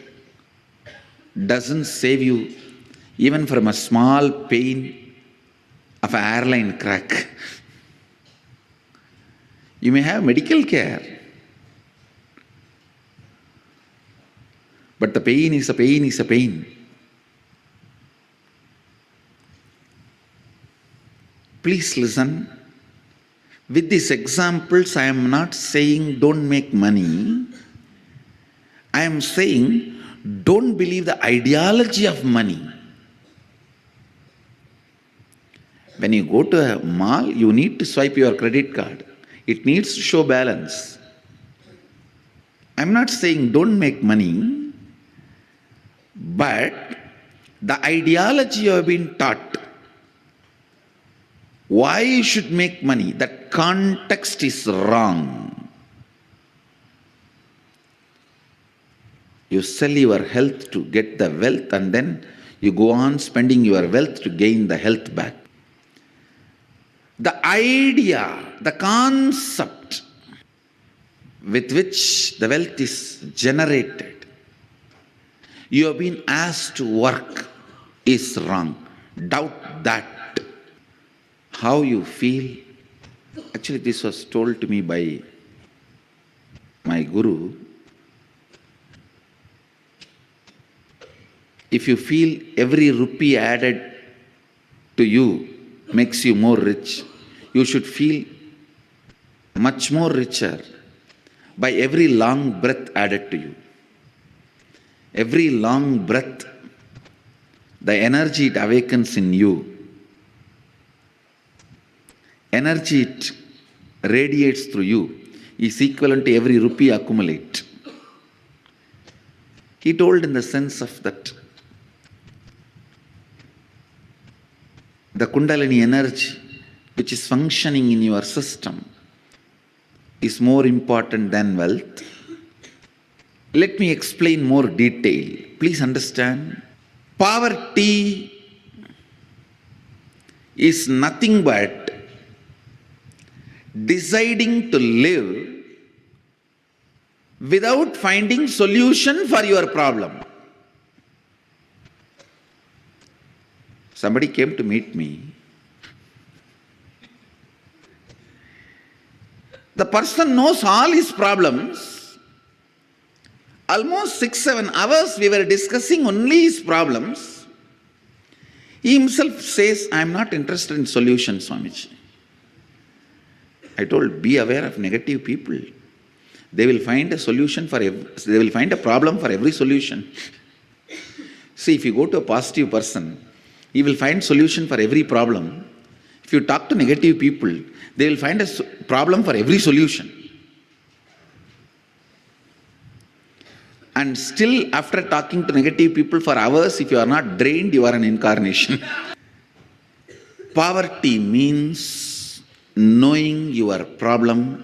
doesn't save you even from a small pain of an airline crack. You may have medical care, but the pain is a pain is a pain. Please listen. With these examples, I am not saying don't make money. I am saying don't believe the ideology of money. When you go to a mall, you need to swipe your credit card. It needs to show balance. I'm not saying don't make money, but the ideology you have been taught, why you should make money, that context is wrong. You sell your health to get the wealth and then you go on spending your wealth to gain the health back. The idea, the concept with which the wealth is generated, you have been asked to work, is wrong. Doubt that. How you feel. Actually, this was told to me by my guru, if you feel every rupee added to you makes you more rich, you should feel much more richer by every long breath added to you. Every long breath, the energy it awakens in you, energy it radiates through you, is equivalent to every rupee accumulate. He told in the sense of that the Kundalini energy which is functioning in your system is more important than wealth. Let me explain more detail. Please understand. Poverty is nothing but deciding to live without finding solution for your problem. Somebody came to meet me. The person knows all his problems. Almost 6-7 hours we were discussing only his problems. He himself says, I am not interested in solutions, Swamiji. I told, be aware of negative people. They will find a solution for they will find a problem for every solution. See, if you go to a positive person, he will find solution for every problem. If you talk to negative people, they will find a problem for every solution. And still, after talking to negative people for hours, if you are not drained, you are an incarnation. Poverty means knowing your problem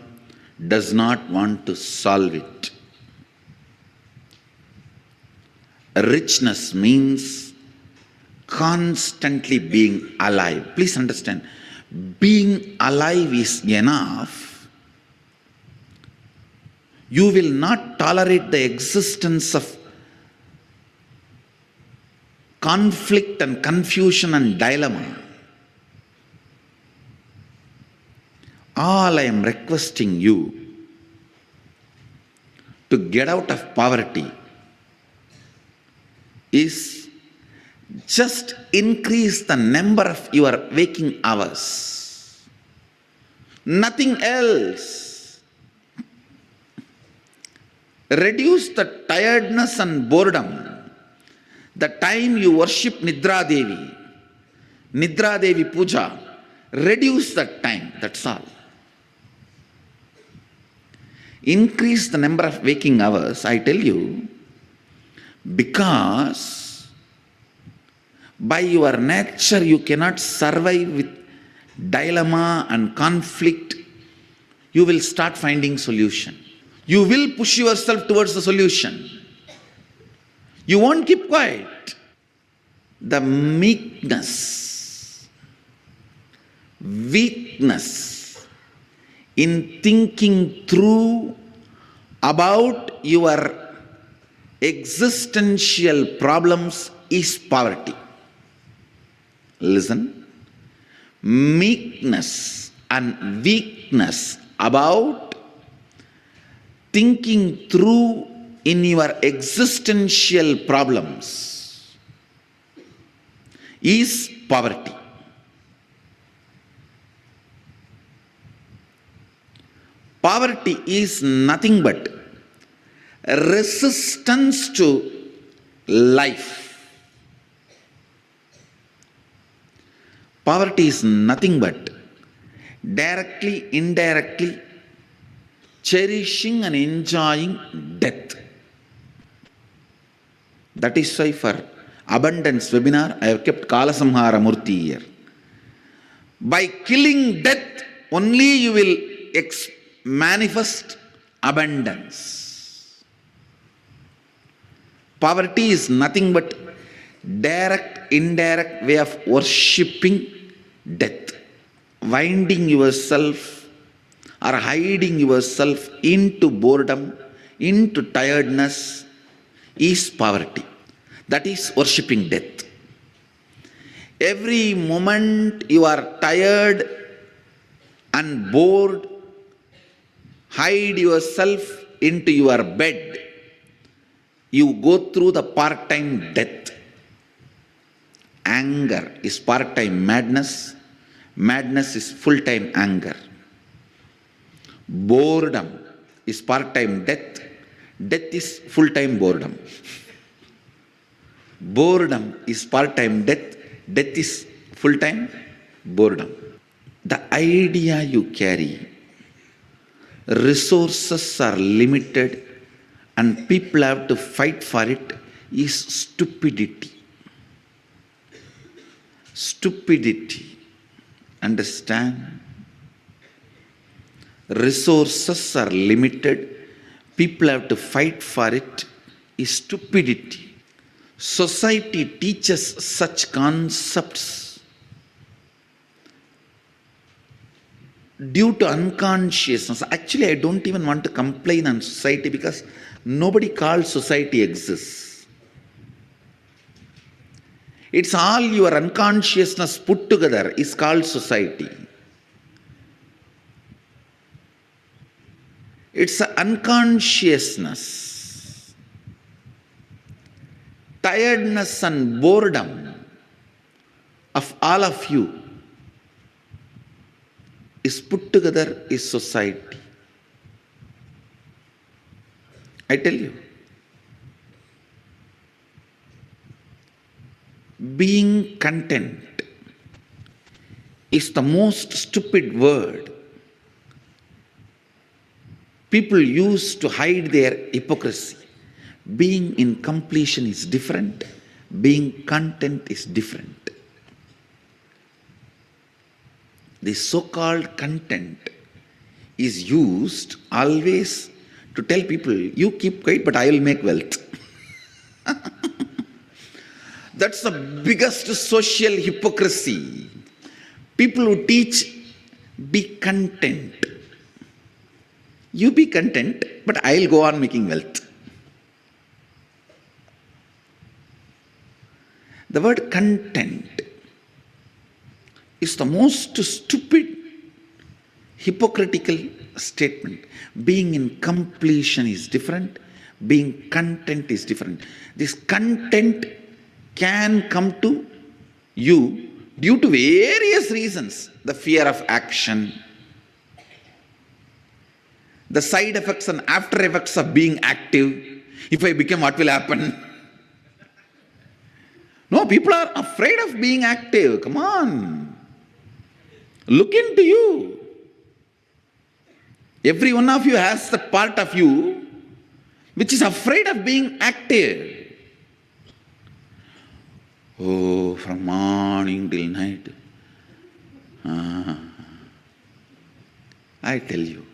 does not want to solve it. Richness means constantly being alive. Please understand, being alive is enough. You will not tolerate the existence of conflict and confusion and dilemma. All I am requesting you to get out of poverty is just increase the number of your waking hours. Nothing else. Reduce the tiredness and boredom. The time you worship Nidra Devi Puja, reduce that time, that's all. Increase the number of waking hours, I tell you, because by your nature you cannot survive with dilemma and conflict. You will start finding solution. You will push yourself towards the solution. You won't keep quiet. The meekness, weakness in thinking through about your existential problems is poverty. Listen. Meekness and weakness about thinking through in your existential problems is poverty. Poverty is nothing but resistance to life. Poverty is nothing but directly, indirectly cherishing and enjoying death. That is why for abundance webinar, I have kept Kalasamhara Murti here. By killing death, only you will manifest abundance. Poverty is nothing but direct, indirect way of worshipping death. Winding yourself or hiding yourself into boredom, into tiredness is poverty. That is worshipping death. Every moment you are tired and bored, hide yourself into your bed, you go through the part-time death. Anger is part-time madness. Madness is full-time anger. Boredom is part-time death. Death is full-time boredom. Boredom is part-time death. Death is full-time boredom. The idea you carry, resources are limited and people have to fight for it, is stupidity. Stupidity. Understand? Resources are limited, people have to fight for it, is stupidity. Society teaches such concepts due to unconsciousness. Actually, I don't even want to complain on society because nobody calls society exists. It's all your unconsciousness put together is called society. It's an unconsciousness. Tiredness and boredom of all of you is put together is society. I tell you, being content is the most stupid word people use to hide their hypocrisy. Being in completion is different. Being content is different. The so-called content is used always to tell people, you keep quiet, but I will make wealth. That's the biggest social hypocrisy. People who teach, be content. You be content, but I'll go on making wealth. The word content is the most stupid, hypocritical statement. Being in completion is different. Being content is different. This content can come to you due to various reasons. The fear of action, the side effects and after effects of being active. If I become, what will happen? No, people are afraid of being active. Come on. Look into you. Every one of you has the part of you which is afraid of being active. Oh, from morning till night. I tell you,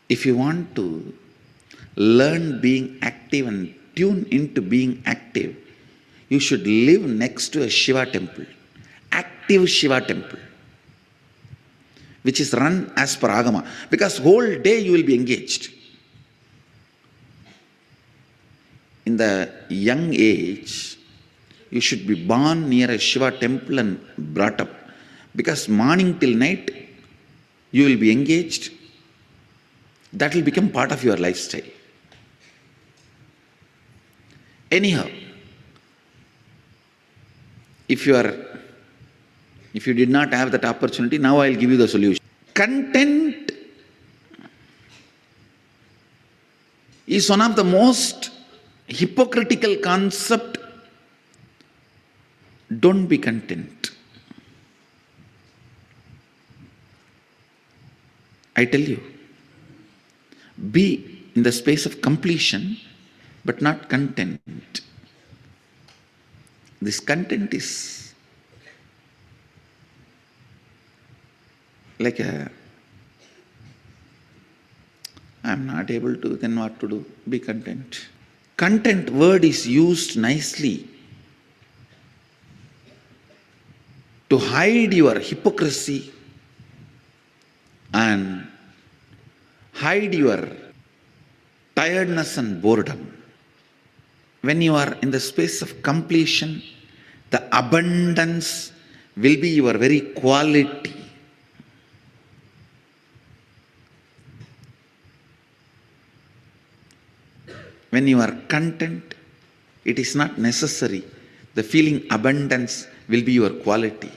if you want to learn being active and tune into being active, you should live next to a Shiva temple, active Shiva temple, which is run as per Agama, because whole day you will be engaged. In the young age, you should be born near a Shiva temple and brought up, because morning till night you will be engaged. That will become part of your lifestyle. Anyhow, if you did not have that opportunity, now I will give you the solution. Content is one of the most hypocritical concept. Don't be content. I tell you, be in the space of completion, but not content. This content is like I'm not able to, then what to do? Be content. Content word is used nicely to hide your hypocrisy and hide your tiredness and boredom. When you are in the space of completion, the abundance will be your very quality. when you are content, it is not necessary. The feeling abundance will be your quality.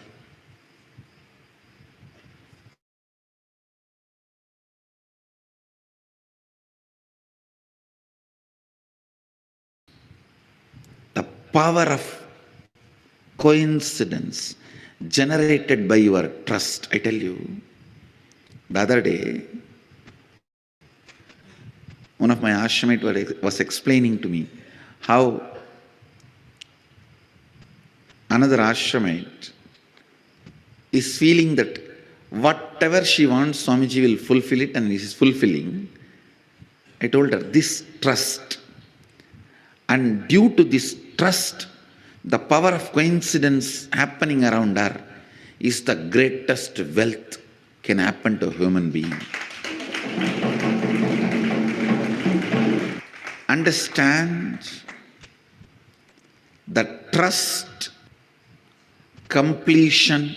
The power of coincidence generated by your trust. I tell you, the other day, one of my ashramites was explaining to me how another ashramite is feeling that whatever she wants, Swamiji will fulfill it, and he is fulfilling. I told her, this trust, and due to this trust, the power of coincidence happening around her is the greatest wealth can happen to a human being. Understand that trust, completion,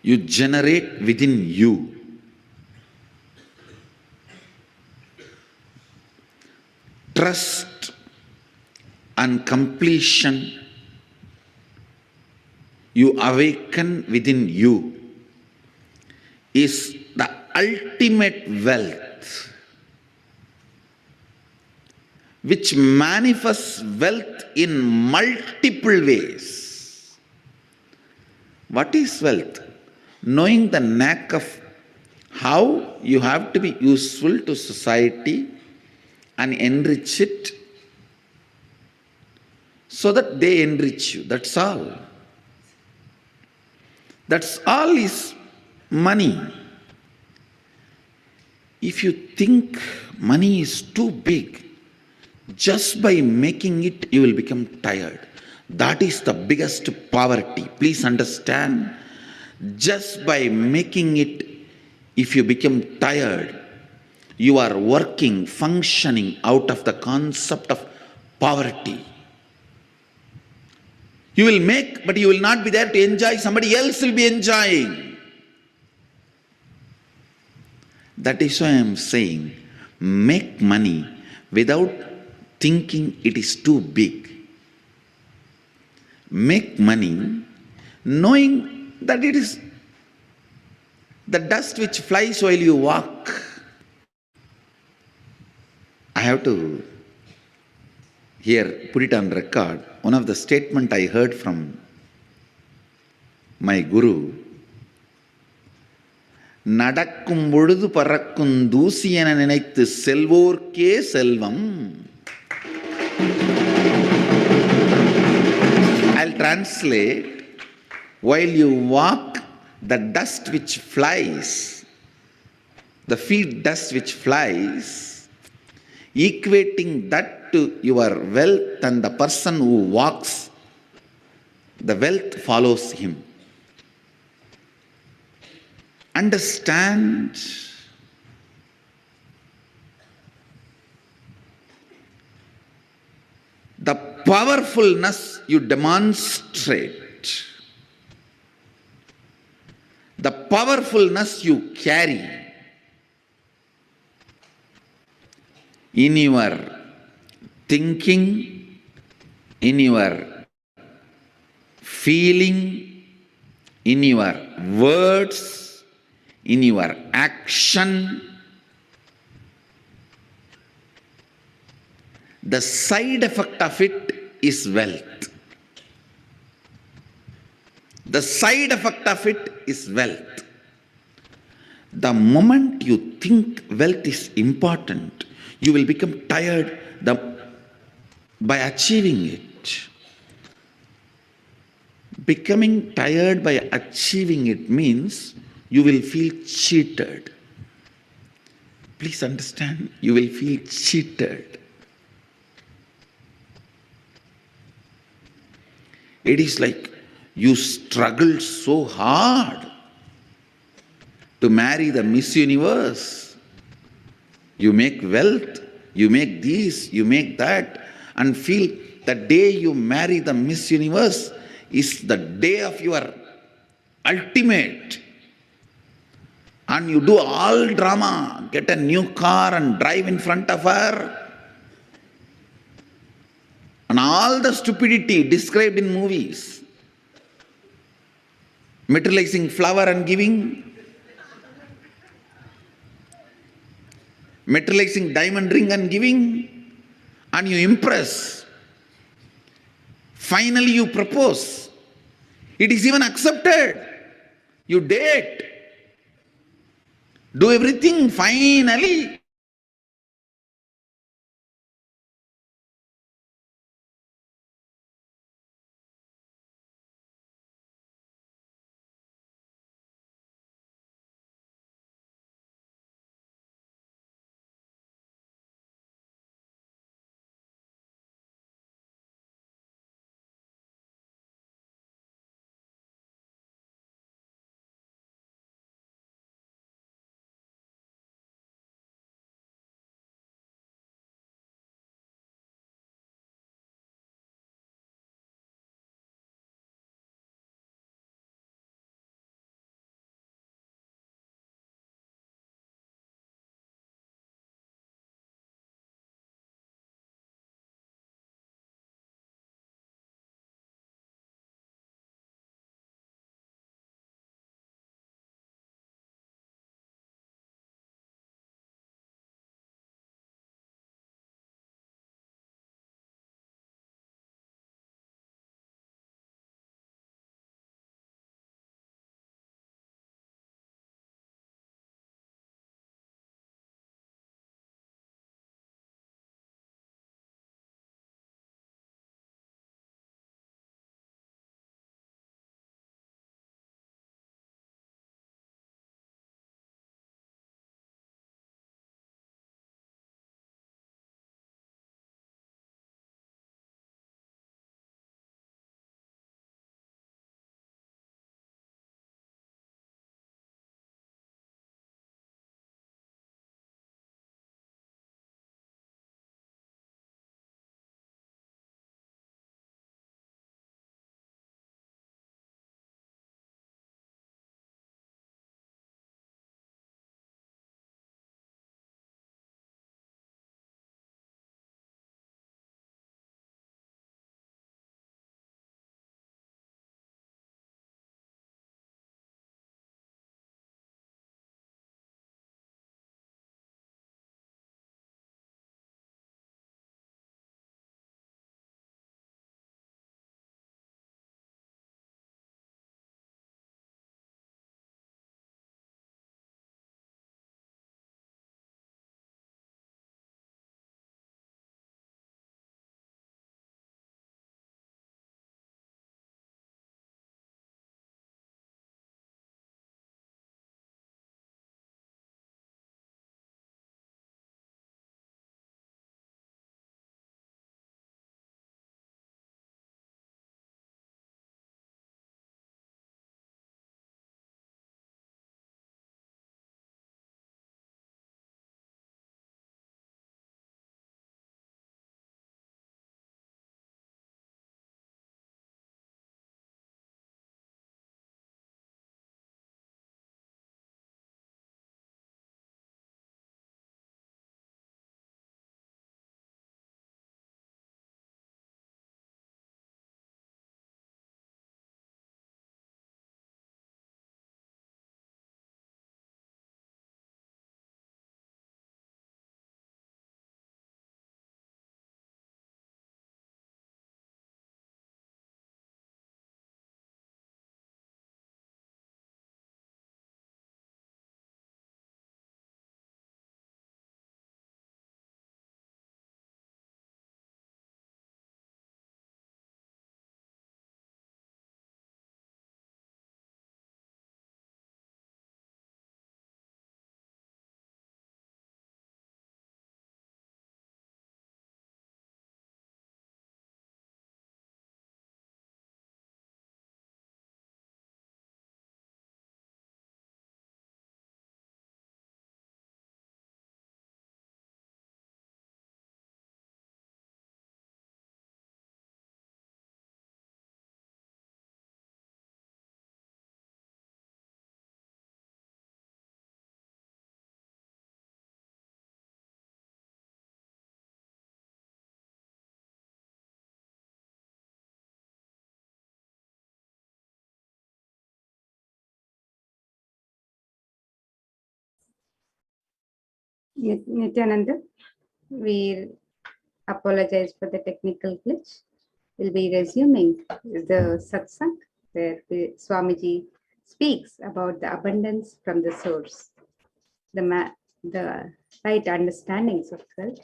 you generate within you. Trust and completion you awaken within you is the ultimate wealth, which manifests wealth in multiple ways. What is wealth? Knowing the knack of how you have to be useful to society and enrich it so that they enrich you. That's all. That's all is money. If you think money is too big, just by making it, you will become tired. That is the biggest poverty. Please understand. Just by making it, if you become tired, you are working, functioning out of the concept of poverty. You will make, but you will not be there to enjoy. Somebody else will be enjoying. That is why I am saying, make money without thinking it is too big. Make money knowing that it is the dust which flies while you walk. I have to here put it on record. One of the statement I heard from my guru, நடக்கும் பொழுது பறக்கும் தூசி என நினைத்து செல்வோர்க்கே செல்வம். I'll translate. While you walk, the dust which flies, the feet dust which flies, equating that to your wealth, and the person who walks, the wealth follows him. Understand. The powerfulness you demonstrate, the powerfulness you carry in your thinking, in your feeling, in your words, in your action, the side effect of it is wealth. The side effect of it is wealth. The moment you think wealth is important, you will become tired by achieving it. Becoming tired by achieving it means you will feel cheated. Please understand, you will feel cheated. It is like you struggled so hard to marry the Miss Universe. You make wealth, you make this, you make that, and feel the day you marry the Miss Universe is the day of your ultimate. and you do all drama, get a new car and drive in front of her, and all the stupidity described in movies, materializing flower and giving, materializing diamond ring and giving, and you impress. Finally you propose. It is even accepted. You date. Do everything finally. Nityananda, we apologize for the technical glitch. We'll be resuming the satsang where Swamiji speaks about the abundance from the source, the right understandings of self.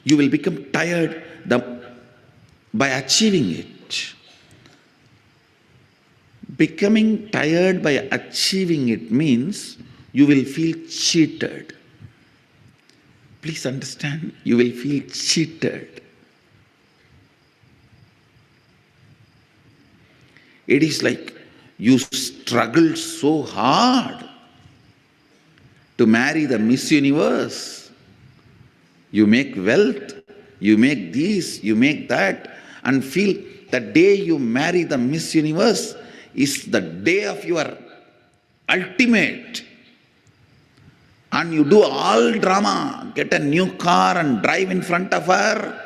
You will become tired by achieving it. Becoming tired by achieving it means you will feel cheated. Please understand, you will feel cheated. It is like you struggled so hard to marry the Miss Universe. You make wealth, you make this, you make that, and feel the day you marry the Miss Universe is the day of your ultimate. And you do all drama, get a new car and drive in front of her.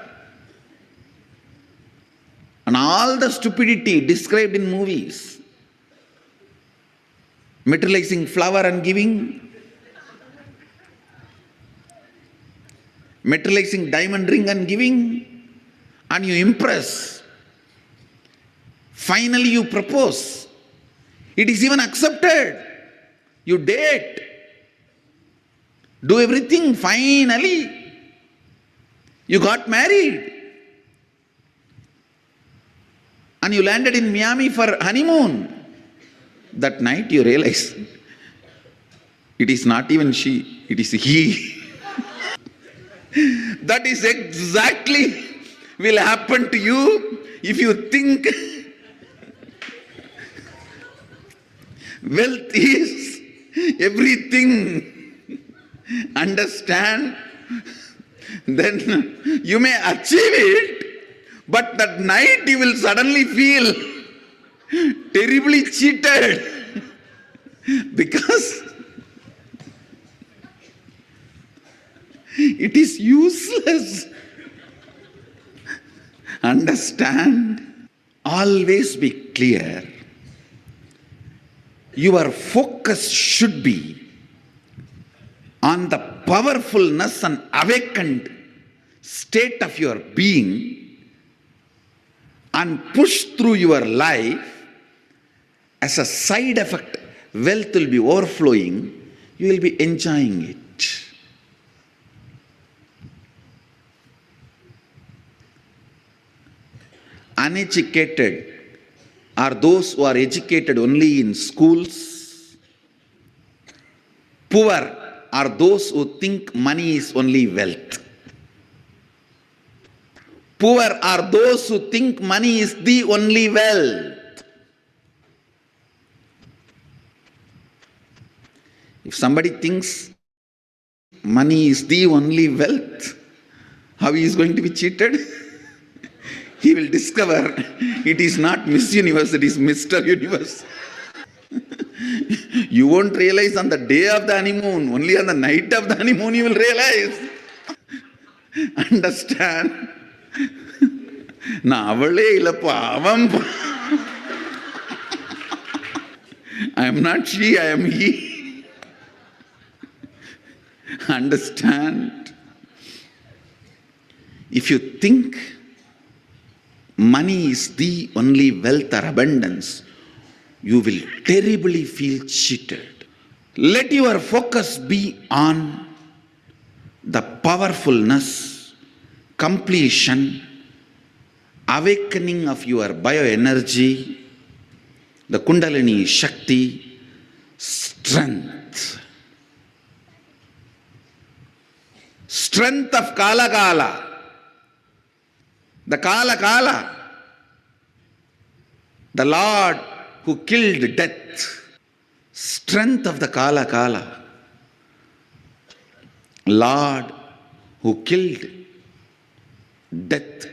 And all the stupidity described in movies. Materializing flower and giving. Materializing diamond ring and giving. And you impress. Finally you propose. It is even accepted. You date. Do everything. Finally you got married. And you landed in Miami for honeymoon. That night you realize it is not even she, it is he. That is exactly will happen to you if you think wealth is everything. Understand? Then you may achieve it, but that night you will suddenly feel terribly cheated because it is useless. Understand? Always be clear. Your focus should be on the powerfulness and awakened state of your being, and push through your life. As a side effect, wealth will be overflowing, you will be enjoying it. Uneducated are those who are educated only in schools. Poor are those who think money is only wealth. Poor are those who think money is the only wealth. If somebody thinks money is the only wealth, how he is going to be cheated? He will discover it is not Miss Universe, it is Mr. Universe. You won't realize on the day of the honeymoon, only on the night of the honeymoon you will realize. Understand? I am not she, I am he. Understand? If you think money is the only wealth or abundance, you will terribly feel cheated. Let your focus be on the powerfulness, completion, awakening of your bioenergy, the Kundalini Shakti, strength. Strength of Kala Kala, the Kala Kala, the Lord who killed death. Strength of the Kala Kala, Lord who killed death,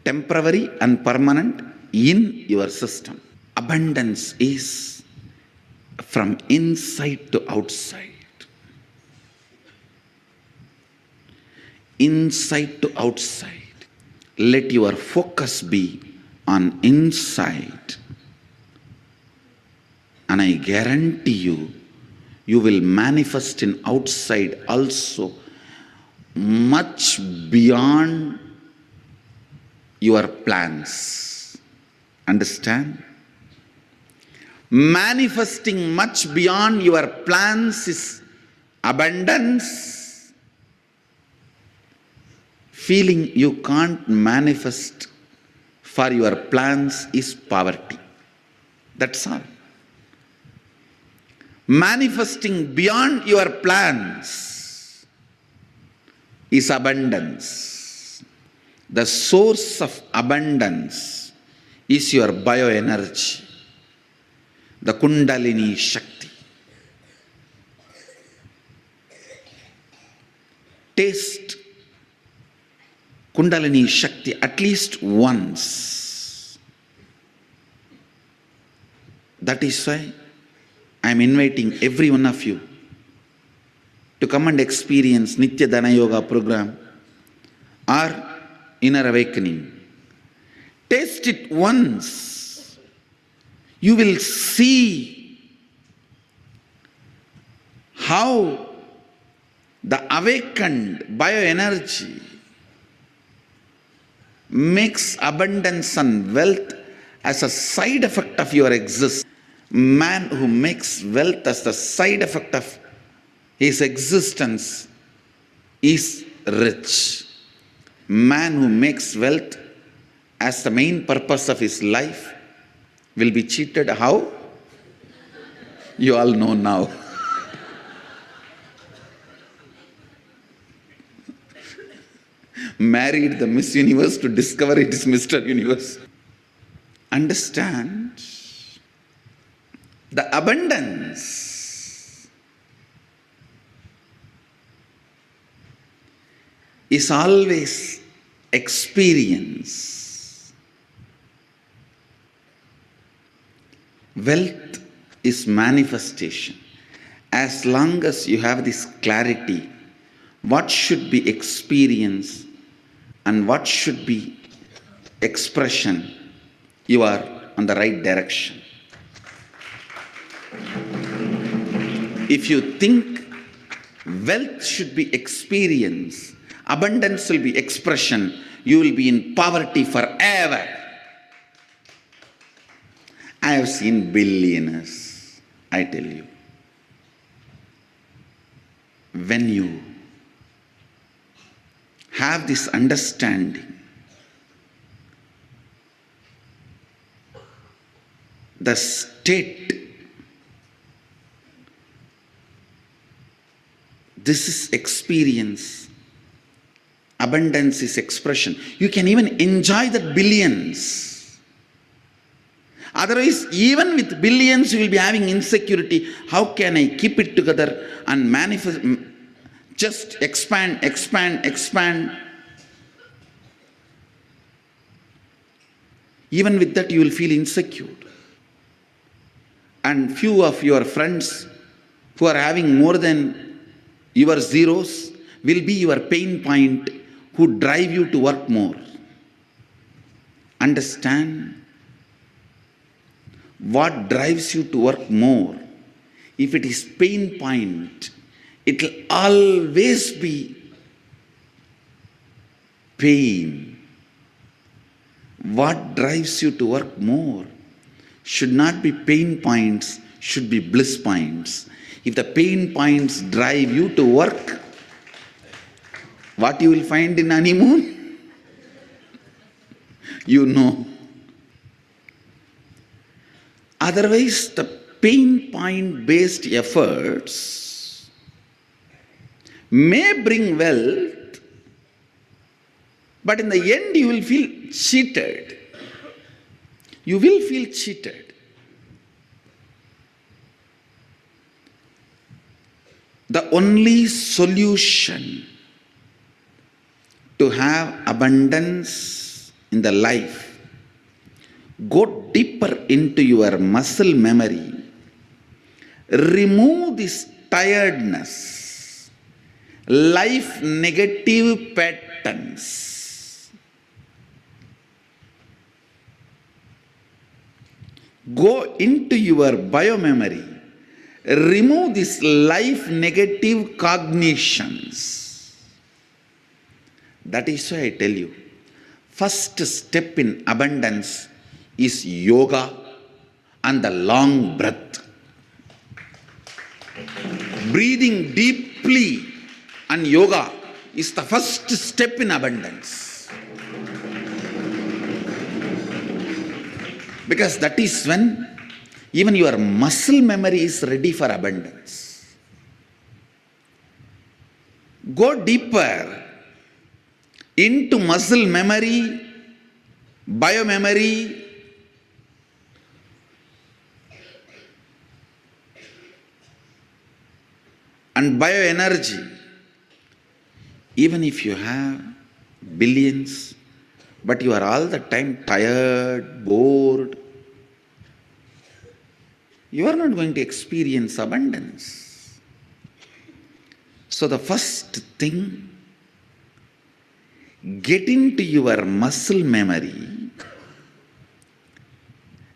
temporary and permanent in your system. Abundance is from inside to outside. Inside to outside. Let your focus be on inside. And I guarantee you, you will manifest in outside also much beyond your plans. Understand? Manifesting much beyond your plans is abundance. Feeling you can't manifest for your plans is poverty. That's all. Manifesting beyond your plans is abundance. The source of abundance is your bioenergy, the Kundalini Shakti. Taste Kundalini Shakti at least once. That is why I am inviting every one of you to come and experience Nitya Dana Yoga program or Inner Awakening. Taste it once. You will see how the awakened bioenergy makes abundance and wealth as a side effect of your existence. Man who makes wealth as the side effect of his existence is rich. Man who makes wealth as the main purpose of his life will be cheated. How? You all know now. Married the Miss Universe to discover it is Mr. Universe. Understand? The abundance is always experience. Wealth is manifestation. As long as you have this clarity, what should be experience and what should be expression, you are on the right direction. If you think wealth should be experience, abundance will be expression, you will be in poverty forever. I have seen billionaires, I tell you. When you have this understanding, the state, this is experience, abundance is expression. You can even enjoy the billions. Otherwise, even with billions, you will be having insecurity. How can I keep it together and manifest? Just expand, expand, expand. Even with that, you will feel insecure. And few of your friends who are having more than your zeros will be your pain point who drive you to work more. Understand? What drives you to work more? If it is pain point, it will always be pain. What drives you to work more should not be pain points, should be bliss points. If the pain points drive you to work, what you will find in honeymoon? You know. Otherwise, the pain point based efforts may bring wealth, but in the end you will feel cheated. You will feel cheated. The only solution to have abundance in the life, go deeper into your muscle memory, remove this tiredness, life negative patterns. Go into your biomemory, remove these life negative cognitions. That is why I tell you, first step in abundance is yoga and the long breath. Breathing deeply and yoga is the first step in abundance. Because that is when even your muscle memory is ready for abundance. Go deeper into muscle memory, biomemory, and bioenergy. Even if you have billions, but you are all the time tired, bored, you are not going to experience abundance. So the first thing, get into your muscle memory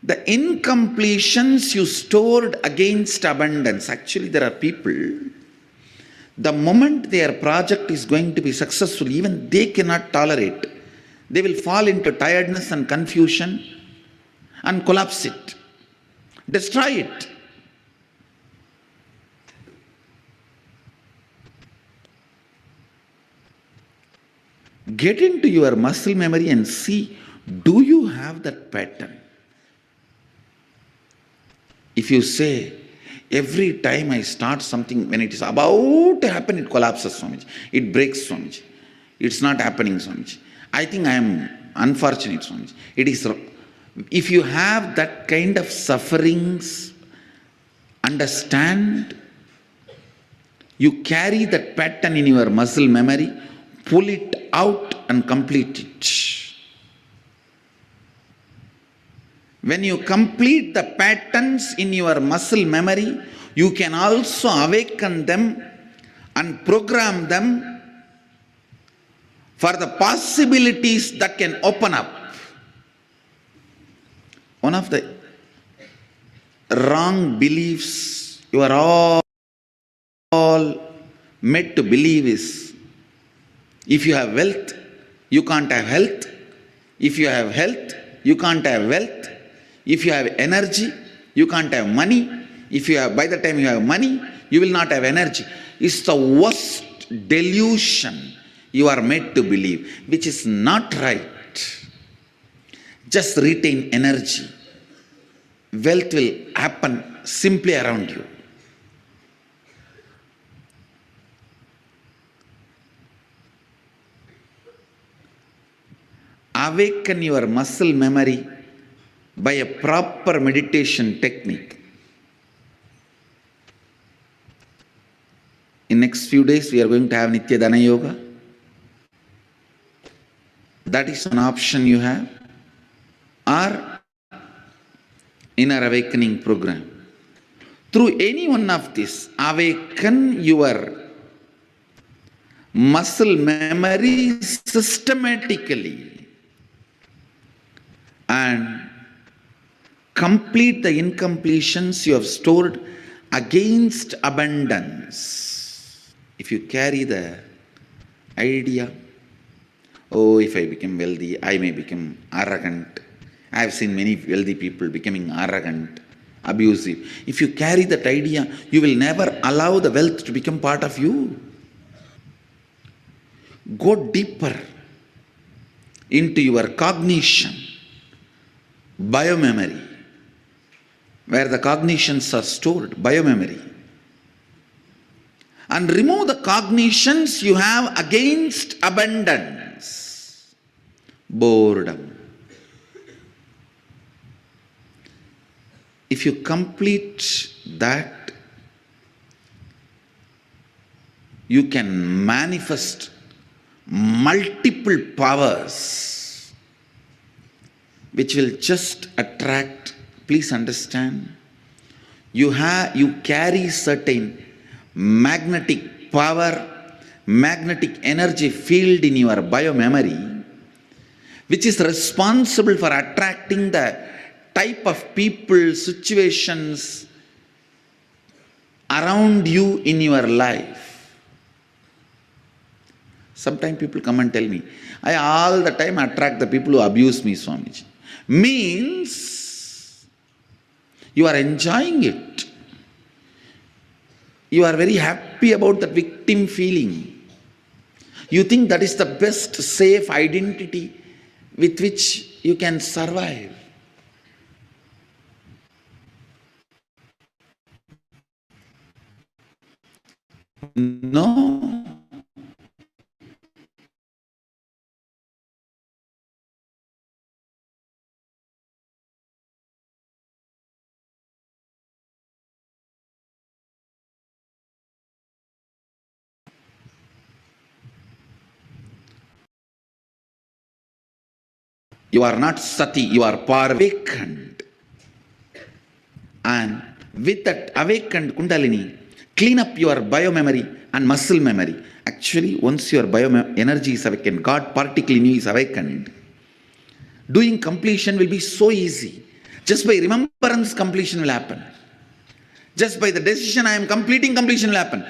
the incompletions you stored against abundance. Actually, there are people, the moment their project is going to be successful, even they cannot tolerate. They will fall into tiredness and confusion and collapse it, destroy it. Get into your muscle memory and see, do you have that pattern? If you say, every time I start something, when it is about to happen, it collapses, Swamiji. It breaks, Swamiji. It's not happening, Swamiji. I think I am unfortunate, Swamiji. It is wrong. If you have that kind of sufferings, understand, you carry that pattern in your muscle memory, pull it out and complete it. When you complete the patterns in your muscle memory, you can also awaken them and program them for the possibilities that can open up. One of the wrong beliefs you are all made to believe is, if you have wealth, you can't have health. If you have health, you can't have wealth. If you have energy, you can't have money. If you have, by the time you have money, you will not have energy. It's the worst delusion you are made to believe, which is not right. Just retain energy. Wealth will happen simply around you. Awaken your muscle memory by a proper meditation technique. In next few days, we are going to have Nitya Dana Yoga. That is an option you have. Or inner awakening program. Through any one of these, awaken your muscle memory systematically and complete the incompletions you have stored against abundance. If you carry the idea, oh, if I become wealthy, I may become arrogant. I have seen many wealthy people becoming arrogant abusive. If you carry that idea, you will never allow the wealth to become part of you. Go deeper into your cognition, biomemory, where the cognitions are stored, biomemory. And remove the cognitions you have against abundance, boredom. If you complete that, you can manifest multiple powers which will just attract. Please understand, you carry certain magnetic power, magnetic energy field in your biomemory, which is responsible for attracting the type of people, situations around you in your life. Sometimes people come and tell me, I all the time attract the people who abuse me, Swamiji. Means you are enjoying it. You are very happy about the victim feeling. You think that is the best safe identity with which you can survive. No. You are not sati, you are awakened. And with that awakened kundalini, clean up your biomemory and muscle memory. Actually, once your energy is awakened, God particle in you is awakened, doing completion will be so easy. Just by remembrance, completion will happen. Just by the decision, I am completing, completion will happen.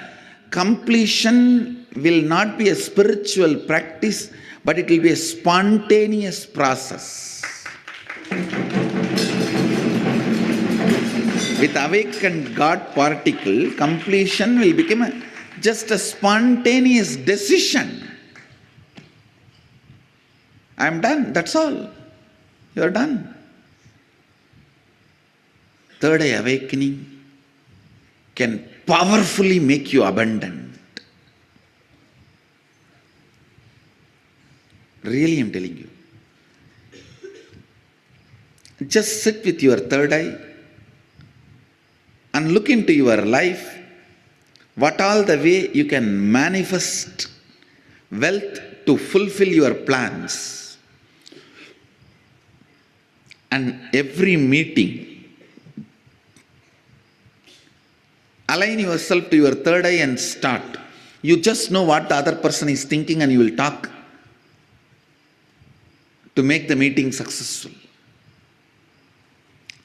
Completion will not be a spiritual practice, but it will be a spontaneous process. With awakened God particle, completion will become just a spontaneous decision. I am done, that's all. You are done. Third eye awakening can powerfully make you abundant. Really, I am telling you. Just sit with your third eye and look into your life, what all the way you can manifest wealth to fulfill your plans. And every meeting, align yourself to your third eye and start. You just know what the other person is thinking and you will talk to make the meeting successful.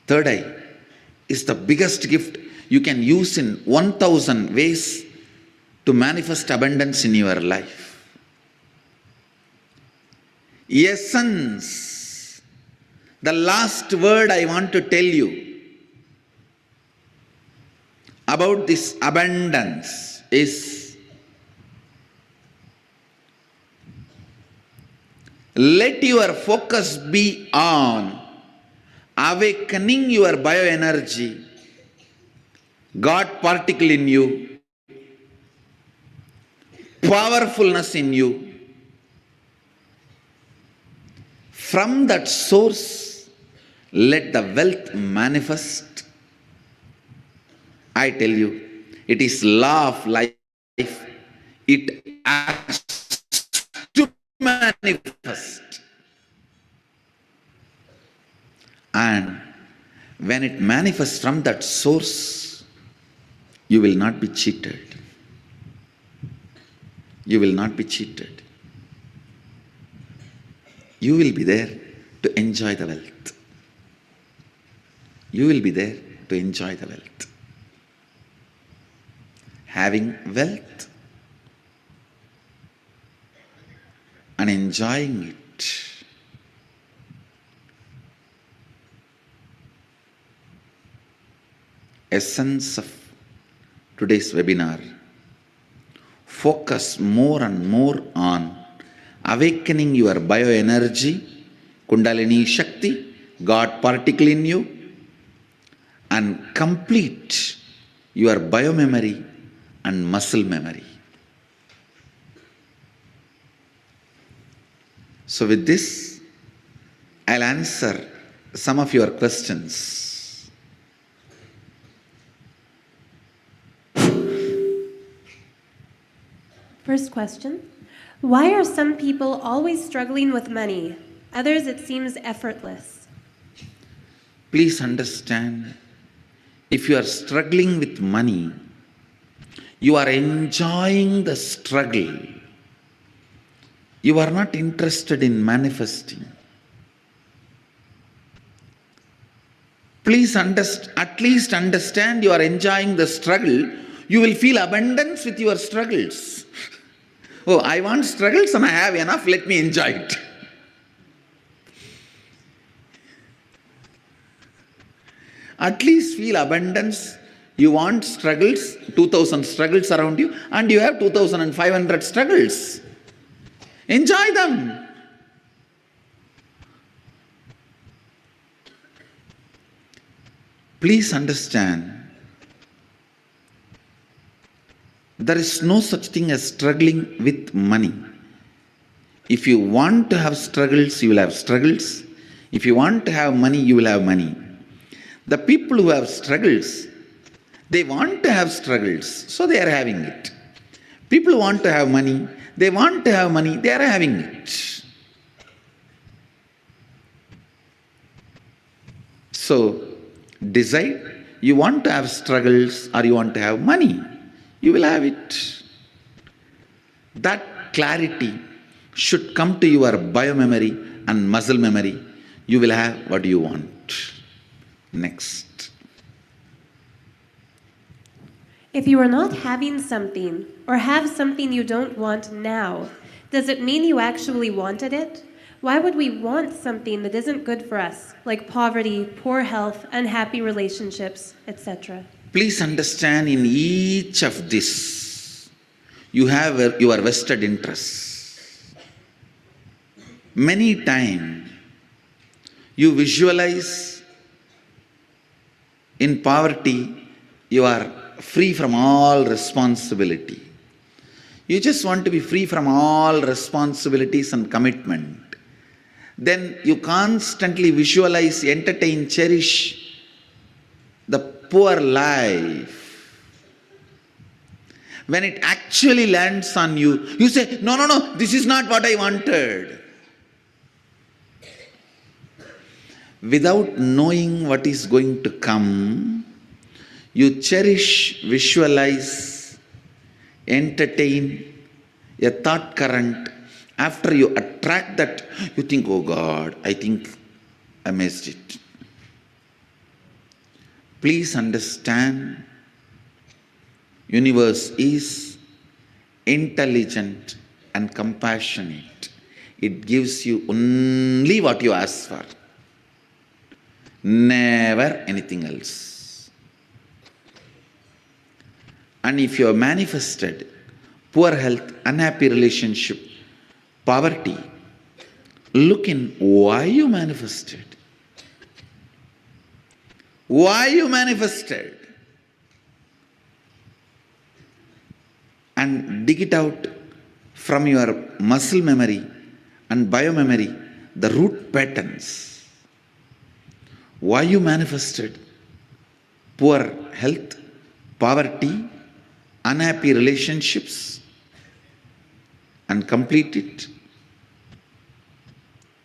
Third eye is the biggest gift you can use in 1000 ways to manifest abundance in your life. Essence, the last word I want to tell you about this abundance is, let your focus be on awakening your bioenergy, God particle in you, powerfulness in you. From that source, let the wealth manifest. I tell you, it is law of life. It has to manifest. And when it manifests from that source, you will not be cheated. You will not be cheated. You will be there to enjoy the wealth. You will be there to enjoy the wealth. Having wealth and enjoying it. essence of today's webinar. Focus more and more on awakening your bioenergy, Kundalini Shakti, God particle in you, and complete your biomemory and muscle memory. So with this, I'll answer some of your questions. First question. Why are some people always struggling with money? Others, it seems effortless. Please understand, if you are struggling with money, you are enjoying the struggle. You are not interested in manifesting. Please at least understand you are enjoying the struggle. You will feel abundance with your struggles. Oh, I want struggles and I have enough, let me enjoy it. At least feel abundance. You want struggles, 2000 struggles around you, and you have 2500 struggles. Enjoy them. Please understand, there is no such thing as struggling with money. If you want to have struggles, you will have struggles. If you want to have money, you will have money. The people who have struggles, they want to have struggles, so they are having it. People who want to have money, they want to have money, they are having it. So, decide, you want to have struggles or you want to have money, you will have it. That clarity should come to your biomemory and muscle memory. You will have what you want. Next. If you are not having something, or have something you don't want now, does it mean you actually wanted it? Why would we want something that isn't good for us, like poverty, poor health, unhappy relationships, etc.? Please understand, in each of this, you have your vested interests. Many times, you visualize in poverty, you are free from all responsibility. You just want to be free from all responsibilities and commitment. Then you constantly visualize, entertain, cherish the poor life. When it actually lands on you, you say, no, this is not what I wanted. Without knowing what is going to come, you cherish, visualize, entertain a thought current. After you attract that, you think, oh God, I think I missed it. Please understand, universe is intelligent and compassionate. It gives you only what you ask for. Never anything else. And if you have manifested poor health, unhappy relationship, poverty, look in why you manifested. Why you manifested. And dig it out from your muscle memory and biomemory, the root patterns. Why you manifested poor health, poverty, unhappy relationships, and complete it,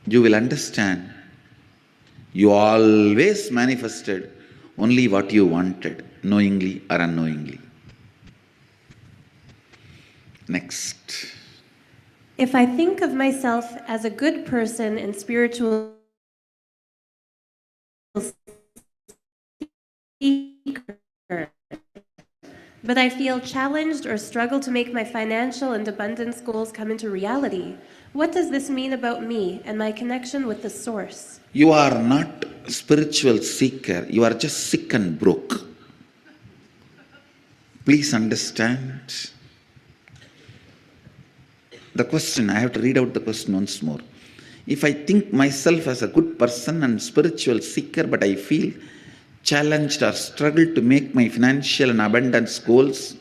you will understand you always manifested only what you wanted, knowingly or unknowingly. Next. If I think of myself as a good person and spiritual seeker, but I feel challenged or struggle to make my financial and abundance goals come into reality, what does this mean about me and my connection with the source? You are not a spiritual seeker, you are just sick and broke. Please understand the question. I have to read out the question once more. If I think myself as a good person and spiritual seeker, but I feel challenged or struggle to make my financial and abundance goals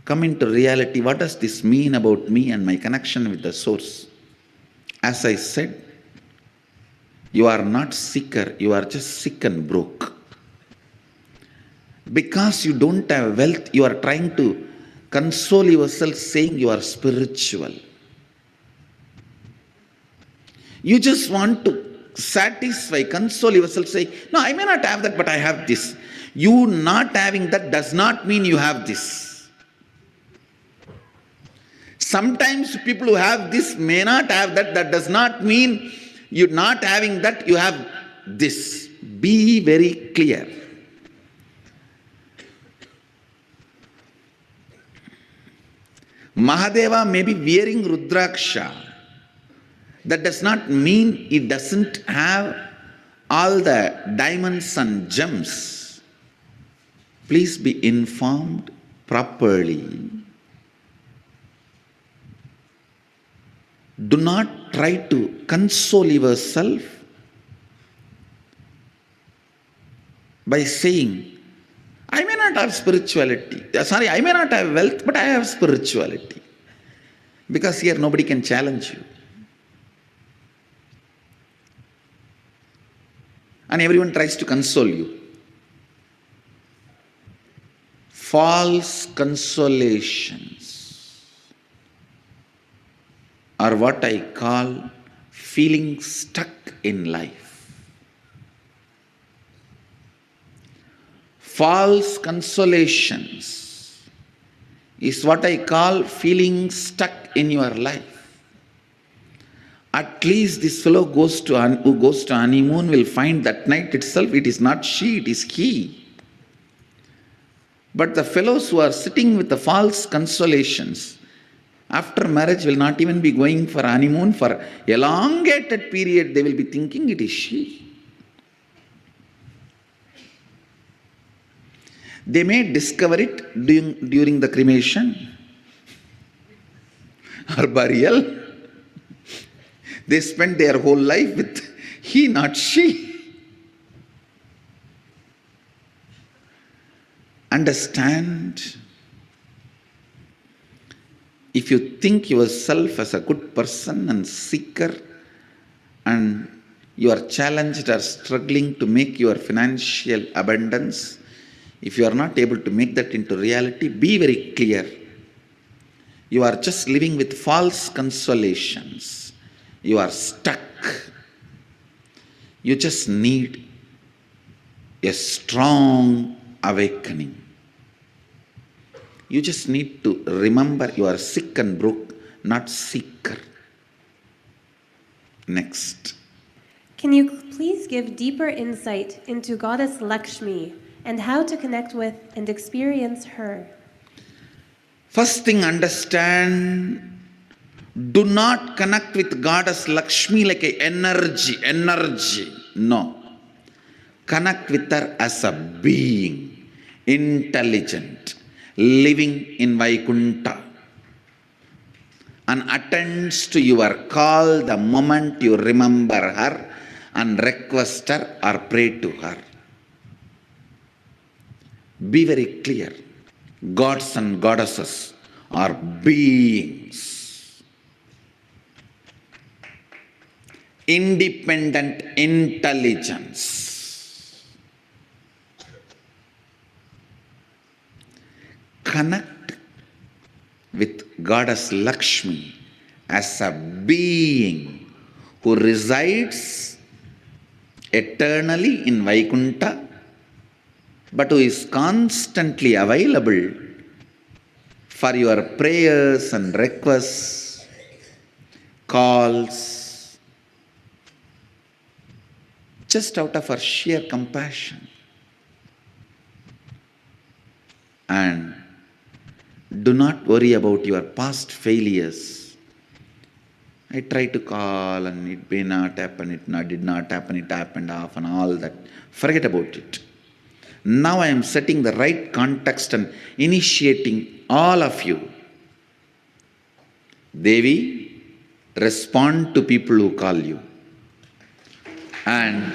come into reality, what does this mean about me and my connection with the source? As I said, you are not seeker, you are just sick and broke. Because you don't have wealth, you are trying to console yourself saying you are spiritual. You just want to satisfy, console yourself, say, no, I may not have that, but I have this. You not having that does not mean you have this. Sometimes people who have this may not have that. That does not mean you not having that, you have this. Be very clear. Mahadeva may be wearing Rudraksha. That does not mean he doesn't have all the diamonds and gems. Please be informed properly. Do not try to console yourself by saying, I may not have spirituality. I may not have wealth, but I have spirituality. Because here nobody can challenge you. And everyone tries to console you. False consolations are what I call feeling stuck in life. False consolations is what I call feeling stuck in your life. At least this fellow who goes to honeymoon will find that night itself it is not she, it is he. But the fellows who are sitting with the false consolations, after marriage will not even be going for honeymoon. For elongated period they will be thinking it is she. They may discover it during the cremation or burial. They spend their whole life with he, not she. Understand, if you think yourself as a good person and seeker and you are challenged or struggling to make your financial abundance, if you are not able to make that into reality, be very clear. You are just living with false consolations. You are stuck. You just need a strong awakening. You just need to remember you are sick and broke, not seeker. Next. Can you please give deeper insight into Goddess Lakshmi and how to connect with and experience her? First thing, understand, do not connect with Goddess Lakshmi like an energy. No. Connect with her as a being, intelligent, living in Vaikuntha, and attends to your call the moment you remember her and request her or pray to her. Be very clear. Gods and goddesses are beings. Independent intelligence. Connect with Goddess Lakshmi as a being who resides eternally in Vaikuntha, but who is constantly available for your prayers and requests, calls, just out of her sheer compassion. And do not worry about your past failures. I tried to call and it may not happen, did not happen, it happened off and all that. Forget about it. Now I am setting the right context and initiating all of you. Devi, respond to people who call you. And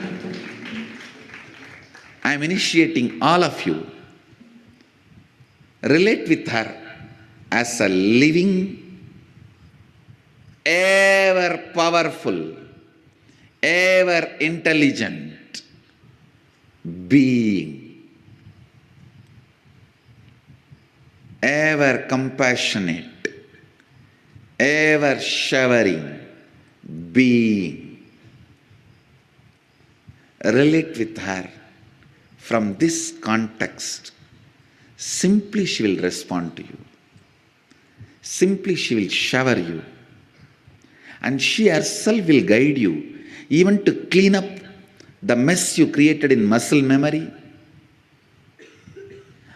I am initiating all of you. Relate with her as a living, ever powerful, ever intelligent being, ever compassionate, ever showering being. Relate with her from this context. Simply she will respond to you. Simply she will shower you. And she herself will guide you, even to clean up the mess you created in muscle memory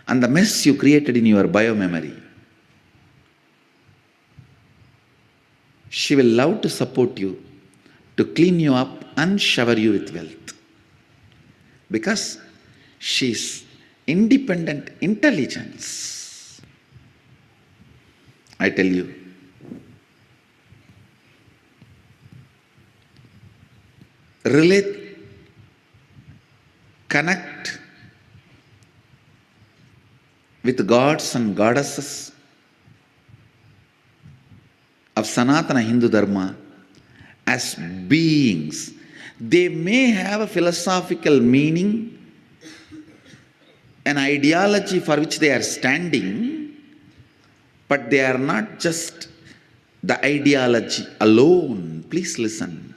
and the mess you created in your biomemory. She will love to support you, to clean you up and shower you with wealth. Because she is independent intelligence. I tell you, relate, connect with gods and goddesses of Sanatana Hindu Dharma as beings. They may have a philosophical meaning, an ideology for which they are standing, but they are not just the ideology alone. Please listen.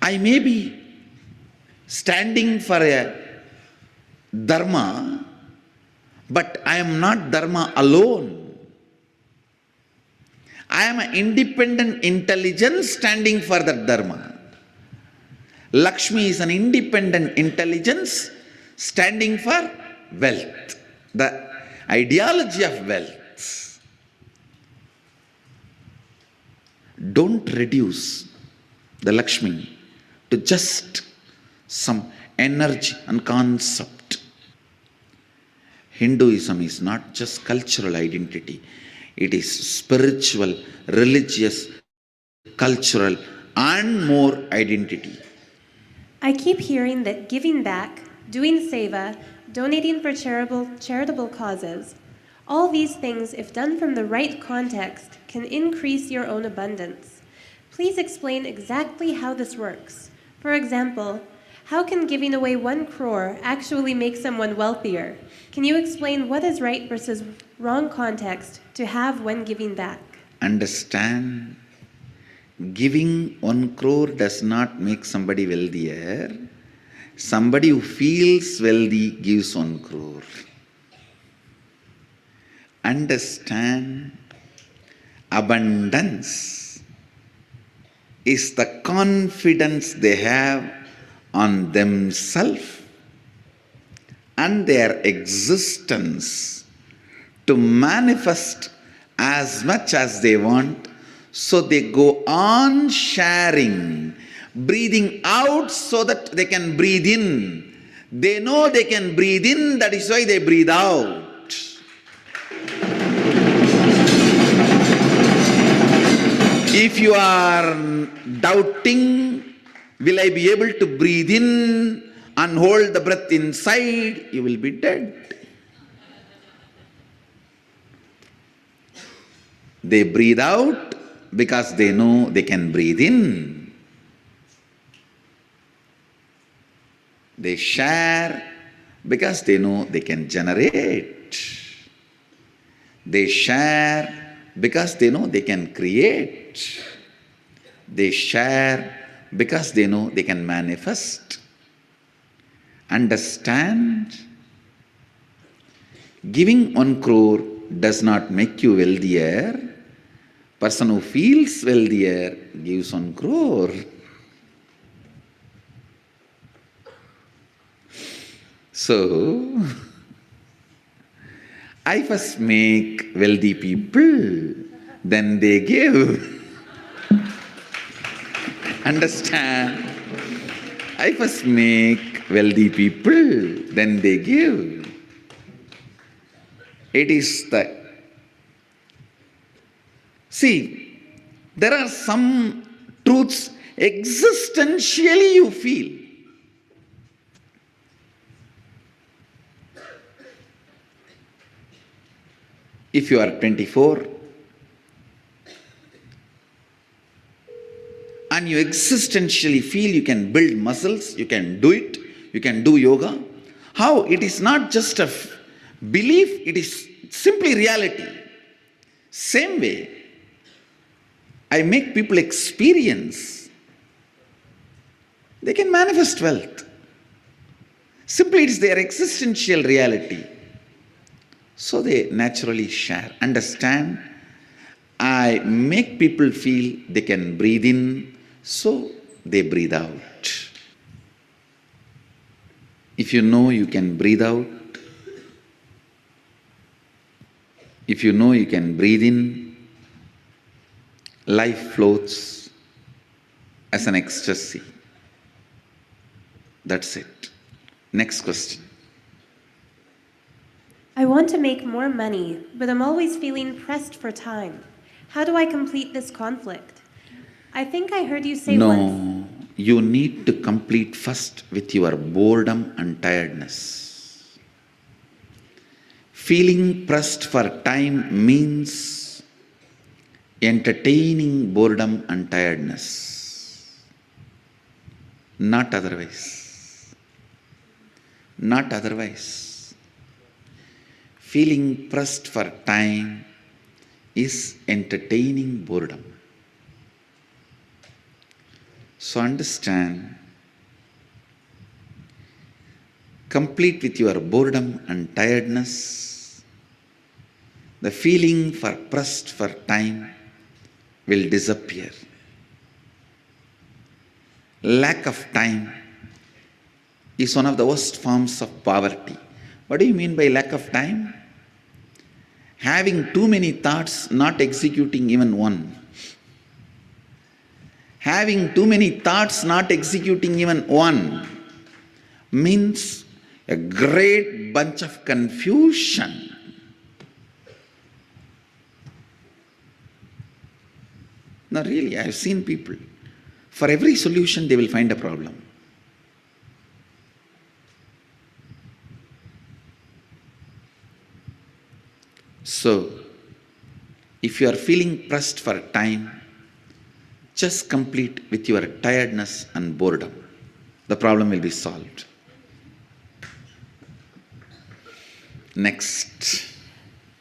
I may be standing for a dharma, but I am not dharma alone. I am an independent intelligence standing for that dharma. Lakshmi is an independent intelligence standing for wealth, the ideology of wealth. Don't reduce the Lakshmi to just some energy and concept. Hinduism is not just cultural identity. It is spiritual, religious, cultural, and more identity. I keep hearing that giving back, doing seva, donating for charitable causes, all these things, if done from the right context, can increase your own abundance. Please explain exactly how this works. For example, how can giving away 1 crore actually make someone wealthier? Can you explain what is right versus wrong context to have when giving back? Understand, giving 1 crore does not make somebody wealthier. Somebody who feels wealthy gives 1 crore. Understand, abundance is the confidence they have on themselves and their existence to manifest as much as they want, so they go on sharing, breathing out so that they can breathe in. They know they can breathe in, that is why they breathe out. If you are doubting, will I be able to breathe in and hold the breath inside? You will be dead. They breathe out because they know they can breathe in. They share because they know they can generate. They share because they know they can create. They share because they know they can manifest. Understand? Giving 1 crore does not make you wealthier. Person who feels wealthier gives 1 crore. So, I first make wealthy people, then they give. Understand? I first make wealthy people, then they give. It is the... See, there are some truths existentially you feel. If you are 24 and you existentially feel you can build muscles, you can do it, you can do yoga, how? It is not just a belief, it is simply reality. Same way, I make people experience they can manifest wealth. Simply it is their existential reality. So they naturally share, understand. I make people feel they can breathe in, so they breathe out. If you know you can breathe out, if you know you can breathe in, life floats as an ecstasy. That's it. Next question. I want to make more money, but I'm always feeling pressed for time. How do I complete this conflict? I think I heard you say once. No, you need to complete first with your boredom and tiredness. Feeling pressed for time means entertaining boredom and tiredness. Not otherwise. Not otherwise. Feeling pressed for time is entertaining boredom. So understand, complete with your boredom and tiredness, the feeling for pressed for time will disappear. Lack of time is one of the worst forms of poverty. What do you mean by lack of time? Having too many thoughts, not executing even one. Having too many thoughts, not executing even one, means a great bunch of confusion. Now really, I have seen people, for every solution they will find a problem. So, if you are feeling pressed for time, just complete with your tiredness and boredom. The problem will be solved. Next.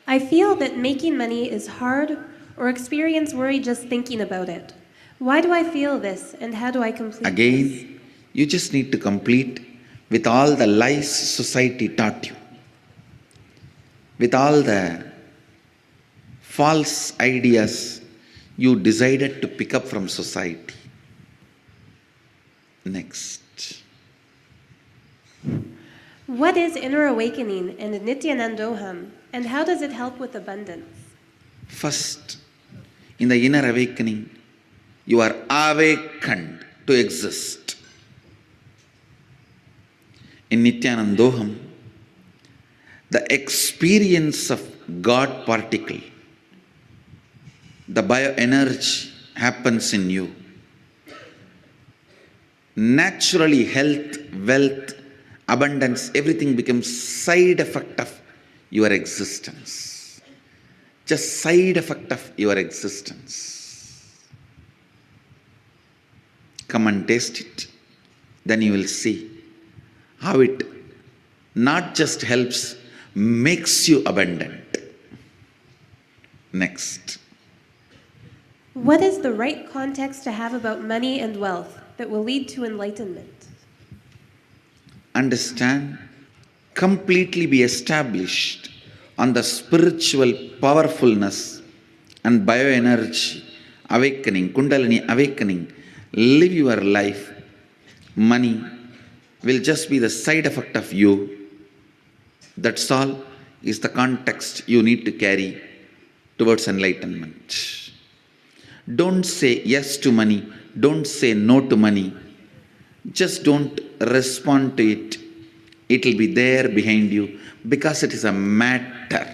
I feel that making money is hard or experience worry just thinking about it. Why do I feel this and how do I complete this? Again, you just need to complete with all the lies society taught you, with all the false ideas you decided to pick up from society. Next. What is inner awakening and Nityananda Order, and how does it help with abundance? First, in the inner awakening, you are awakened to exist. In Nityananda Order, the experience of God particle, the bioenergy happens in you. Naturally, health, wealth, abundance, everything becomes side effect of your existence. Just side effect of your existence. Come and taste it. Then you will see how it not just helps, makes you abundant. Next. What is the right context to have about money and wealth that will lead to enlightenment? Understand, completely be established on the spiritual powerfulness and bioenergy awakening, Kundalini awakening. Live your life. Money will just be the side effect of you. That's all is the context you need to carry towards enlightenment. Don't say yes to money. Don't say no to money. Just don't respond to it. It will be there behind you because it is a matter.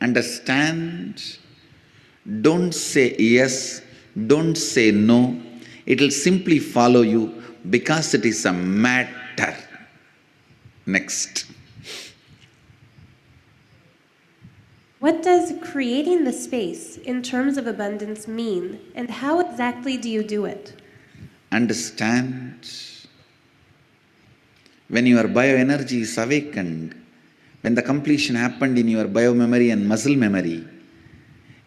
Understand? Don't say yes, don't say no. It will simply follow you because it is a matter. Next. What does creating the space in terms of abundance mean, and how exactly do you do it? Understand? When your bioenergy is awakened, when the completion happened in your biomemory and muscle memory,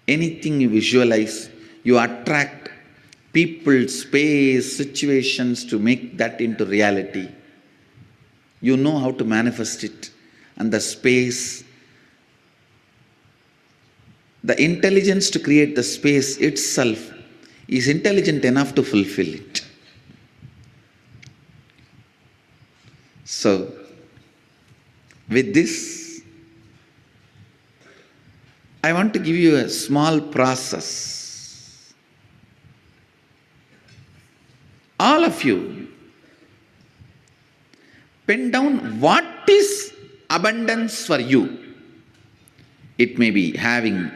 anything you visualize, you attract people, space, situations to make that into reality. You know how to manifest it, and the space, the intelligence to create the space itself is intelligent enough to fulfill it. So, with this, I want to give you a small process. All of you, pen down what is abundance for you. It may be having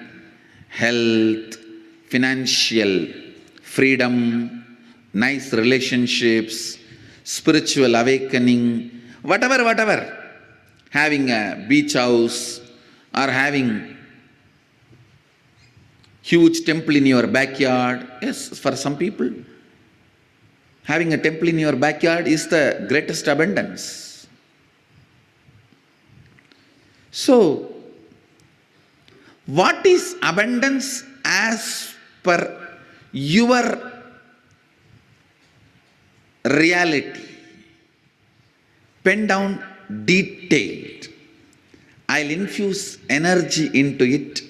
health, financial freedom, nice relationships, spiritual awakening, whatever. Having a beach house or having huge temple in your backyard. Yes, for some people, having a temple in your backyard is the greatest abundance. So, what is abundance as per your reality? Pen down detailed. I'll infuse energy into it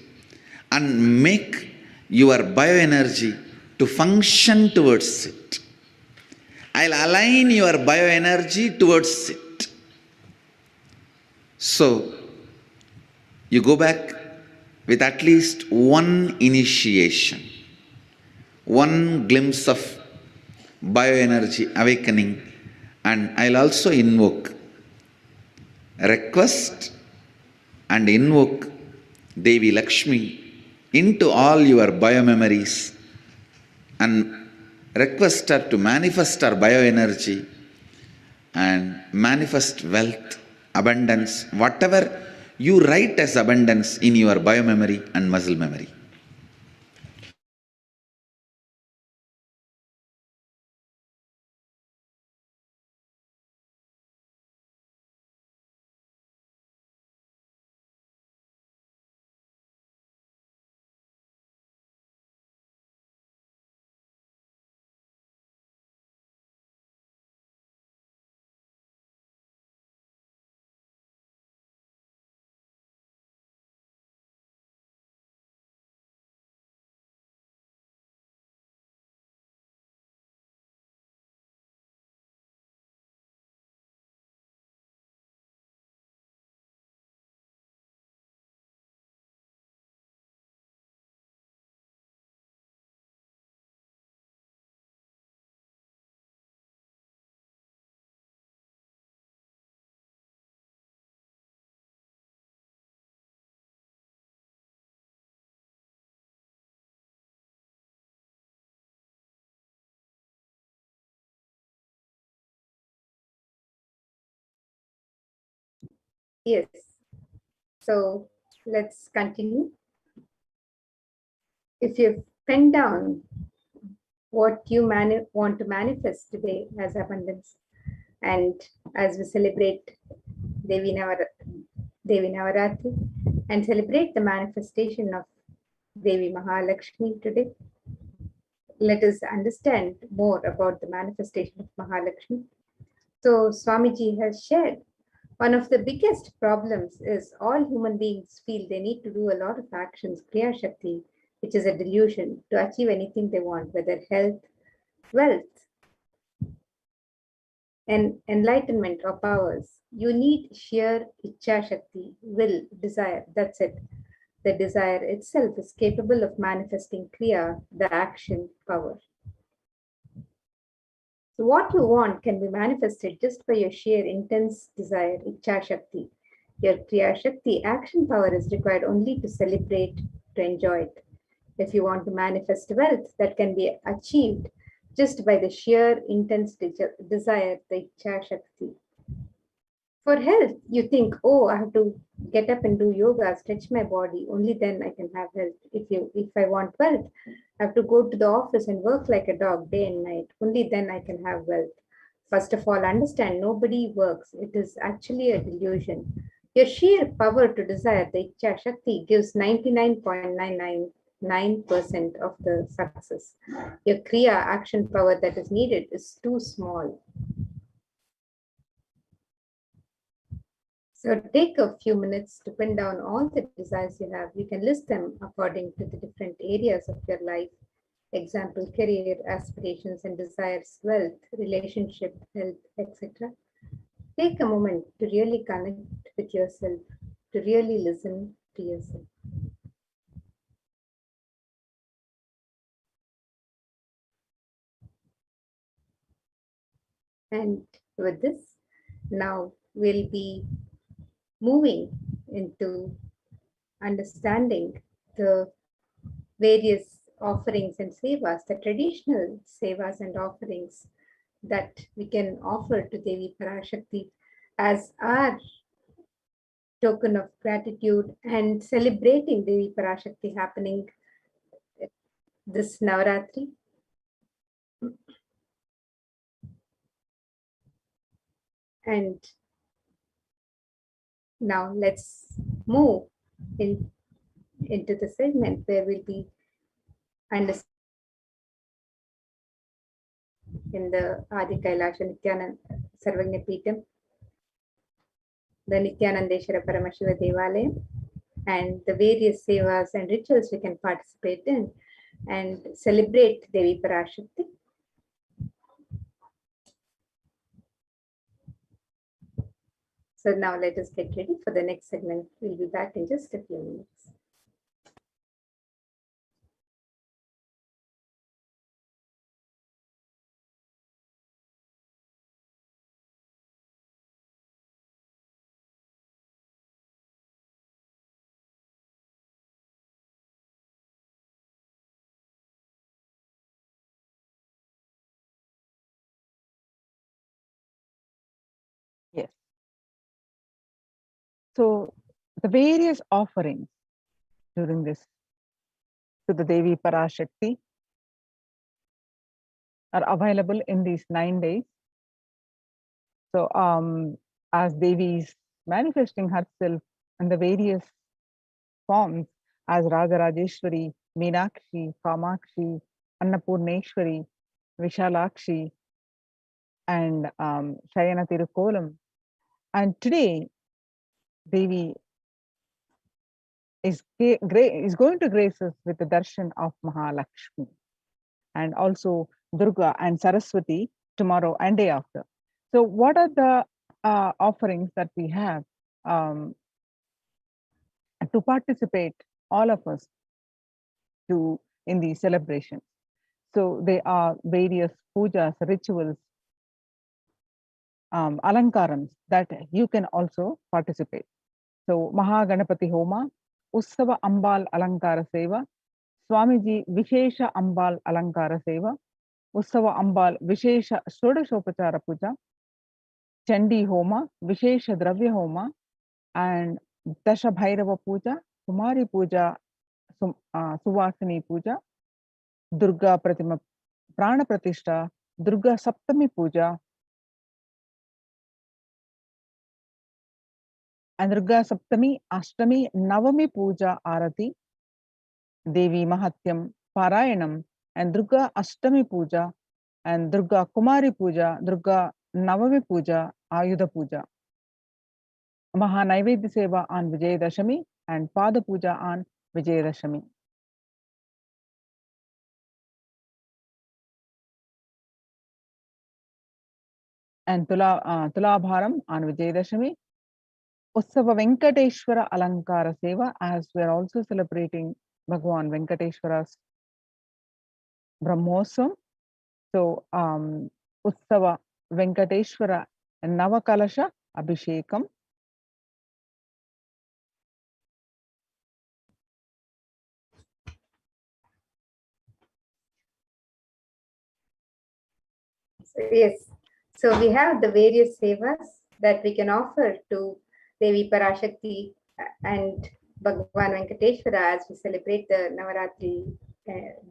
and make your bioenergy to function towards it. I'll align your bioenergy towards it. So, you go back with at least one initiation, one glimpse of bioenergy awakening, and I'll also request and invoke Devi Lakshmi into all your biomemories and request her to manifest her bioenergy and manifest wealth, abundance, whatever you write as abundance in your biomemory and muscle memory. Yes. So let's continue. If you've penned down what you want to manifest today as abundance, and as we celebrate Devi Navaratri and celebrate the manifestation of Devi Mahalakshmi today, let us understand more about the manifestation of Mahalakshmi. So Swamiji has shared one of the biggest problems is all human beings feel they need to do a lot of actions, Kriya Shakti, which is a delusion, to achieve anything they want, whether health, wealth, and enlightenment or powers. You need sheer Ichcha Shakti, will, desire, that's it. The desire itself is capable of manifesting Kriya, the action power. So what you want can be manifested just by your sheer intense desire, Ichha Shakti. Your Kriya Shakti action power is required only to celebrate, to enjoy it. If you want to manifest wealth, that can be achieved just by the sheer intense desire, the Ichha Shakti. For health, you think, oh, I have to get up and do yoga, stretch my body, only then I can have health. If I want wealth, I have to go to the office and work like a dog day and night, only then I can have wealth. First of all, understand nobody works. It is actually a delusion. Your sheer power to desire, the Ichha Shakti, gives 99.999% of the success. Your Kriya action power that is needed is too small. So take a few minutes to pin down all the desires you have. You can list them according to the different areas of your life. Example, career, aspirations and desires, wealth, relationship, health, etc. Take a moment to really connect with yourself, to really listen to yourself. And with this, now we'll be moving into understanding the various offerings and sevas, the traditional sevas and offerings that we can offer to Devi Parashakti as our token of gratitude and celebrating Devi Parashakti happening this Navaratri. And now let's move into the segment where we'll be understanding in the Adi Kailasa Nityananda Sarvagna Peetham, the Nityanandeshwara Paramashiva Devalayam, and the various sevas and rituals we can participate in and celebrate Devi Parashakti. So now let us get ready for the next segment. We'll be back in just a few minutes. Yes. So the various offerings during this to the Devi Parashakti are available in these 9 days. So as Devi is manifesting herself in the various forms as Rajarajeshwari, Meenakshi, Kamakshi, Annapurneshwari, Vishalakshi, and Shayana Tirukolam. And today, Devi is going to grace us with the darshan of Mahalakshmi, and also Durga and Saraswati tomorrow and day after. So what are the offerings that we have to participate, all of us, in these celebrations? So there are various pujas, rituals, alankarams that you can also participate. So Mahaganapati Homa, Ussava Ambal Alankara Seva, Swamiji Vishesha Ambal Alankara Seva, Ussava Ambal Vishesha Shodashopachara Puja, Chandi Homa, Vishesha Dravya Homa, and Dasha Bhairava Puja, Kumari Puja, Suvasini Puja, Durga Pratima Pranaprathistha, Durga Saptami Puja, and Durga Saptami, Ashtami, Navami Puja Arati, Devi Mahatyam, Parayanam, and Durga Ashtami Puja, and Durga Kumari Puja, Durga Navami Puja, Ayudha Puja. Mahanaivedya Seva on Vijayadashami and Pada Puja on Vijayadashami. And Tulabharam on Vijayadashami. Ussava Venkateshwara Alankara Seva, as we are also celebrating Bhagavan Venkateshwara's Brahmosam. So Utsava Venkateshwara Navakalasha Abhishekam. Yes. So we have the various sevas that we can offer to Devi Parashakti and Bhagavan Venkateshwara as we celebrate the Navaratri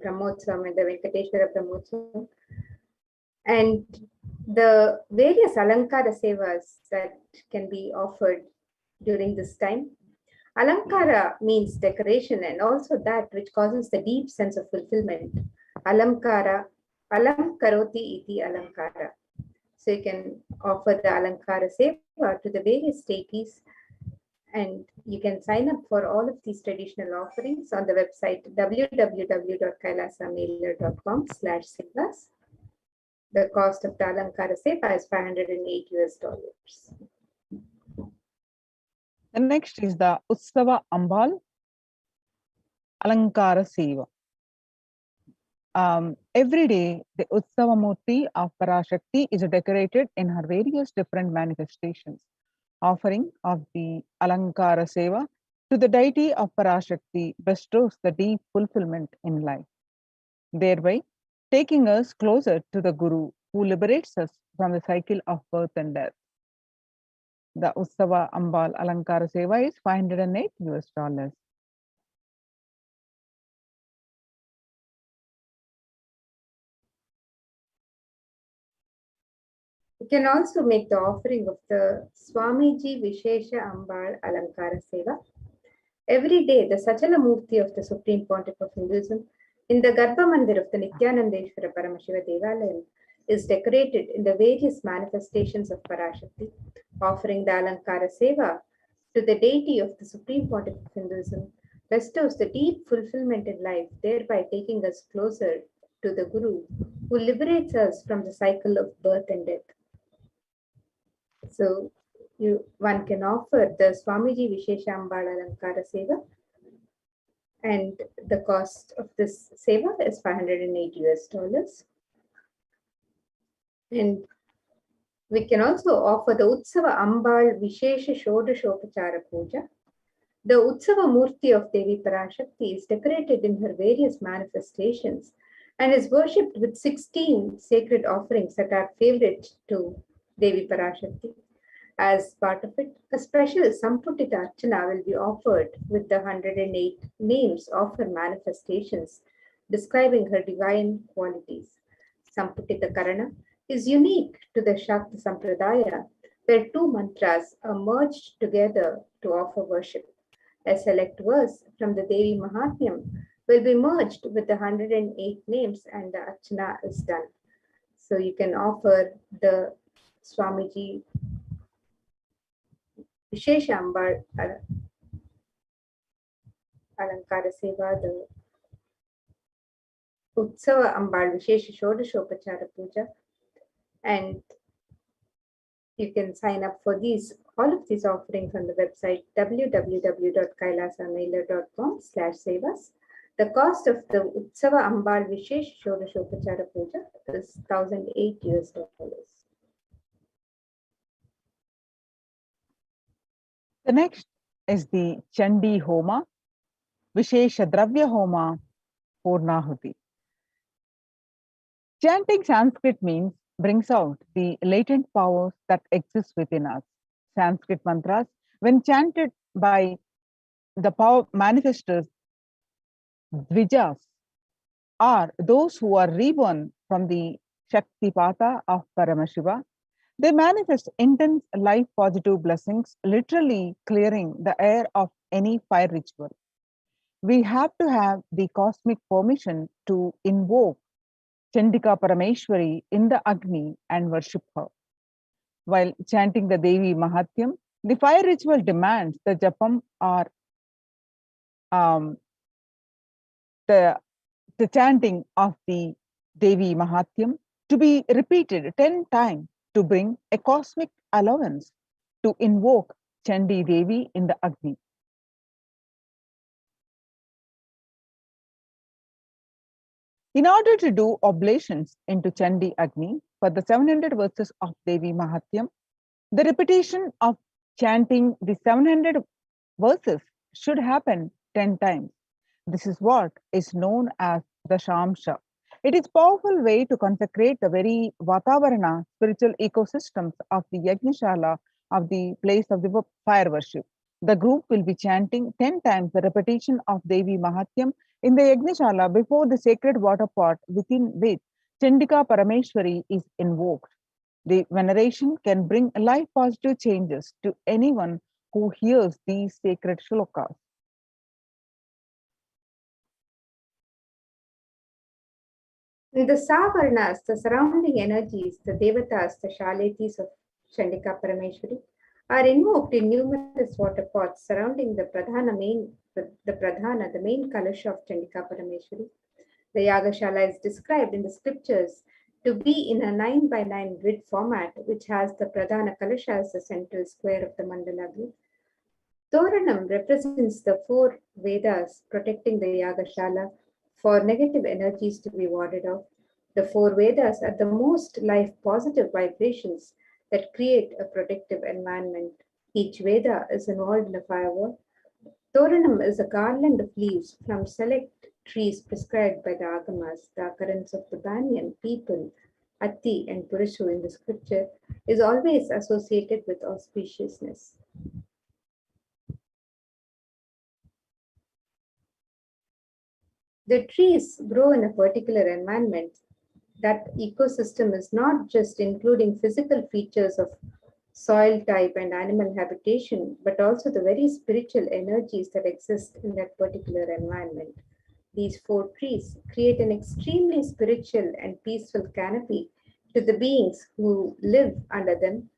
Brahmotsavam and the Venkateshwara Brahmotsavam. And the various Alankara sevas that can be offered during this time. Alankara means decoration and also that which causes the deep sense of fulfillment. Alamkara, alam karoti iti alankara. So you can offer the Alankara Seva to the various deities, and you can sign up for all of these traditional offerings on the website www.kailasamailer.com/sevas. The cost of the Alankara Seva is $508 US. The next is the Utsava Ambal Alankara Seva. Every day, the Utsava Murti of Parashakti is decorated in her various different manifestations. Offering of the Alankara Seva to the deity of Parashakti bestows the deep fulfillment in life, thereby taking us closer to the Guru who liberates us from the cycle of birth and death. The Utsava Ambal Alankara Seva is $508 US. You can also make the offering of the Swamiji Vishesha Ambal Alankara Seva. Every day, the Sachala Murti of the Supreme Pontiff of Hinduism in the Garbha Mandir of the Nityanandeshwara Paramashiva Devalayam is decorated in the various manifestations of Parashakti, offering the Alankara Seva to the deity of the Supreme Pontiff of Hinduism bestows the deep fulfillment in life, thereby taking us closer to the Guru who liberates us from the cycle of birth and death. So one can offer the Swamiji Vishesha Ambal Alankara Seva, and the cost of this seva is $508 US. And we can also offer the Utsava Ambal Vishesha Shodashopachara Puja. The Utsava Murti of Devi Parashakti is decorated in her various manifestations and is worshipped with 16 sacred offerings that are favorite to Devi Parashakti. As part of it, a special Samputita Archana will be offered with the 108 names of her manifestations, describing her divine qualities. Samputita Karana is unique to the Shakti Sampradaya, where two mantras are merged together to offer worship. A select verse from the Devi Mahatmyam will be merged with the 108 names and the Archana is done. So you can offer the Swamiji Vishesha Ambal Alankara Seva, the Utsava Ambal Vishesha Shodashopachara Puja, and you can sign up for all of these offerings on the website www.kailasamailer.com/sevas. The cost of the Utsava Ambal Vishesha Shodashopachara Puja is $1,008 US. The next is the Chandi Homa, Vishesha Dravya Homa, Purnahuti. Chanting Sanskrit means brings out the latent powers that exist within us. Sanskrit mantras, when chanted by the power manifestors, Dvijas, are those who are reborn from the Shaktipata of Paramashiva. They manifest intense life positive blessings, literally clearing the air of any fire ritual. We have to have the cosmic permission to invoke Chandika Parameshwari in the Agni and worship her. While chanting the Devi Mahatyam, the fire ritual demands the Japam or the chanting of the Devi Mahatyam to be repeated 10 times to bring a cosmic allowance to invoke Chandi Devi in the Agni. In order to do oblations into Chandi Agni, for the 700 verses of Devi Mahatyam. The repetition of chanting the 700 verses should happen 10 times. This is what is known as the Shamsha. It is a powerful way to consecrate the very Vatavarana, spiritual ecosystems of the Yajnashala, of the place of the fire worship. The group will be chanting 10 times the repetition of Devi Mahatyam in the Yajnashala before the sacred water pot within which Chandika Parameshwari is invoked. The veneration can bring life positive changes to anyone who hears these sacred shlokas. In the Savarnas, the surrounding energies, the Devatas, the Shaletis of Chandika Parameshwari, are invoked in numerous water pots surrounding the Pradhana, the main Kalasha of Chandika Parameshwari. The Yagashala is described in the scriptures to be in a 9 by 9 grid format, which has the Pradhana Kalasha as the central square of the mandala grid. Toranam represents the 4 Vedas protecting the Yagashala for negative energies to be warded off. The 4 Vedas are the most life positive vibrations that create a protective environment. Each Veda is involved in a firewall. Toranam is a garland of leaves from select trees prescribed by the Agamas. The occurrence of the banyan, people, Atti, and Purushu in the scripture is always associated with auspiciousness. The trees grow in a particular environment. That ecosystem is not just including physical features of soil type and animal habitation, but also the very spiritual energies that exist in that particular environment. These 4 trees create an extremely spiritual and peaceful canopy to the beings who live under them.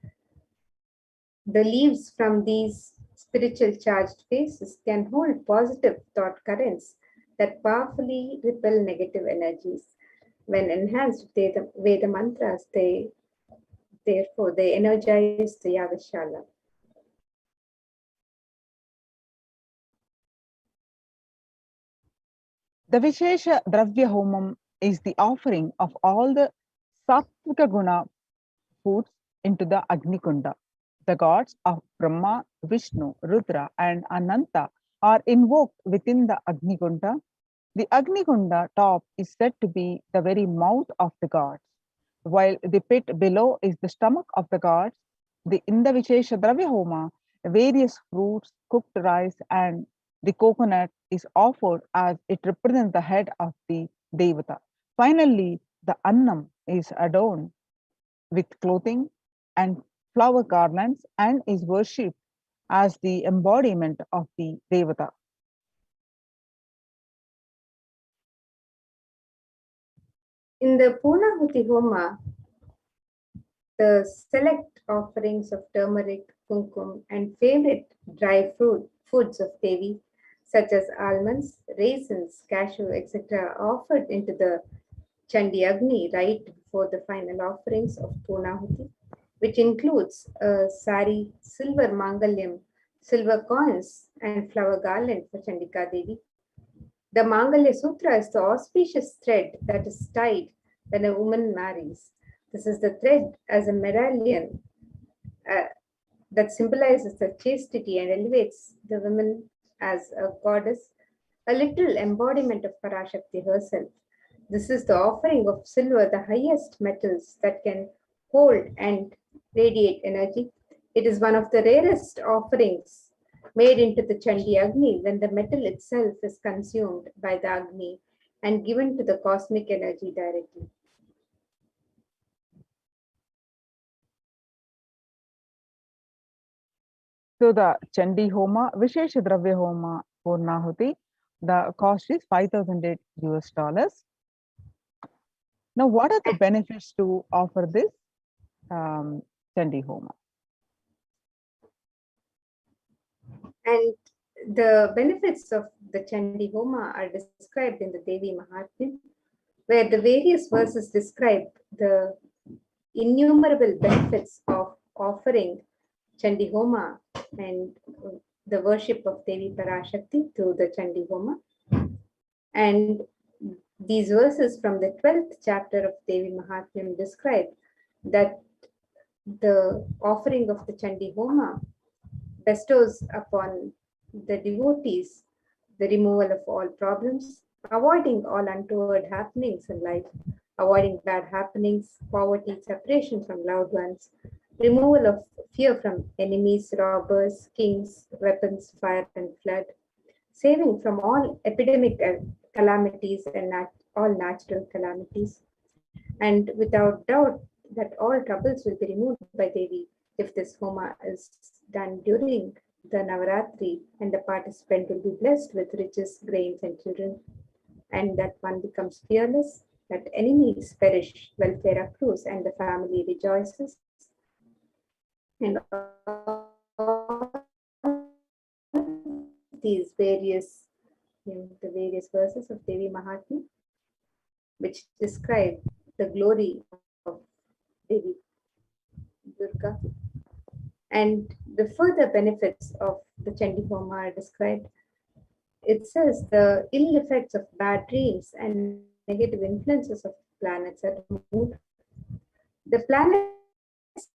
The leaves from these spiritual charged spaces can hold positive thought currents that powerfully repel negative energies. When enhanced with Veda mantras, therefore they energize the Yagashala. The Vishesha Dravya Homam is the offering of all the Sattvika Guna foods into the Agni Kunda. The gods of Brahma, Vishnu, Rudra, and Ananta are invoked within the Agni Kunda. The Agni Kunda top is said to be the very mouth of the gods, while the pit below is the stomach of the gods. In the Vishesha Dravya Homa, various fruits, cooked rice, and the coconut is offered as it represents the head of the Devata. Finally, the Annam is adorned with clothing and flower garlands and is worshipped as the embodiment of the Devata. In the Punahuti Homa, the select offerings of turmeric, kumkum, and favorite dry foods of Devi, such as almonds, raisins, cashew, etc., are offered into the Chandi Agni right before the final offerings of Punahuti, which includes a sari, silver mangalyam, silver coins, and flower garland for Chandika Devi. The Mangalya Sutra is the auspicious thread that is tied when a woman marries. This is the thread as a medallion that symbolizes the chastity and elevates the woman as a goddess, a literal embodiment of Parashakti herself. This is the offering of silver, the highest metals that can hold and radiate energy. It is one of the rarest offerings made into the Chandi Agni when the metal itself is consumed by the Agni and given to the cosmic energy directly. So the Chandi Homa, Vishesha Dravya Homa Purnahuti, the cost is $5,008 US. Now, what are the benefits to offer this Chandi Homa? And the benefits of the Chandi Homa are described in the Devi Mahatmya, where the various verses describe the innumerable benefits of offering Chandi Homa and the worship of Devi Parashakti through the Chandi Homa. And these verses from the 12th chapter of Devi Mahatmya describe that the offering of the Chandi Homa bestows upon the devotees the removal of all problems, avoiding all untoward happenings in life, avoiding bad happenings, poverty, separation from loved ones, removal of fear from enemies, robbers, kings, weapons, fire, and flood, saving from all epidemic calamities and all natural calamities. And without doubt, that all troubles will be removed by Devi if this Homa is done during the Navaratri, and the participant will be blessed with riches, grains, and children, and that one becomes fearless, that enemies perish, welfare accrues, and the family rejoices. And all these various, the various verses of Devi Mahatmya, which describe the glory of Devi Durga. And the further benefits of the Chandi Homa are described. It says the ill effects of bad dreams and negative influences of planets are removed. The planets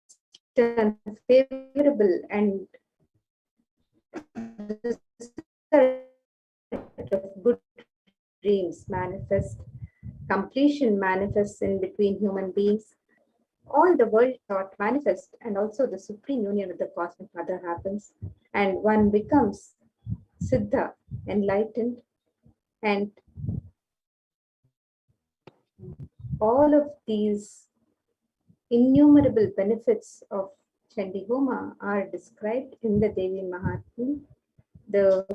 turn favorable, and the of good dreams manifest. Completion manifests in between human beings. All the world thought manifest, and also the supreme union with the cosmic mother happens, and one becomes Siddha, enlightened, and all of these innumerable benefits of Chandi Homa are described in the Devi Mahatmya. The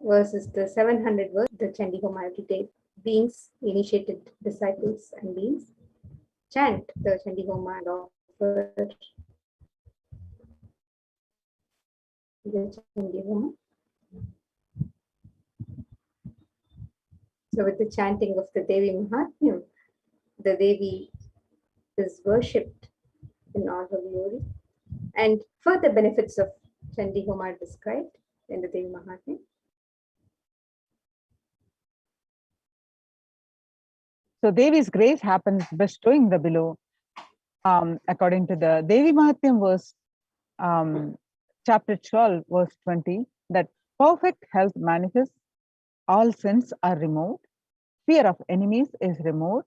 verses, the 700 verse, the Chandi Homa every day. Beings, initiated disciples and beings, chant the Chandi Homa and offer the Chandi Homa. So with the chanting of the Devi Mahatmya, the Devi is worshipped in all her glory. And further benefits of Chandi Homa are described in the Devi Mahatmya. So Devi's grace happens bestowing the below. According to the Devi Mahatmya verse, chapter 12, verse 20, that perfect health manifests, all sins are removed, fear of enemies is removed,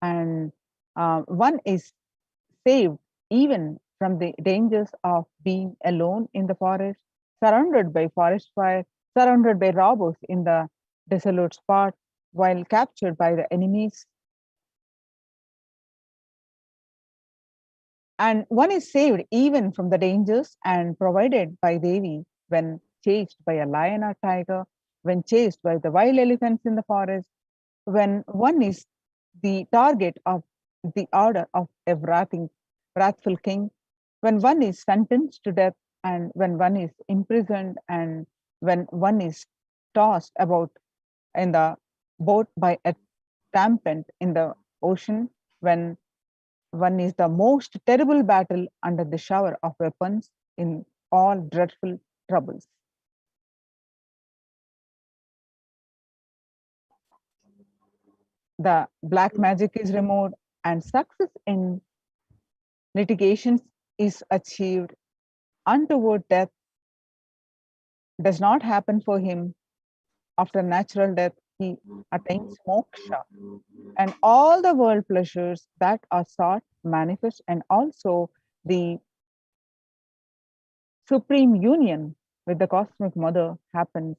and one is saved even from the dangers of being alone in the forest, surrounded by forest fire, surrounded by robbers in the desolate spot, while captured by the enemies. And one is saved even from the dangers and provided by Devi when chased by a lion or tiger, when chased by the wild elephants in the forest, when one is the target of the order of a wrathful king, when one is sentenced to death, and when one is imprisoned, and when one is tossed about in the boat by a tempest in the ocean, when one is the most terrible battle under the shower of weapons in all dreadful troubles. The black magic is removed, and success in litigations is achieved. Untoward death does not happen for him. After natural death, he attains moksha, and all the world pleasures that are sought manifest, and also the supreme union with the cosmic mother happens,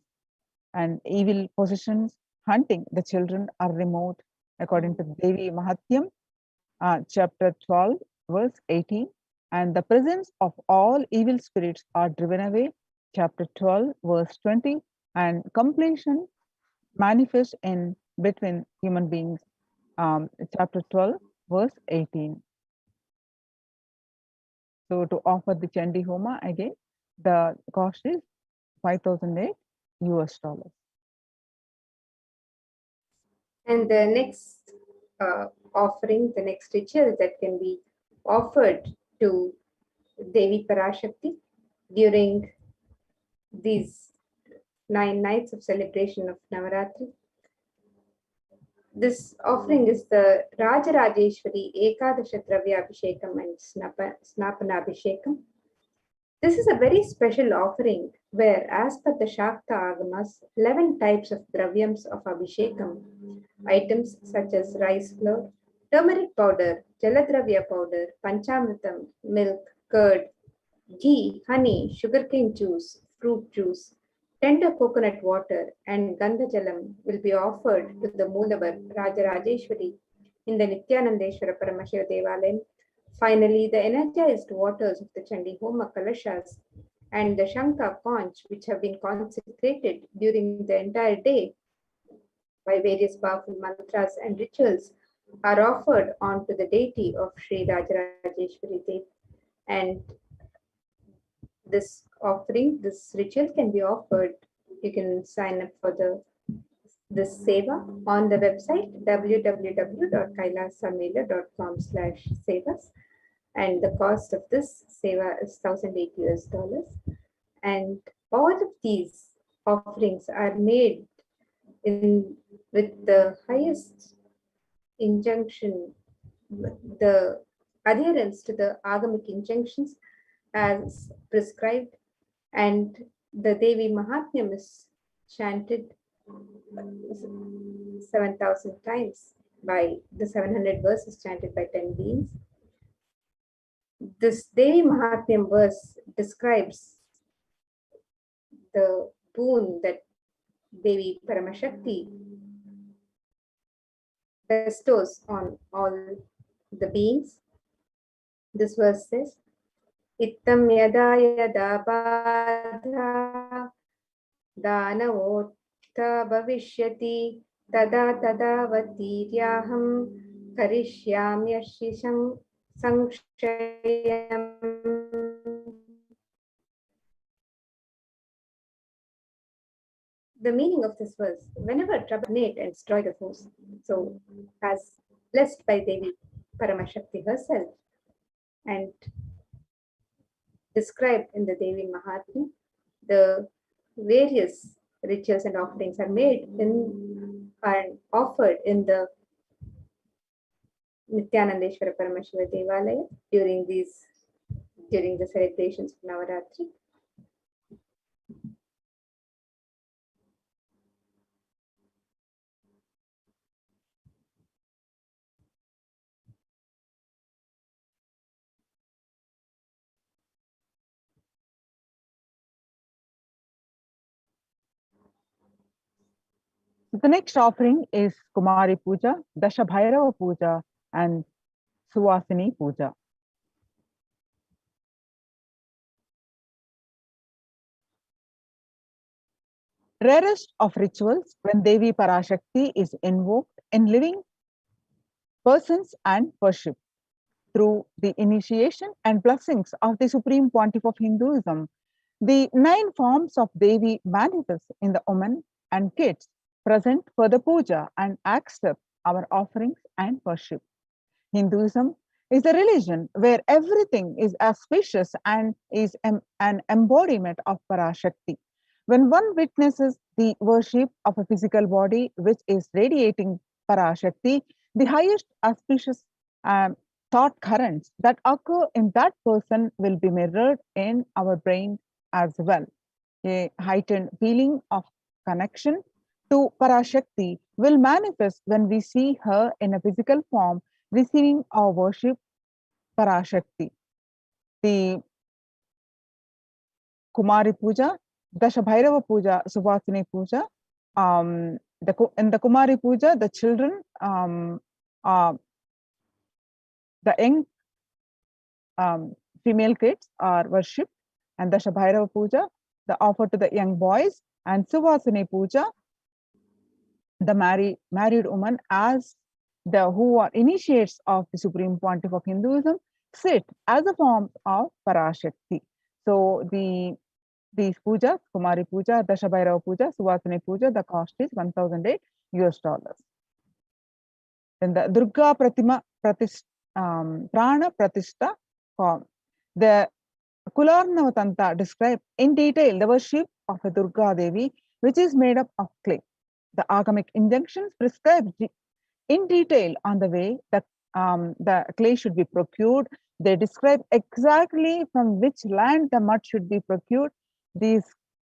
and evil possessions hunting the children are removed, according to Devi Mahatyam, chapter 12, verse 18. And the presence of all evil spirits are driven away, chapter 12, verse 20. And completion manifests in between human beings, chapter 12, verse 18. So to offer the Chandi Homa again, the cost is 5,008 US dollars. And the next offering, the next ritual that can be offered to Devi Parashakti during these 9 nights of celebration of Navaratri. This offering is the Rajarajeshwari Ekadasha Dravya Abhishekam and Snapana Abhishekam. This is a very special offering where, as per the Shakta Agamas, 11 types of dravyams of Abhishekam, items such as rice flour, turmeric powder, jaladravya powder, panchamritam, milk, curd, ghee, honey, sugarcane juice, fruit juice, tender coconut water, and Gandhajalam will be offered to the Moolavar Rajarajeshwari in the Nithyanandeshwara Paramashiva Devalayam. Finally, the energized waters of the Chandi Homa Kalashas and the Shankha conch, which have been consecrated during the entire day by various powerful mantras and rituals, are offered onto the deity of Sri Rajarajeshwari Devi. And this offering, this ritual can be offered. You can sign up for this seva on the website www.kailasamela.com/sevas, and the cost of this seva is $1,008. And all of these offerings are made with the highest injunction, the adherence to the agamic injunctions as prescribed, and the Devi Mahatmyam is chanted 7,000 times by the 700 verses chanted by 10 beings. This Devi Mahatmyam verse describes the boon that Devi Paramashakti bestows on all the beings. This verse says, Ittam yada yada badha danavotta bhavishyati tada tada vatiryaham karishyamyashisham sankshayam. The meaning of this verse, whenever trouble innate and destroy the force. So, as blessed by Devi Paramashakti herself and described in the Devi Mahatmya, the various rituals and offerings are made in and offered in the Nithyanandeshwara Paramashiva Devalaya during the celebrations of Navaratri. The next offering is Kumari Puja, Dasha Bhairava Puja, and Suvasini Puja. Rarest of rituals when Devi Parashakti is invoked in living persons and worship. Through the initiation and blessings of the Supreme Pontiff of Hinduism, the 9 forms of Devi manifest in the women and kids present for the puja and accept our offerings and worship. Hinduism is a religion where everything is auspicious and is an embodiment of Parashakti. When one witnesses the worship of a physical body which is radiating Parashakti, the highest auspicious thought currents that occur in that person will be mirrored in our brain as well. A heightened feeling of connection to Parashakti will manifest when we see her in a physical form receiving our worship Parashakti. The Kumari Puja, Dasha Bhairava Puja, Suvasini Puja. In the Kumari Puja, the children, the young female kids are worshipped, and Dasha Bhairava Puja, the offer to the young boys, and Suvasini Puja, the married woman as who are initiates of the Supreme Pontiff of Hinduism sit as a form of Parashakti. So these pujas, Kumari Puja, Dasha Bhairava Puja, Suvasini Puja, the cost is $1,008. Then the Durga Pranaprathistha form. The Kularnavatanta describe in detail the worship of a Durga Devi which is made up of clay. The agamic injunctions prescribe in detail on the way that the clay should be procured. They describe exactly from which land the mud should be procured. These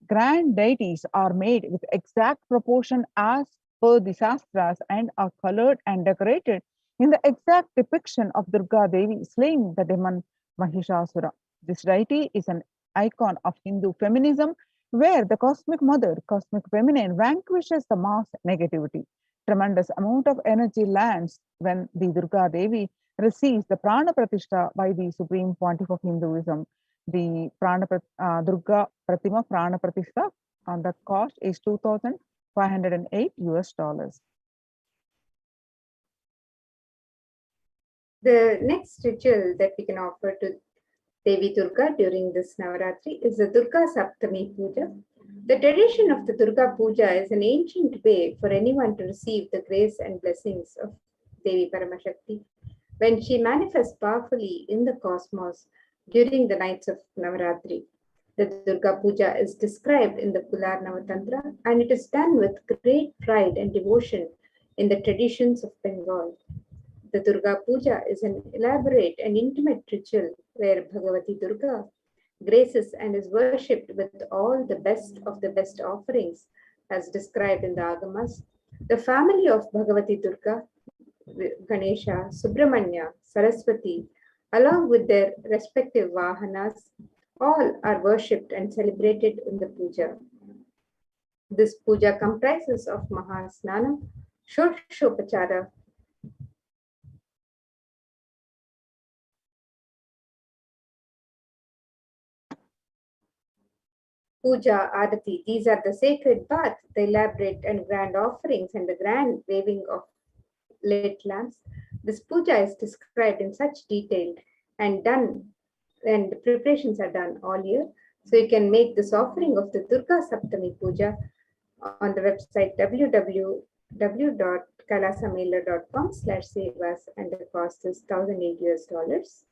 grand deities are made with exact proportion as per the Shastras and are colored and decorated in the exact depiction of Durga Devi slaying the demon Mahishasura. This deity is an icon of Hindu feminism where the cosmic mother, cosmic feminine, vanquishes the mass negativity. Tremendous amount of energy lands when the Durga Devi receives the Pranaprathistha by the Supreme Pontiff of Hinduism. The Durga Pratima Pranaprathistha, the cost is $2,508 US. The next ritual that we can offer to Devi Durga during this Navaratri is the Durga Saptami Puja. The tradition of the Durga Puja is an ancient way for anyone to receive the grace and blessings of Devi Paramashakti when she manifests powerfully in the cosmos during the nights of Navaratri. The Durga Puja is described in the Pular Navatantra and it is done with great pride and devotion in the traditions of Bengal. The Durga Puja is an elaborate and intimate ritual where Bhagavati Durga graces and is worshipped with all the best of the best offerings as described in the Agamas. The family of Bhagavati Durga, Ganesha, Subramanya, Saraswati, along with their respective Vahanas, all are worshipped and celebrated in the puja. This puja comprises of Mahasnanam, Shoshopachara, Puja, Arati. These are the sacred bath, the elaborate and grand offerings, and the grand waving of lit lamps. This puja is described in such detail and done, and the preparations are done all year. So you can make this offering of the Durga Saptami Puja on the website www.kailasamailer.com/sevas, and the cost is $1,008 US.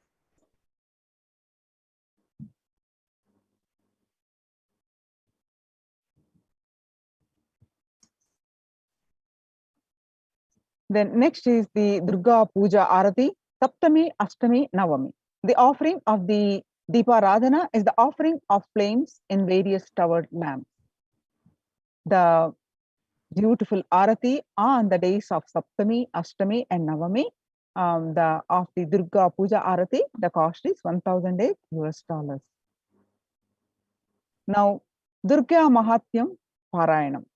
Then next is the Durga Puja Arati, Saptami, Ashtami, Navami. The offering of the Deeparadhana is the offering of flames in various towered lamps. The beautiful Arati on the days of Saptami, Ashtami, and Navami, of the Durga Puja Arati, the cost is $1,008 US. Now, Durga Mahatyam Parayanam.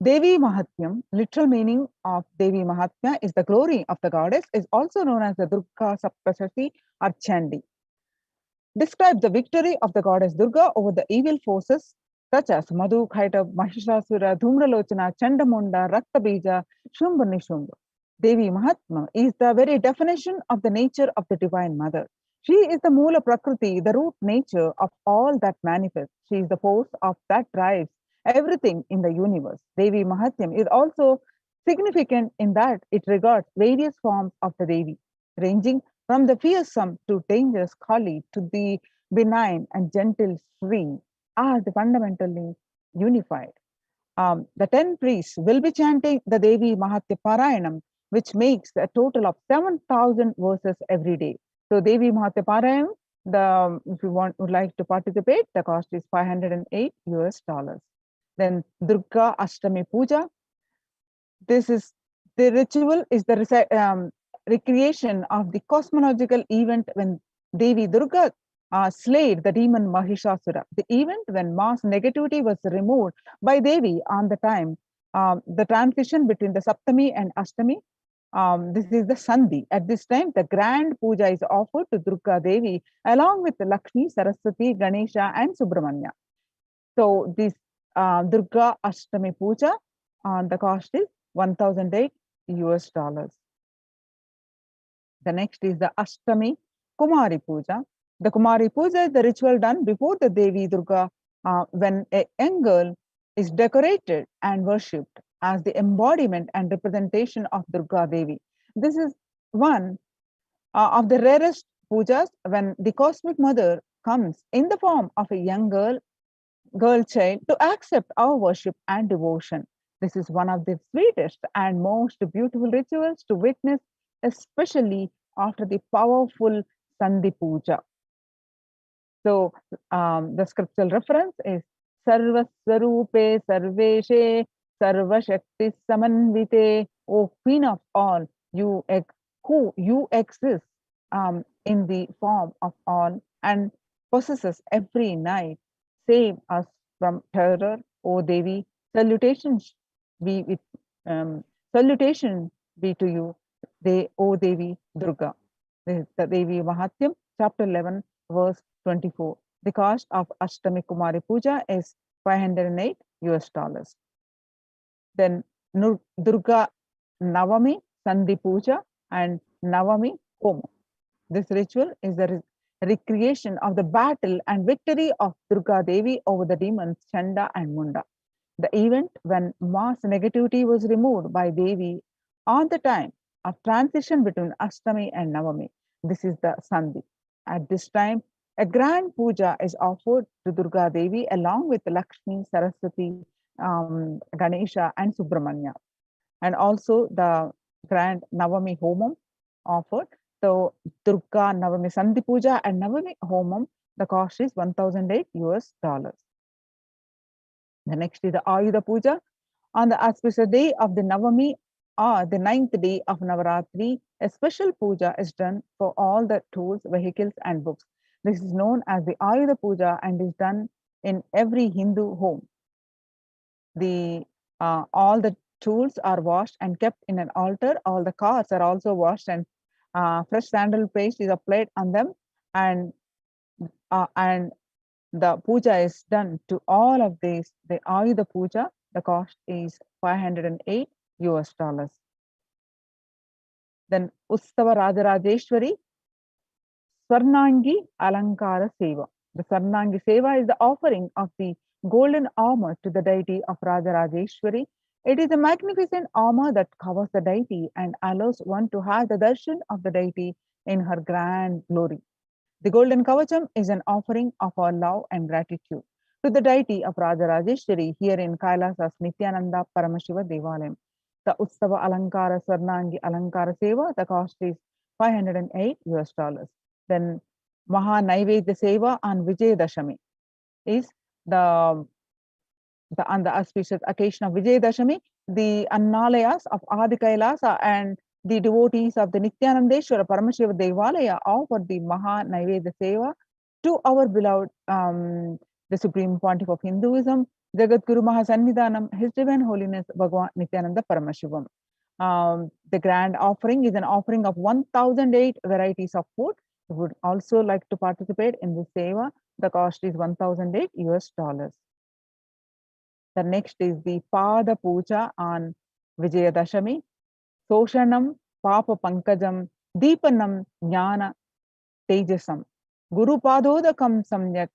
Devi Mahatyam, literal meaning of Devi Mahatmya is the glory of the goddess, is also known as the Durga Saptashati or Chandi. Describe the victory of the goddess Durga over the evil forces such as Madhu, Khaita, Mahishasura, Dhumralochana, Chandamunda, Raktabija, Shumba Nishumba. Devi Mahatma is the very definition of the nature of the Divine Mother. She is the Mula Prakriti, the root nature of all that manifests. She is the force of that drives everything in the universe. Devi Mahatyam is also significant in that it regards various forms of the Devi, ranging from the fearsome to dangerous Kali to the benign and gentle Sri, are fundamentally unified. The 10 priests will be chanting the Devi Mahatya Parayanam, which makes a total of 7,000 verses every day. So Devi Mahatya Parayanam, if you would like to participate, the cost is $508 US. Then Durga Ashtami Puja. The ritual is the recreation of the cosmological event when Devi Durga slayed the demon Mahishasura. The event when mass negativity was removed by Devi on the time, the transition between the Saptami and Ashtami. This is the Sandhi. At this time, the grand puja is offered to Durga Devi along with Lakshmi, Saraswati, Ganesha, and Subramanya. So this Durga Ashtami Puja, the cost is $1,008 US. The next is the Ashtami Kumari Puja. The Kumari Puja is the ritual done before the Devi Durga when a young girl is decorated and worshipped as the embodiment and representation of Durga Devi. This is one of the rarest pujas when the cosmic mother comes in the form of a young girl girl child to accept our worship and devotion. This is one of the sweetest and most beautiful rituals to witness, especially after the powerful Sandhi Puja. So the scriptural reference is Sarva Swarupe Sarveshe Sarva Shakti Samanvite, O Queen of all, who you exist in the form of all and possesses every night. Save us from terror, O Devi. Salutations be with salutation be to you, O Devi Durga. This is the Devi Mahatyam, chapter 11, verse 24. The cost of Ashtami Kumari Puja is $508 US. Then Durga Navami Sandhi Puja and Navami Homa. This ritual is the recreation of the battle and victory of Durga Devi over the demons Chanda and Munda. The event when mass negativity was removed by Devi on the time of transition between Ashtami and Navami. This is the Sandhi. At this time, a grand puja is offered to Durga Devi along with Lakshmi, Saraswati, Ganesha, and Subramanya. And also the grand Navami Homam offered. So Durga Navami Sandhi Puja and Navami Homam, the cost is $1,008 US. The next is the Ayudha Puja. On the auspicious day of the Navami or the 9th day of Navaratri, a special puja is done for all the tools, vehicles, and books. This is known as the Ayudha Puja and is done in every Hindu home. All the tools are washed and kept in an altar. All the cars are also washed and fresh sandal paste is applied on them, and the puja is done to all of these. The Ayudha Puja, the cost is $508 US. Then Ustava Rajarajeshwari Swarnangi Alankara Seva. The Swarnangi Seva is the offering of the golden armor to the deity of Rajarajeshwari. It is a magnificent armor that covers the deity and allows one to have the darshan of the deity in her grand glory. The golden kavacham is an offering of our love and gratitude to the deity of Rajarajeshwari here in Kailasa's Nithyananda Paramashiva Devalayam. The Ustava Alankara Swarnangi Alankara Seva, the cost is $508 US. Then Maha Naivedya Seva on Vijayadashami is on the auspicious occasion of Vijayadashami, the Annalayas of Adi Kailasa and the devotees of the Nithyanandeshwara Paramashiva Devalaya offer the Maha Naivedya Seva to our beloved, the Supreme Pontiff of Hinduism, Jagat Guru Mahasannidhanam, His Divine Holiness Bhagavan Nithyananda Paramashivam. The grand offering is an offering of 1,008 varieties of food. You would also like to participate in this seva. The cost is $1,008 US. The next is the Pada Puja on Vijayadashami. Soshanam Papa Pankajam Deepanam Jnana Tejasam Guru Padodakam Samyak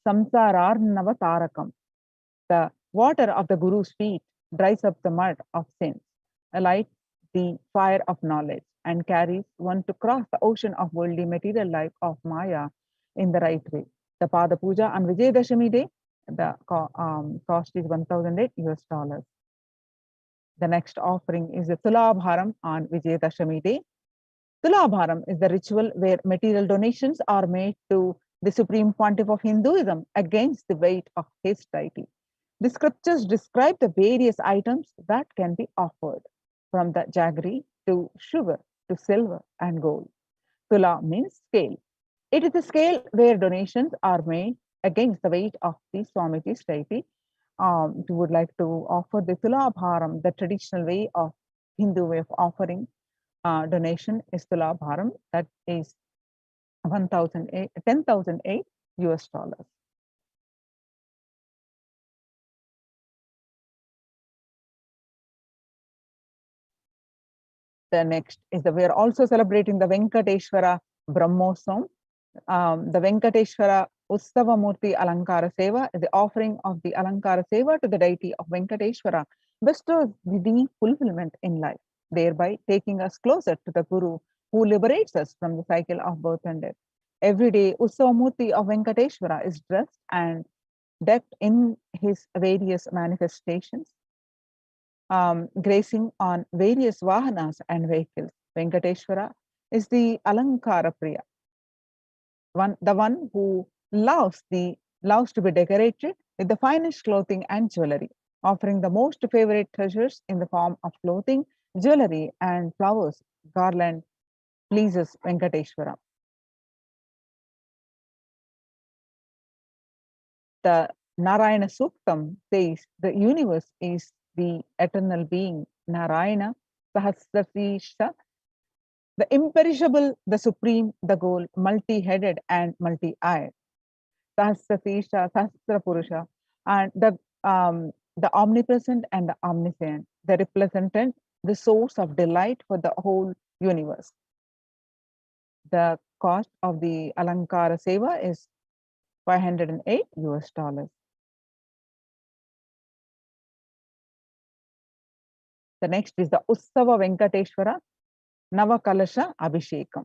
Samsararnava Tarakam. The water of the Guru's feet dries up the mud of sins, lights the fire of knowledge, and carries one to cross the ocean of worldly material life of Maya in the right way. The Pada Puja on Vijayadashami day, the cost is $1,008 US. The next offering is the Tulabharam on Vijayadashami day. Tulabharam is the ritual where material donations are made to the Supreme Pontiff of Hinduism against the weight of his deity. The scriptures describe the various items that can be offered, from the jaggery to sugar to silver and gold. Tula means scale. It is a scale where donations are made against the weight of the Swamiji's deity. You would like to offer the Tulabharam, the traditional way of Hindu way of offering donation is Tulabharam, that is $10,008 US. The next is we are also celebrating the Venkateshwara Brahmosam. The Venkateshwara Ustava Murti Alankara Seva is the offering of the Alankara Seva to the deity of Venkateshwara, bestows the fulfillment in life, thereby taking us closer to the Guru who liberates us from the cycle of birth and death. Every day, Ustava Murti of Venkateshwara is dressed and depth in his various manifestations, gracing on various vahanas and vehicles. Venkateshwara is the Alankara Priya, the one who loves to be decorated with the finest clothing and jewelry, offering the most favorite treasures in the form of clothing, jewelry, and flowers. Garland pleases Venkateshwara. The Narayana Suktam says the universe is the eternal being, Narayana Sahasrasisha, the imperishable, the supreme, the goal, multi-headed and multi-eyed. Sahasrasisha, Sahasrapurusha, and the omnipresent and the omniscient, the representant, the source of delight for the whole universe. The cost of the Alankara Seva is $508 US. The next is the Ussava Venkateshwara Navakalasha Abhishekam.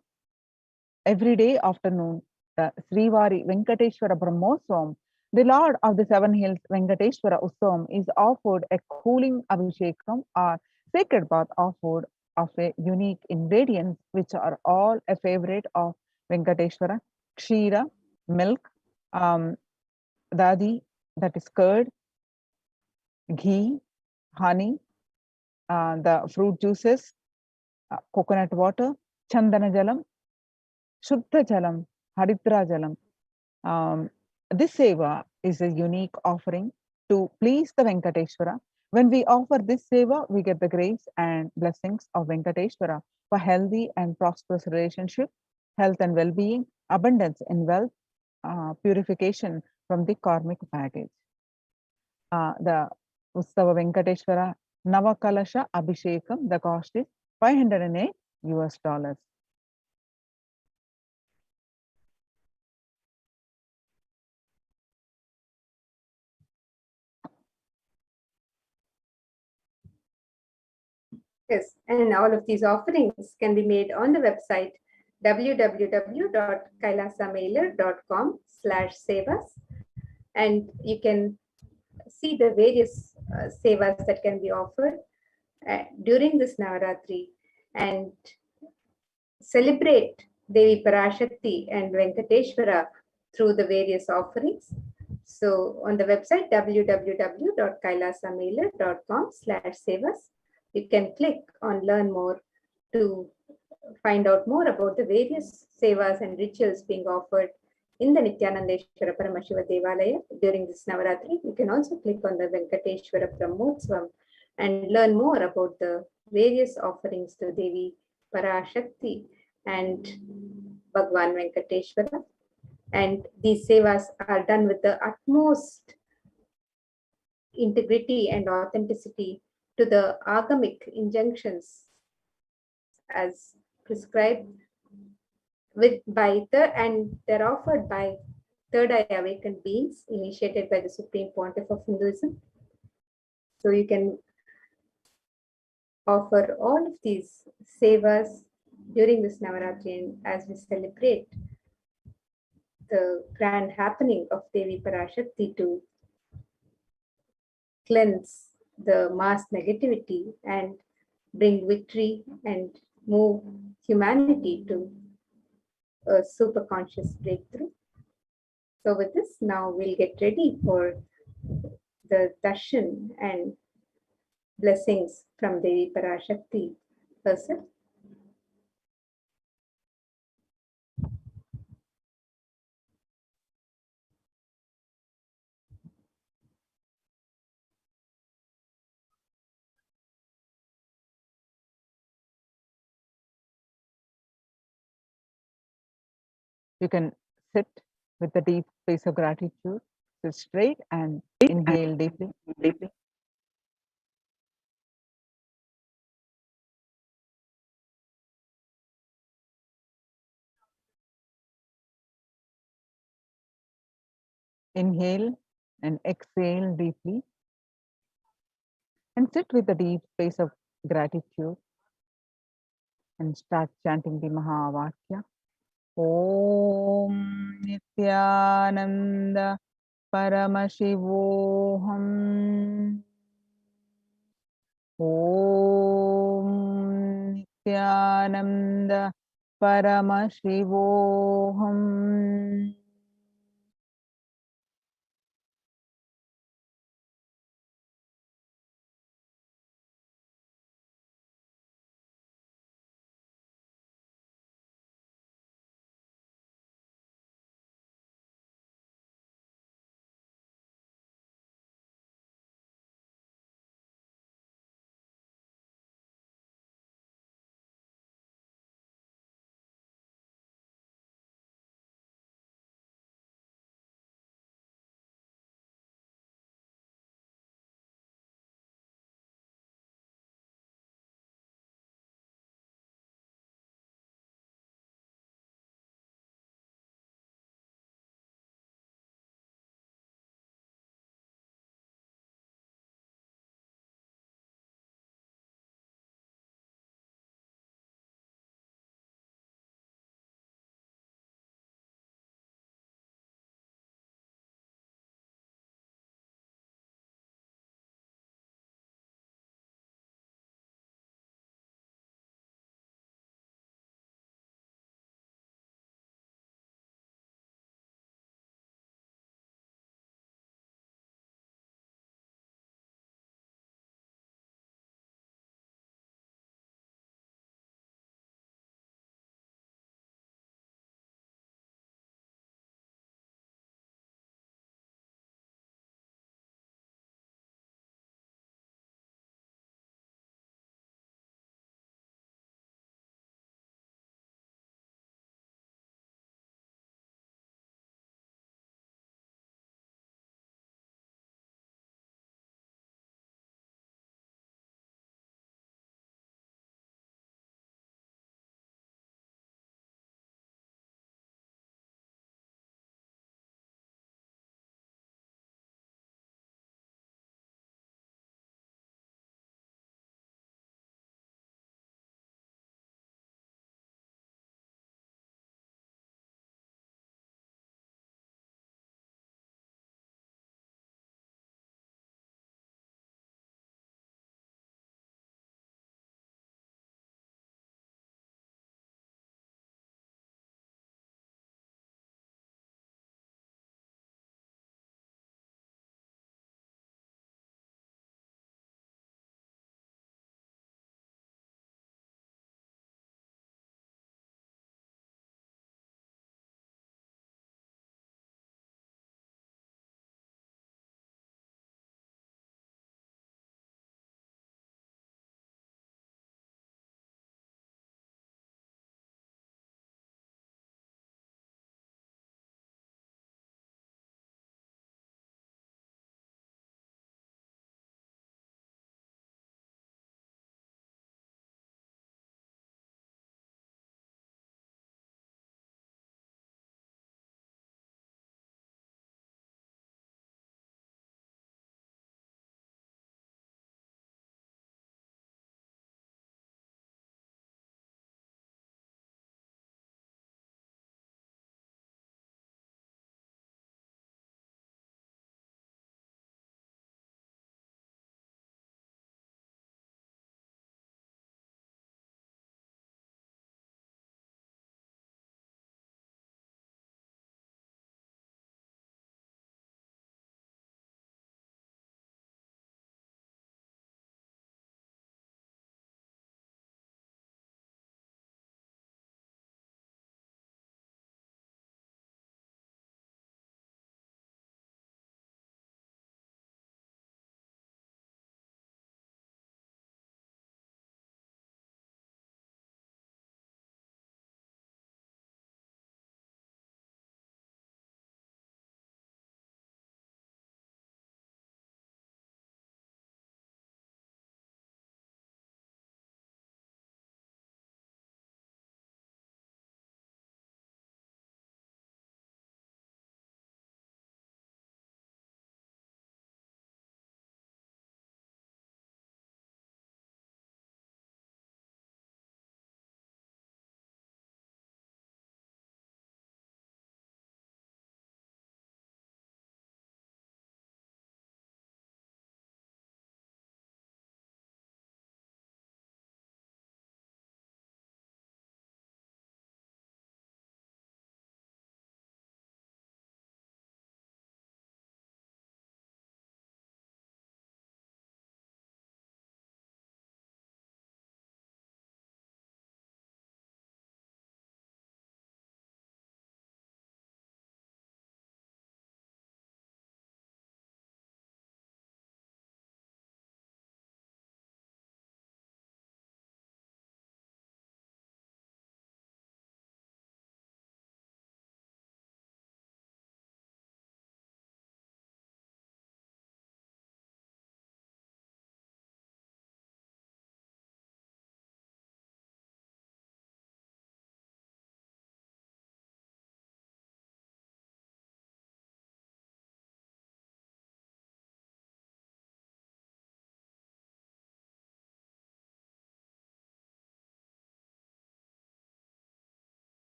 Every day afternoon, the Srivari Venkateshwara Brahmoswam, the Lord of the Seven Hills Venkateshwara Ussavam, is offered a cooling Abhishekam or sacred bath offered of a unique ingredients which are all a favorite of Venkateshwara: Kshira, milk, dadi, that is curd, ghee, honey, the fruit juices, coconut water, Chandana Jalam, Shuddha Jalam, Haritra Jalam. This seva is a unique offering to please the Venkateshwara. When we offer this seva, we get the grace and blessings of Venkateshwara for healthy and prosperous relationship, health and well-being, abundance in wealth, purification from the karmic baggage. The Ussava Venkateshwara Navakalasha Abhishekam, the cost is $508 US. Yes, and all of these offerings can be made on the website www.kailasamailer.com/sevas, and you can see the various sevas that can be offered during this Navaratri and celebrate Devi Parashakti and Venkateshwara through the various offerings. So on the website www.kailasamailer.com/sevas, you can click on learn more to find out more about the various sevas and rituals being offered in the Nityanandeshwara Paramashiva Devalaya during this Navaratri. You can also click on the Venkateshwara Brahmotsvam and learn more about the various offerings to Devi Parashakti and Bhagavan Venkateshwara. And these sevas are done with the utmost integrity and authenticity to the agamic injunctions as prescribed and they're offered by third eye awakened beings initiated by the Supreme Pontiff of Hinduism. So you can offer all of these sevas during this Navaratri as we celebrate the grand happening of Devi Parashakti to cleanse the mass negativity and bring victory and move humanity to a superconscious breakthrough. So with this, now we'll get ready for the darshan and blessings from Devi Parashakti herself. You can sit with a deep face of gratitude, sit straight and inhale deeply. Inhale and exhale deeply and sit with a deep space of gratitude and start chanting the Mahavakya. Om Nityananda Paramashivoham. Om Nityananda Paramashivoham.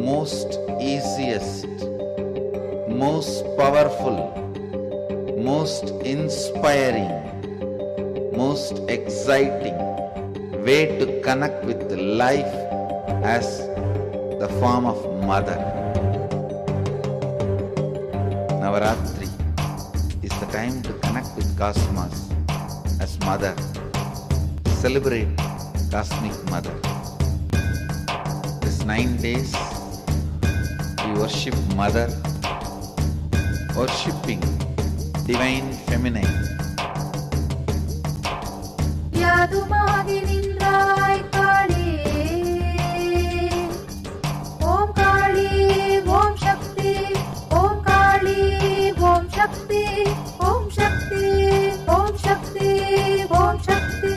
most easiest, most powerful, most inspiring, most exciting way to connect with life as the form of mother. Navaratri is the time to connect with Cosmos as mother. Celebrate Cosmic Mother. This 9 days we worship Mother, worshipping Divine Feminine. யாதுமாகி நின்றாய் காளி, ஓம் காளி ஓம் சக்தி, ஓம் காளி ஓம் சக்தி, ஓம் சக்தி ஓம் சக்தி ஓம் சக்தி.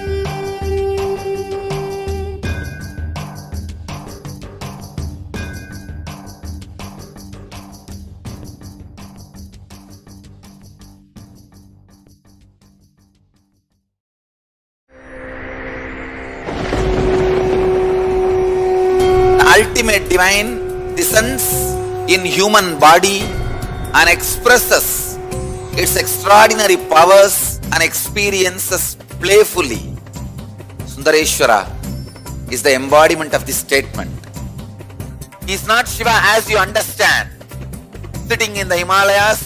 Ultimate divine descends in human body and expresses its extraordinary powers and experiences playfully. Sundareshwara is the embodiment of this statement. He is not Shiva as you understand, sitting in the Himalayas,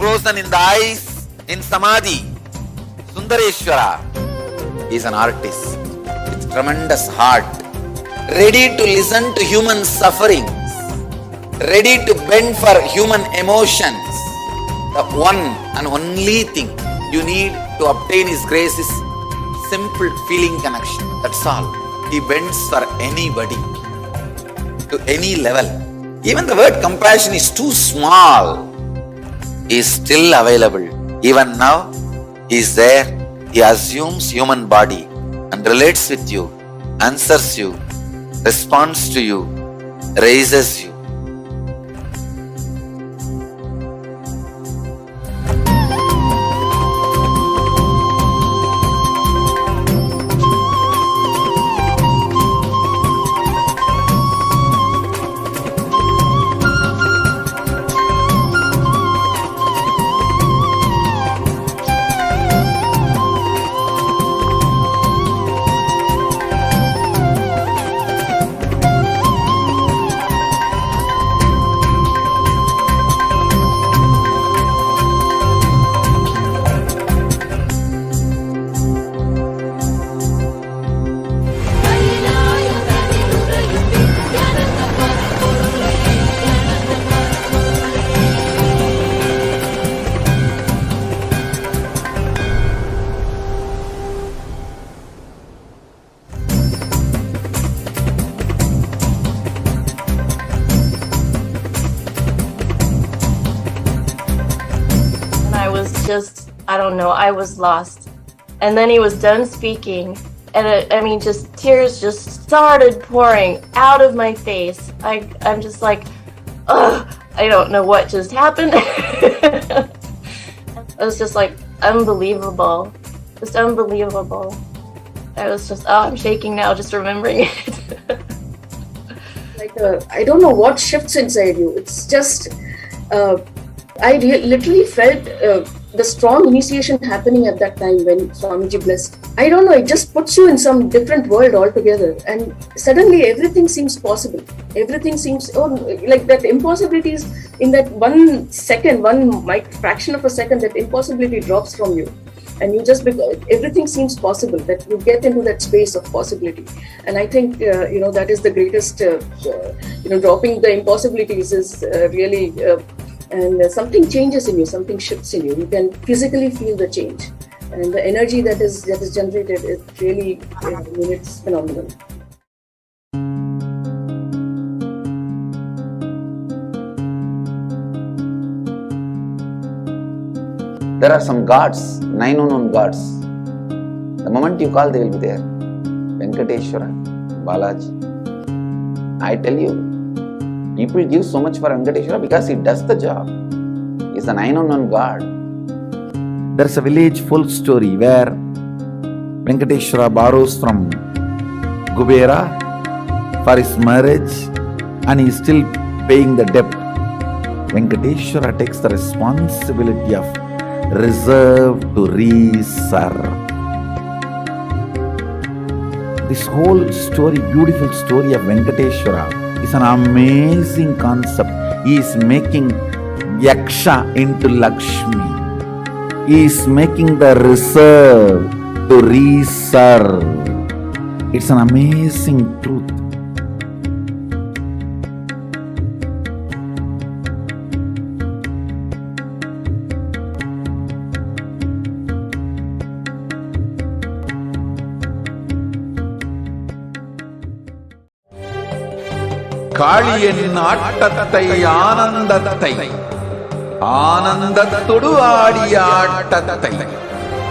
frozen in the ice, in Samadhi. Sundareshwara is an artist with tremendous heart, ready to listen to human sufferings, ready to bend for human emotions. The one and only thing you need to obtain His grace is simple feeling connection. That's all. He bends for anybody, to any level. Even the word compassion is too small. He is still available. Even now, He is there. He assumes human body and relates with you, answers you, responds to you, raises you. I don't know, I was lost. And then he was done speaking, and just tears just started pouring out of my face. I'm just like, ugh, I don't know what just happened. It was just like unbelievable, just unbelievable. I was just, I'm shaking now just remembering it. I don't know what shifts inside you. It's just, I literally felt the strong initiation happening at that time when Swamiji blessed. I don't know, it just puts you in some different world altogether, and suddenly everything seems possible. Everything seems, like that impossibility is in that 1 second, fraction of a second, that impossibility drops from you. And you just, everything seems possible, that you get into that space of possibility. And I think, that is the greatest, dropping the impossibilities is really, and something changes in you, something shifts in you. You can physically feel the change. And the energy that is generated is really, it's phenomenal. There are some gods, 9 unknown gods. The moment you call, they will be there. Venkateshwara, Balaji. I tell you, people give so much for Venkateshwara because he does the job. He's a 9 unknown god. There's a village folk story where Venkateshwara borrows from Kubera for his marriage and he is still paying the debt. Venkateshwara takes the responsibility of reserve to reserve. This whole story, beautiful story of Venkateshwara is an amazing concept. He is making Yaksha into Lakshmi. He is making the reserve to reserve. It's an amazing truth. காளியின் ஆட்டத்தை ஆனந்தத்தை ஆனந்தத்தொடு ஆடிய ஆட்டத்தை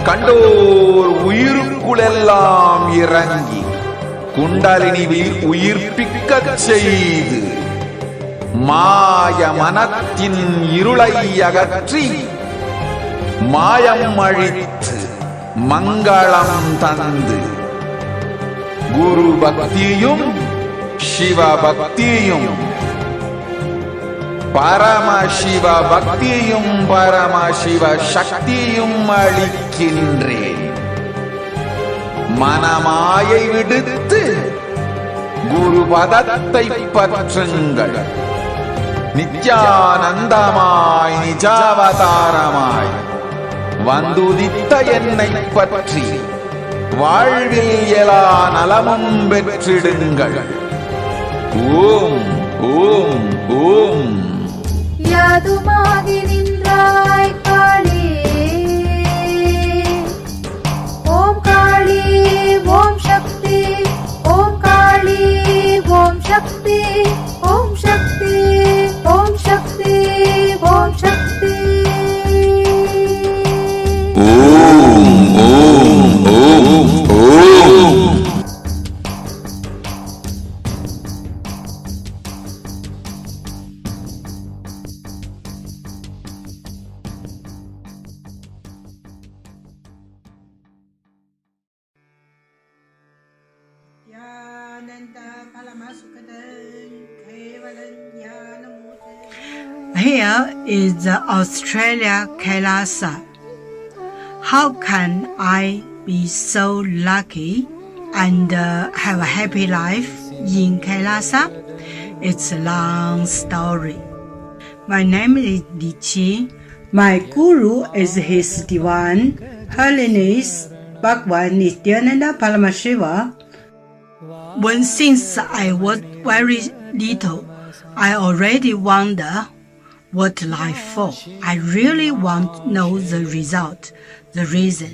கண்டோர் உயிருக்குளெல்லாம் இறங்கி குண்டலினி உயிர்ப்பிக்கச் செய்து மாய மனத்தின் இருளை அகற்றி மாயம் அழித்து மங்களம் தந்து குரு பக்தியும் சிவ பக்தியும் பரமசிவ பக்தியும் பரமசிவ சக்தியும் அளிக்கின்றேன். மனமாயை விடுத்து குரு பதத்தை பற்றுங்கள். நித்யானந்தமாய் நிஜாவதாரமாய் வந்துதித்த என்னை பற்றி வாழ்வில் எல்லா நலமும் பெற்றிடுங்கள். ஓம் ஓம் ஓம். யாதுமாகி நின்றாய் காளி, ஓம் காளி ஓம் சக்தி, ஓம் காளி ஓம் சக்தி, ஓம் சக்தி ஓம் சக்தி ஓம் சக்தி. ஓம் ஓம் ஓம் ஓம். Here is the Australia Kailasa. How can I be so lucky and have a happy life in Kailasa? It's a long story. My name is Li Qi. My guru is His Divine Holiness Bhagavan Paramashivam. Since I was very little, I already wonder what life for. I really want to know the result, the reason.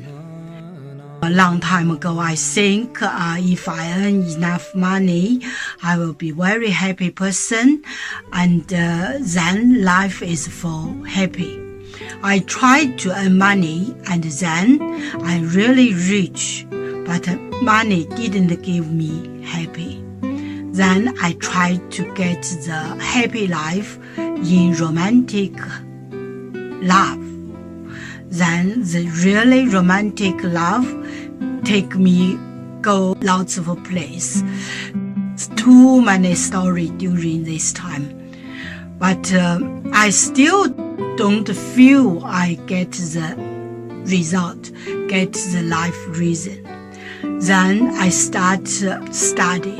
A long time ago, I think if I earn enough money, I will be very happy person, and then life is for happy. I tried to earn money, and then I'm really rich, but money didn't give me happy. Then I tried to get the happy life in romantic love. Then the really romantic love take me go lots of places. Too many stories during this time. But I still don't feel I get the result, get the life reason. Then I start study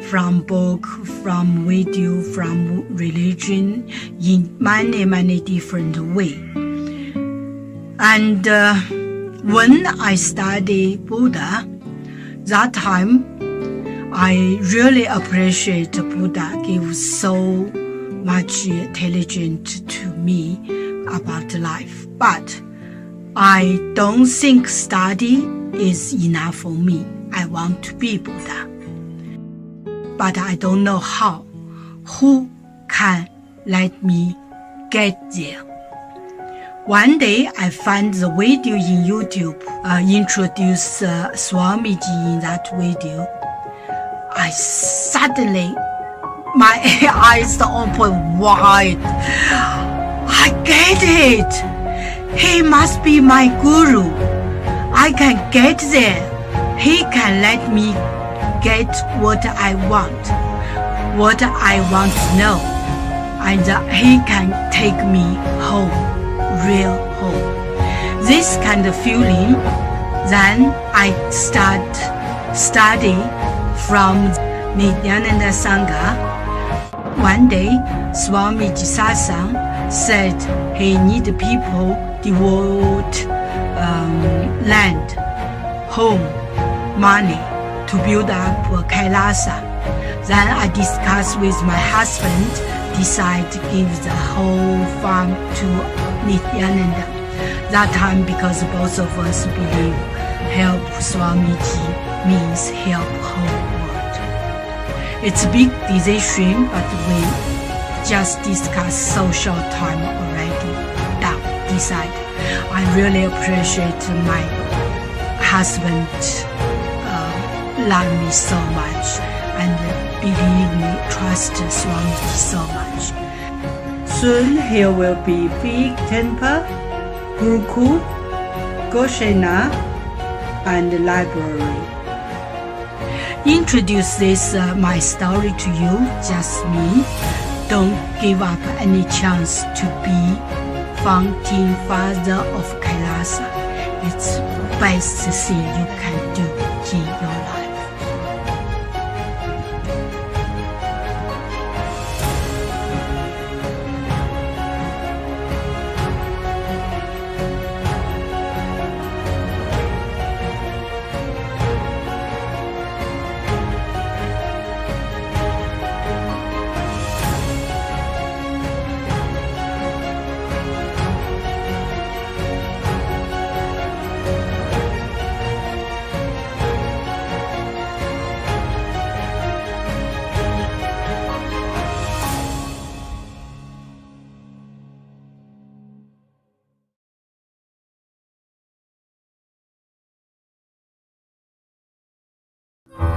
from book, from video, from religion in many different ways. And when I study Buddha, that time I really appreciate Buddha gives so much intelligence to me about life. But I don't think study is enough for me. I want to be Buddha. But I don't know how. Who can let me get there? One day I found the video in YouTube, introduce Swamiji in that video. I suddenly, my eyes open wide. I get it. He must be my guru. I can get there. He can let me get what I want. what I want to know, and he can take me home, real home. This kind of feeling, then I start studying from Nityananda Sangha. One day, Swami Jisasang said he need people devote land, home, money to build up Kailasa. Then I discussed with my husband, decide to give the whole farm to Nityananda. That time, because both of us believe help Swamiji means help whole world. It's a big decision, but we just discussed so short time already. Done, decide. I really appreciate my husband love me so much and believe me, trust Swamiji so much. Soon here will be big temple, Gurukul, Goshena, and library. Introduce this my story to you, just me. Don't give up any chance to be founding father of Kailasa. It's best thing you can do in your life.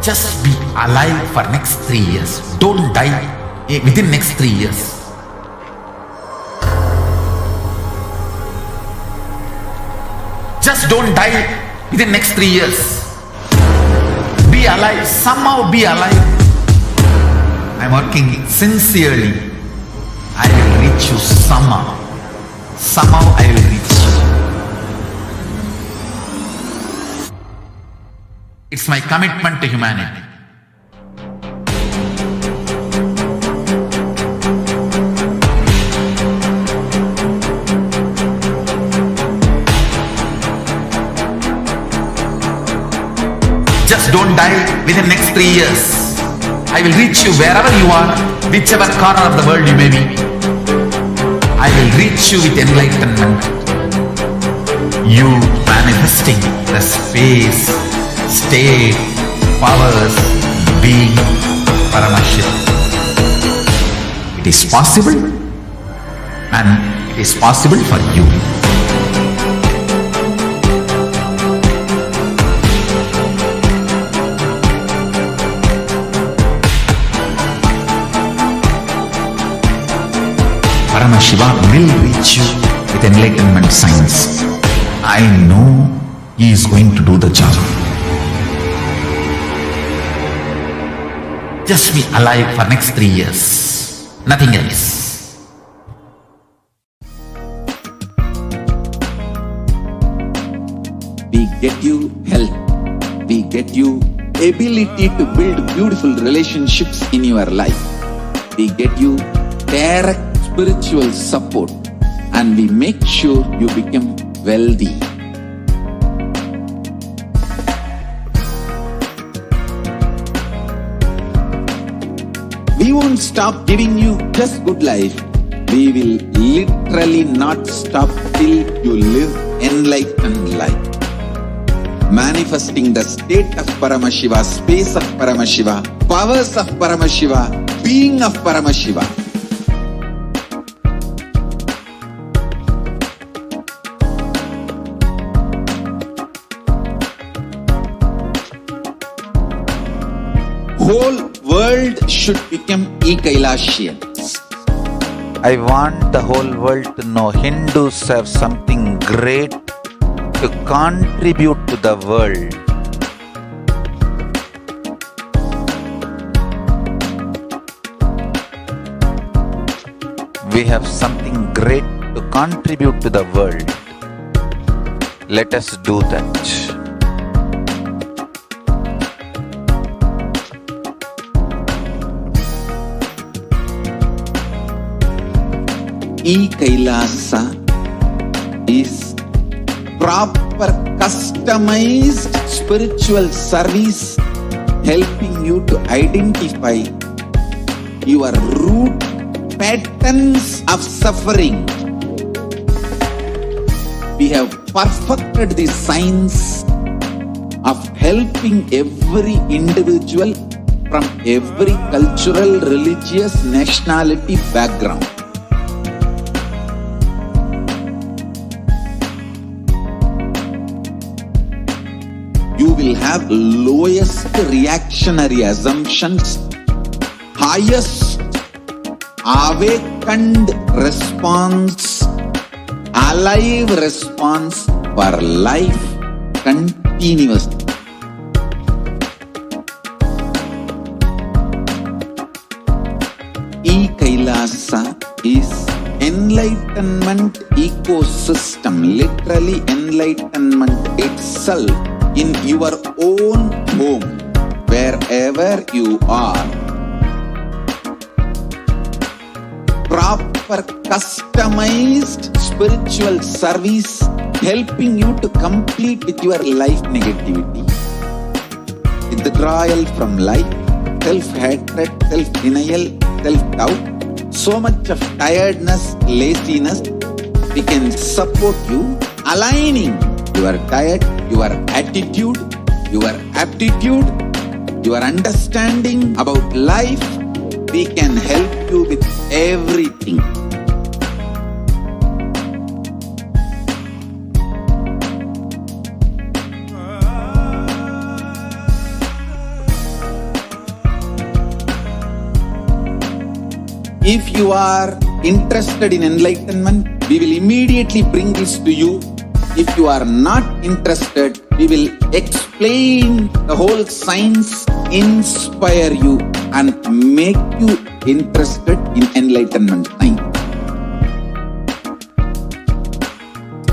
Just be alive for next 3 years. Don't die within next 3 years. Just don't die within next 3 years. Be alive, somehow be alive. I'm working sincerely. I will reach you somehow. Somehow I will reach you. It's my commitment to humanity. Just don't die within next 3 years. I will reach you wherever you are, whichever corner of the world you may be. I will reach you with enlightenment. You manifesting the space, state, powers, being, Paramashivam. It is possible, and it is possible for you. Paramashivam will reach you with enlightenment science. I know he is going to do the job. Just be alive for next 3 years. Nothing else. We get you health. We get you ability to build beautiful relationships in your life. We get you direct spiritual support, and we make sure you become wealthy. We won't stop giving you just good life. We will literally not stop till you live enlightened life. Manifesting the state of Paramashiva, space of Paramashiva, powers of Paramashiva, being of Paramashiva. Whole world should become e-Kailasians. I want the whole world to know Hindus have something great to contribute to the world. We have something great to contribute to the world. Let us do that. Kailasa is proper customized spiritual service helping you to identify your root patterns of suffering. We have perfected the science of helping every individual from every cultural, religious, nationality background. You will have lowest reactionary assumptions, highest awakened response, alive response for life continuously. Kailasa is enlightenment ecosystem, literally enlightenment itself in your own home, wherever you are. Proper customized spiritual service helping you to complete with your life negativity, withdrawal from life, self-hatred, self-denial, self-doubt, so much of tiredness, laziness. We can support you aligning your diet, your attitude, your aptitude, your understanding about life. We can help you with everything. If you are interested in enlightenment, we will immediately bring this to you. If you are not interested, we will explain the whole science, inspire you and make you interested in enlightenment time.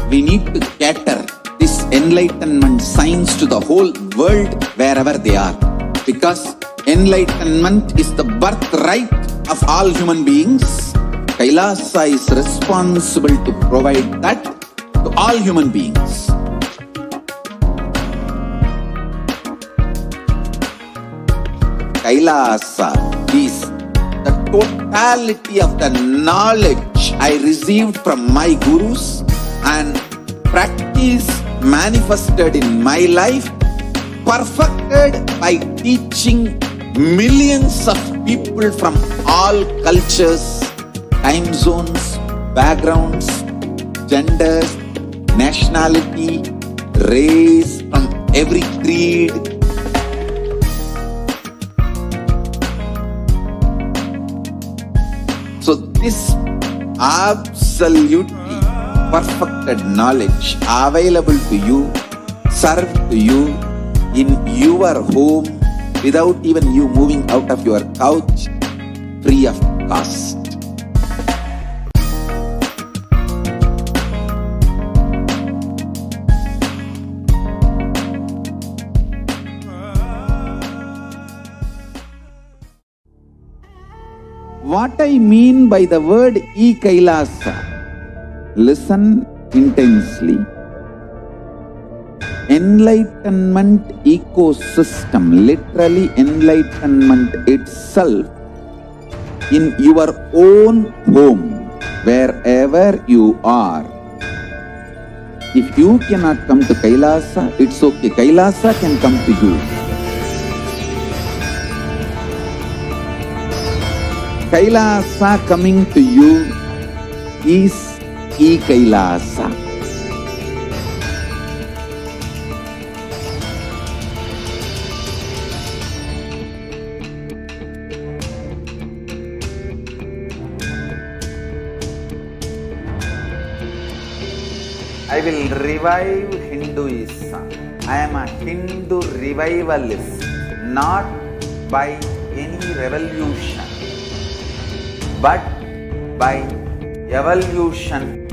We need to cater this enlightenment science to the whole world wherever they are, because enlightenment is the birthright of all human beings. Kailasa is responsible to provide that to all human beings. Kailasa is the totality of the knowledge I received from my gurus and practice manifested in my life, perfected by teaching millions of people from all cultures, time zones, backgrounds, genders, nationality, race, from every creed. So this absolutely perfected knowledge available to you, served to you in your home without even you moving out of your couch, free of cost. What I mean by the word Kailasa, listen intensely. Enlightenment ecosystem, literally enlightenment itself in your own home, wherever you are. If you cannot come to Kailasa, it's okay. Kailasa can come to you. Kailasa coming to you is Kailasa. I will revive Hinduism. I am a Hindu revivalist, not by any revolution, but by evolution,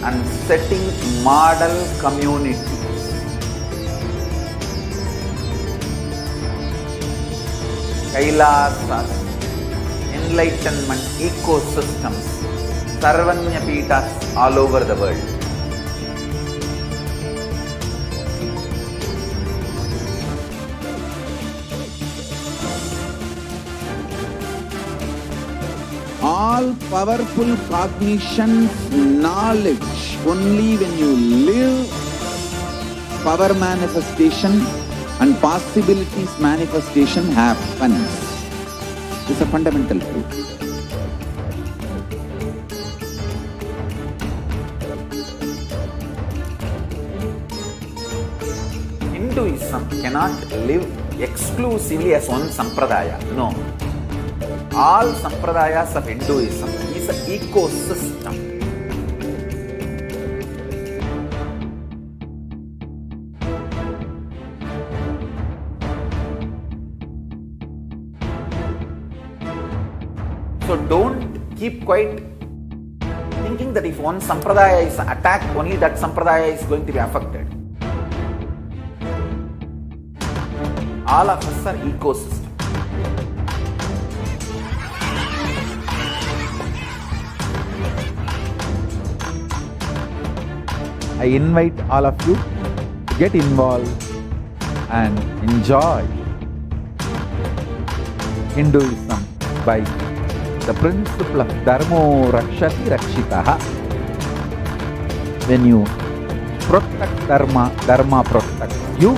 and setting model community. Kailasas, enlightenment ecosystems, Sarvanya Peethas all over the world. All powerful cognition, knowledge, only when you live, power manifestation and possibilities manifestation happens. This is a fundamental truth. Hinduism cannot live exclusively as one sampradaya. No. All sampradayas of Hinduism is an ecosystem. So don't keep quiet thinking that if one sampradaya is attacked, only that sampradaya is going to be affected. All of us are ecosystem. I invite all of you to get involved and enjoy Hinduism by the principle of Dharmo Rakshati Rakshitaha. When you protect Dharma, Dharma protects you.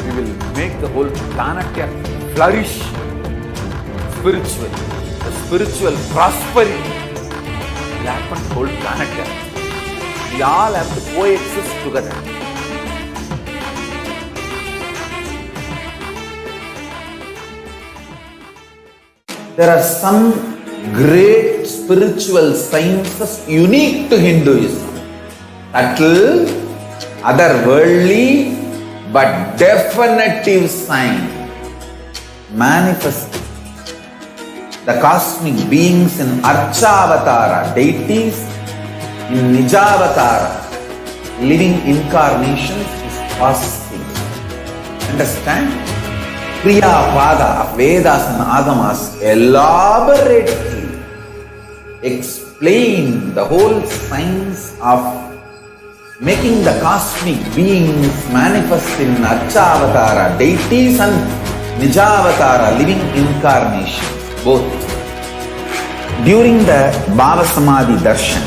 We will make the whole planet flourish spiritually. The spiritual prosperity will happen to the whole planet Earth. We all have to coexist together. There are some great spiritual sciences unique to Hinduism. Subtle, otherworldly, but definitive sign. Manifesting the cosmic beings in Archavatara, deities in Nijavatara, living incarnations is possible. Understand? Kriya Pada of Vedas and Agamas elaborately explain the whole science of making the cosmic beings manifest in Archavatara, deities and Nijavatara, living incarnations. Both. During the Bhava Samadhi Darshan,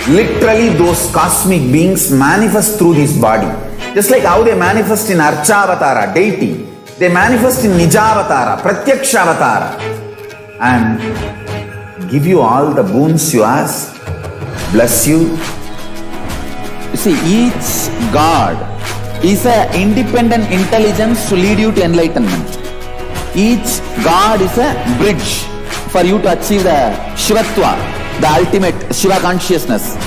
literally those cosmic beings manifest through this body. Just like how they manifest in Archavatara, deity, they manifest in Nijavatara, Pratyakshavatara, and give you all the boons you ask, bless you. You see, each God is an independent intelligence to lead you to enlightenment. Each God is a bridge for you to achieve the Shivatva, the ultimate Shiva consciousness.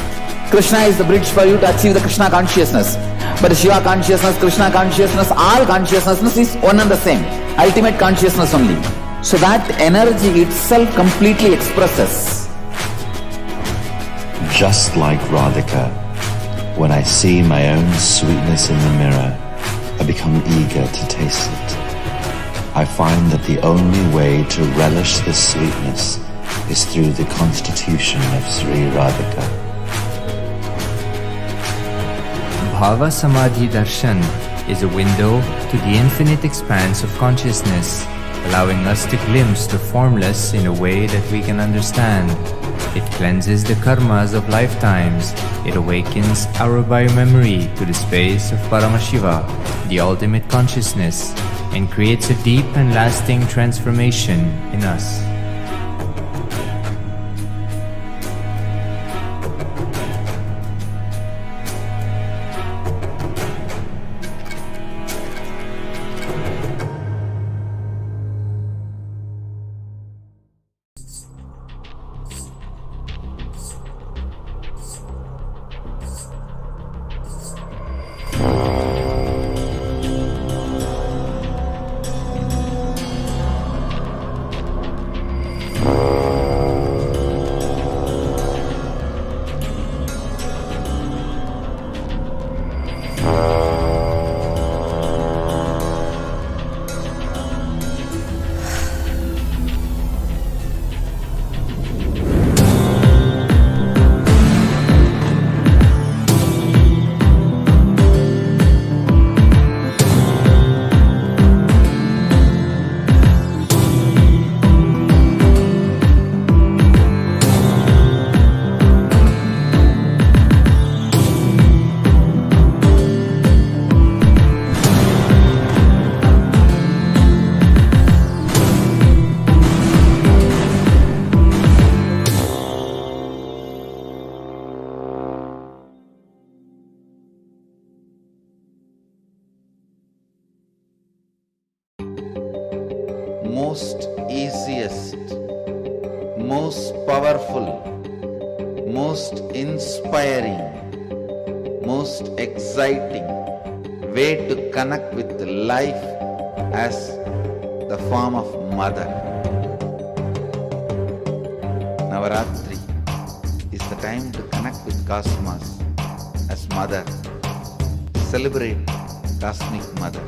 Krishna is the bridge for you to achieve the Krishna consciousness. But Shiva consciousness, Krishna consciousness, all consciousness is one and the same. Ultimate consciousness only. So that energy itself completely expresses. Just like Radhika, when I see my own sweetness in the mirror, I become eager to taste it. I find that the only way to relish this sweetness is through the constitution of Sri Radhika. Bhava Samadhi Darshan is a window to the infinite expanse of consciousness, allowing us to glimpse the formless in a way that we can understand. It cleanses the karmas of lifetimes. It awakens our biomemory to the space of Paramashiva, the ultimate consciousness, and creates a deep and lasting transformation in us. most easiest, most powerful, most inspiring, most exciting way to connect with life as the form of mother. Navaratri is the time to connect with Cosmos as mother. Celebrate Cosmic Mother.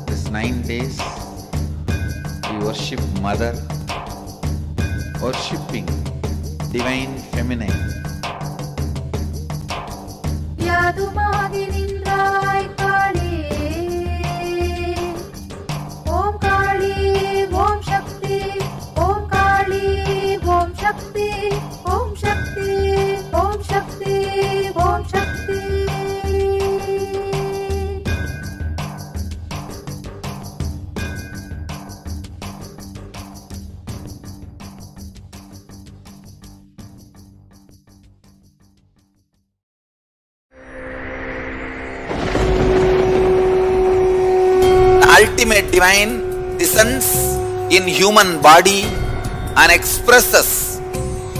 This 9 days we worship Mother, worshipping Divine Feminine. यादुमागिनिन्द्राय काली ओम काली ओम शक्ति ओम काली ओम शक्ति ओम शक्ति ओम शक्ति ओम शक्ति Ultimate divine descends in human body and expresses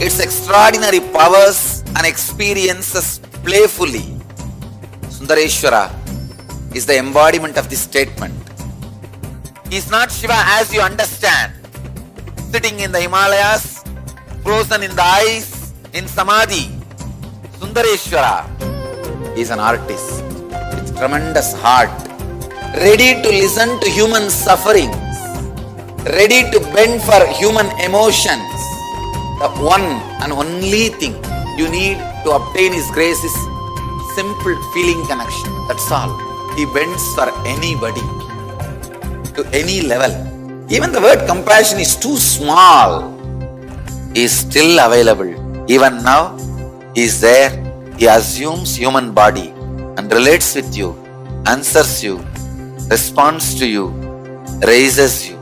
its extraordinary powers and experiences playfully. Sundareshwara is the embodiment of this statement. He is not Shiva as you understand, sitting in the Himalayas, frozen in the ice, in Samadhi. Sundareshwara is an artist with tremendous heart, ready to listen to human sufferings, ready to bend for human emotions. The one and only thing you need to obtain His grace is simple feeling connection. That's all. He bends for anybody, to any level. Even the word compassion is too small. He is still available. Even now, He is there. He assumes human body and relates with you, answers you, responds to you, raises you.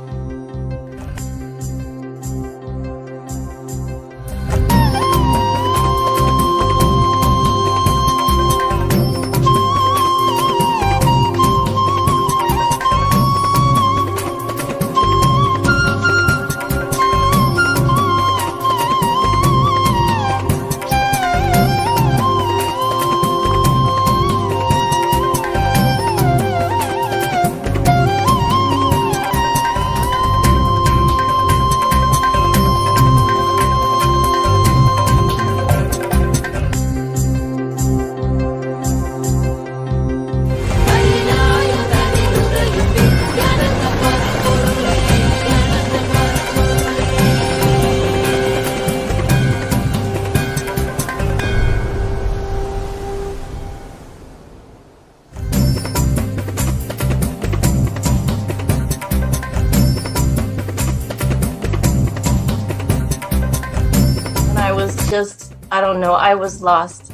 I don't know, I was lost.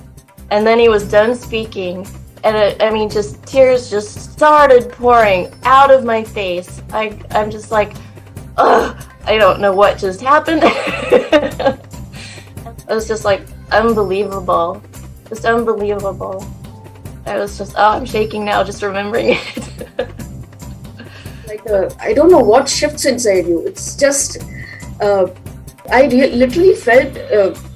And then he was done speaking, and just tears just started pouring out of my face. I'm just like, ugh, I don't know what just happened. It was just like unbelievable, just unbelievable. I was just, I'm shaking now just remembering it. I don't know what shifts inside you. It's just, I literally felt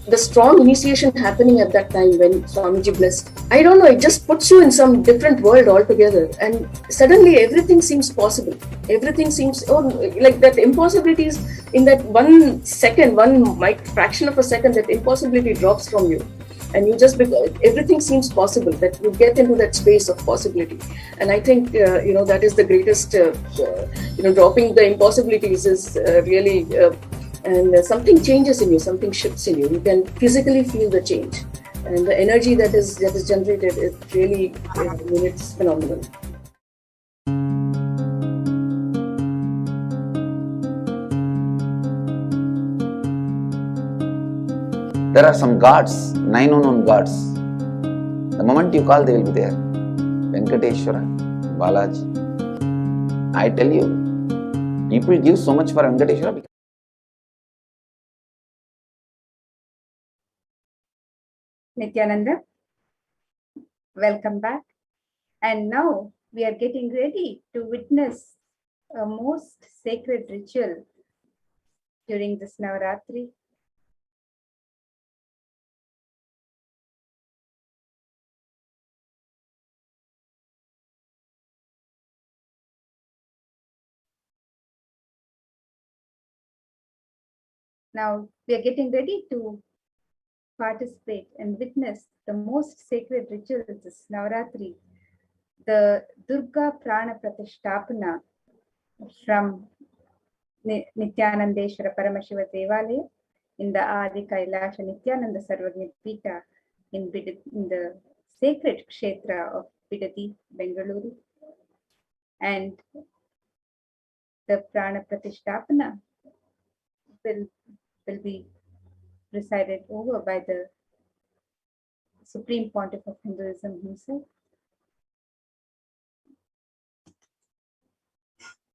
the strong initiation happening at that time when Swamiji blessed. I don't know, it just puts you in some different world altogether, and suddenly everything seems possible. Everything seems, like that impossibilities in that 1 second, fraction of a second, that impossibility drops from you. And you just, everything seems possible, that you get into that space of possibility. And I think, that is the greatest, dropping the impossibilities is really, and something changes in you, something shifts in you. You can physically feel the change. And the energy that is generated is really, it's phenomenal. There are some gods, 9 unknown gods. The moment you call, they will be there. Venkateshwara, Balaji. I tell you, people give so much for Venkateshwara. Nithyananda, welcome back. And now we are getting ready to witness a most sacred ritual during this Navaratri. Now we are getting ready to participate and witness the most sacred ritual this Navaratri, the Durga Pranaprathistha from Nithyanandeshwara Paramashiva Devalaya in the Adi Kailasa Nithyananda Sarvagni Pita in the sacred Kshetra of Bidati, Bengaluru. And the Pranaprathistha will be presided over by the Supreme Pontiff of Hinduism himself.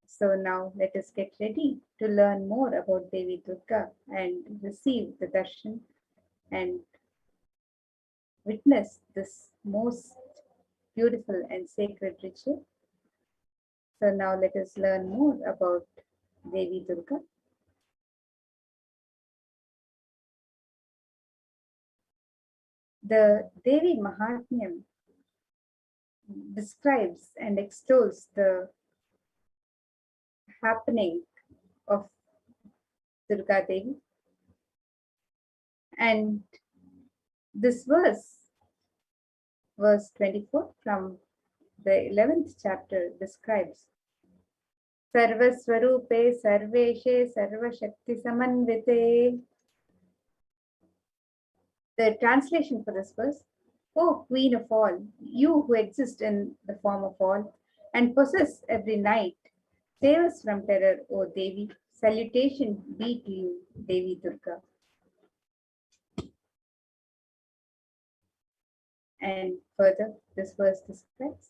So now let us get ready to learn more about Devi Durga and receive the darshan and witness this most beautiful and sacred ritual. So now let us learn more about Devi Durga. The Devi Mahatmyam describes and extols the happening of Durga Devi. And this verse 24 from the 11th chapter describes Sarvaswarupe Sarveshe Sarvashakti Samanvite. The translation for this verse: O Queen of all, you who exist in the form of all and possess every night, save us from terror, O Devi. Salutation be to you, Devi Durga. And further, this verse describes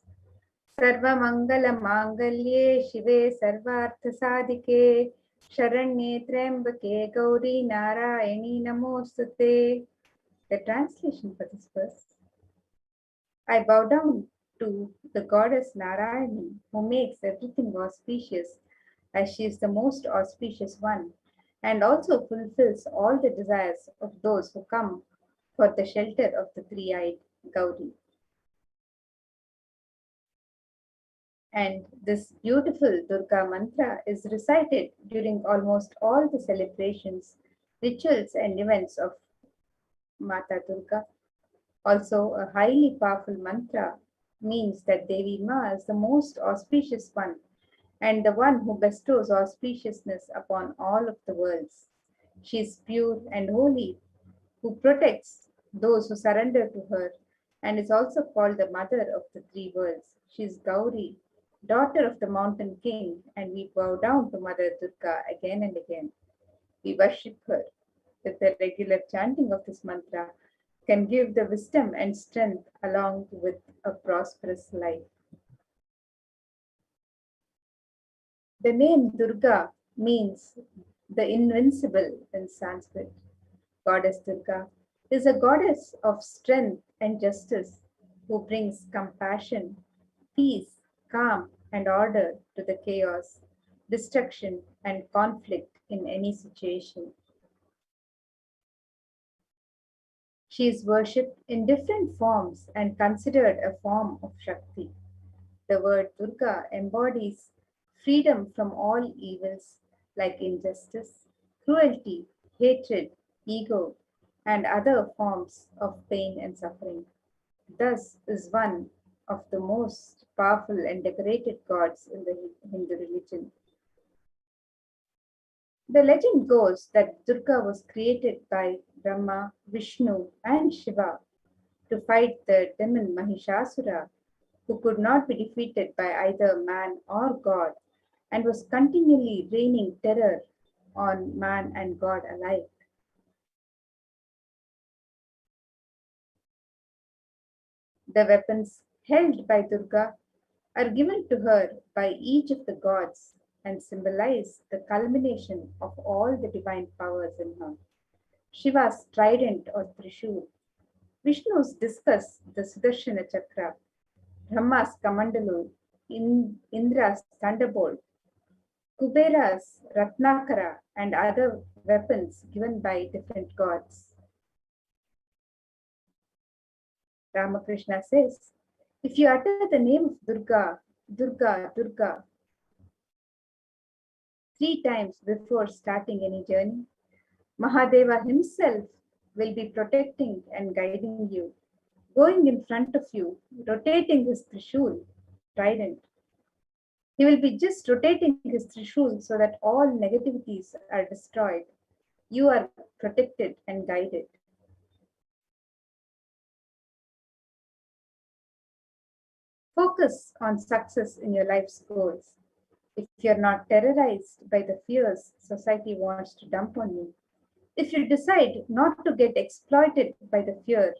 Sarva Mangala Mangalye Shive Sarvartha Sadike Sharanye Trembake Gauri Narayani Namostute. The translation for this verse: I bow down to the goddess Narayani, who makes everything auspicious, as she is the most auspicious one, and also fulfills all the desires of those who come for the shelter of the three-eyed Gauri. And this beautiful Durga mantra is recited during almost all the celebrations, rituals, and events of Mata Durga. Also, a highly powerful mantra means that Devi Ma is the most auspicious one and the one who bestows auspiciousness upon all of the worlds. She is pure and holy, who protects those who surrender to her, and is also called the mother of the three worlds. She is Gauri, daughter of the mountain king, and we bow down to Mother Durga again and again. We worship her. With the regular chanting of this mantra, can give the wisdom and strength along with a prosperous life. The name Durga means the invincible in Sanskrit. Goddess Durga is a goddess of strength and justice who brings compassion, peace, calm, and order to the chaos, destruction, and conflict in any situation. She is worshipped in different forms and considered a form of Shakti. The word Durga embodies freedom from all evils like injustice, cruelty, hatred, ego, and other forms of pain and suffering. Thus is one of the most powerful and decorated gods in the Hindu religion. The legend goes that Durga was created by Brahma, Vishnu, and Shiva to fight the demon Mahishasura, who could not be defeated by either man or God, and was continually raining terror on man and God alike. The weapons held by Durga are given to her by each of the gods and symbolize the culmination of all the divine powers in her. Shiva's trident or Trishul, Vishnu's discus, the Sudarshana Chakra, Brahma's Kamandalu, Indra's thunderbolt, Kuberas, Ratnakara, and other weapons given by different gods. Ramakrishna says, if you utter the name of Durga, Durga, Durga 3 times before starting any journey, Mahadeva himself will be protecting and guiding you, going in front of you, rotating his Trishul, trident. He will be just rotating his Trishul so that all negativities are destroyed. You are protected and guided. Focus on success in your life's goals. If you're not terrorized by the fears society wants to dump on you, if you decide not to get exploited by the fear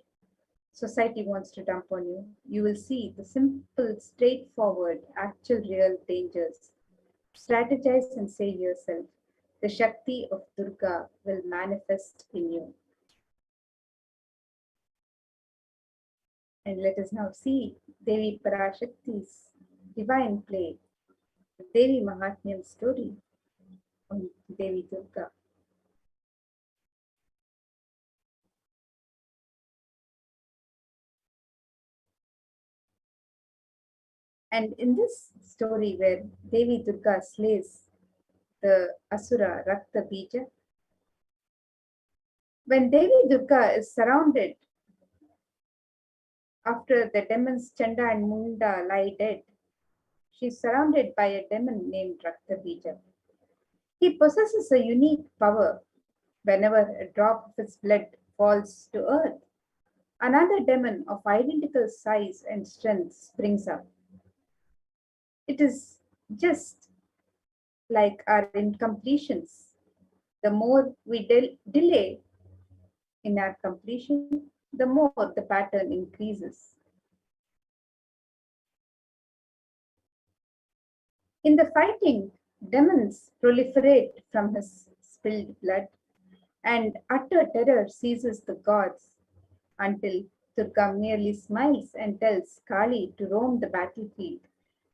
society wants to dump on you, you will see the simple, straightforward, actual, real dangers. Strategize and save yourself. The Shakti of Durga will manifest in you. And let us now see Devi Parashakti's divine play, the Devi Mahatmyam story on Devi Durga. And in this story where Devi Durga slays the Asura Rakta Bija, when Devi Durga is surrounded after the demons Chanda and Munda lie dead, she is surrounded by a demon named Rakta Bija. He possesses a unique power. Whenever a drop of his blood falls to earth, another demon of identical size and strength springs up. It is just like our incompletions. The more we delay in our completion, the more the pattern increases. In the fighting, demons proliferate from his spilled blood, and utter terror seizes the gods until Durga merely smiles and tells Kali to roam the battlefield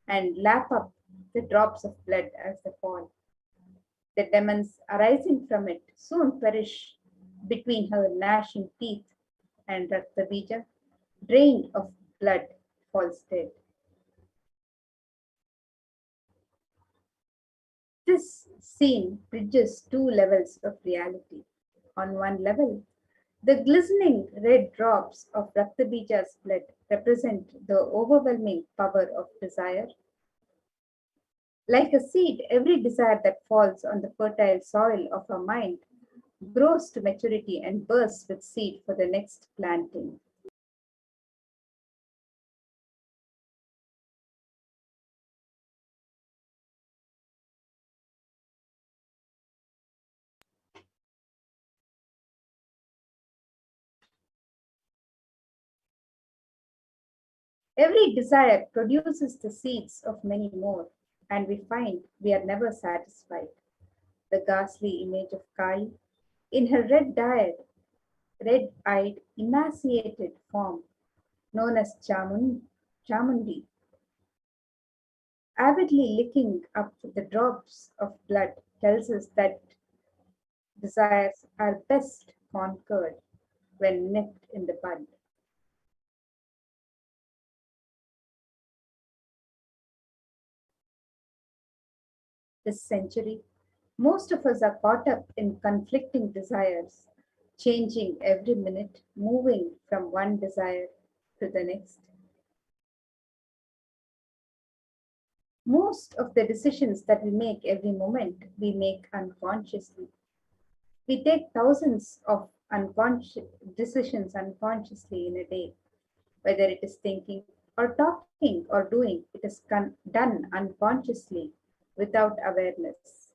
and lap up the drops of blood as they fall. The demons arising from it soon perish between her gnashing teeth, and Raktabija, drained of blood, falls dead. This scene bridges 2 levels of reality. On one level, the glistening red drops of Raktabija's blood represent the overwhelming power of desire. Like a seed, every desire that falls on the fertile soil of our mind grows to maturity and bursts with seed for the next planting. Every desire produces the seeds of many more, and we find we are never satisfied. The ghastly image of Kali, in her red-eyed, emaciated form, known as Chamundi, avidly licking up the drops of blood, tells us that desires are best conquered when nipped in the bud. This century, most of us are caught up in conflicting desires, changing every minute, moving from one desire to the next. Most of the decisions that we make every moment, we make unconsciously. We take thousands of decisions unconsciously in a day. Whether it is thinking or talking or doing, it is done unconsciously without awareness.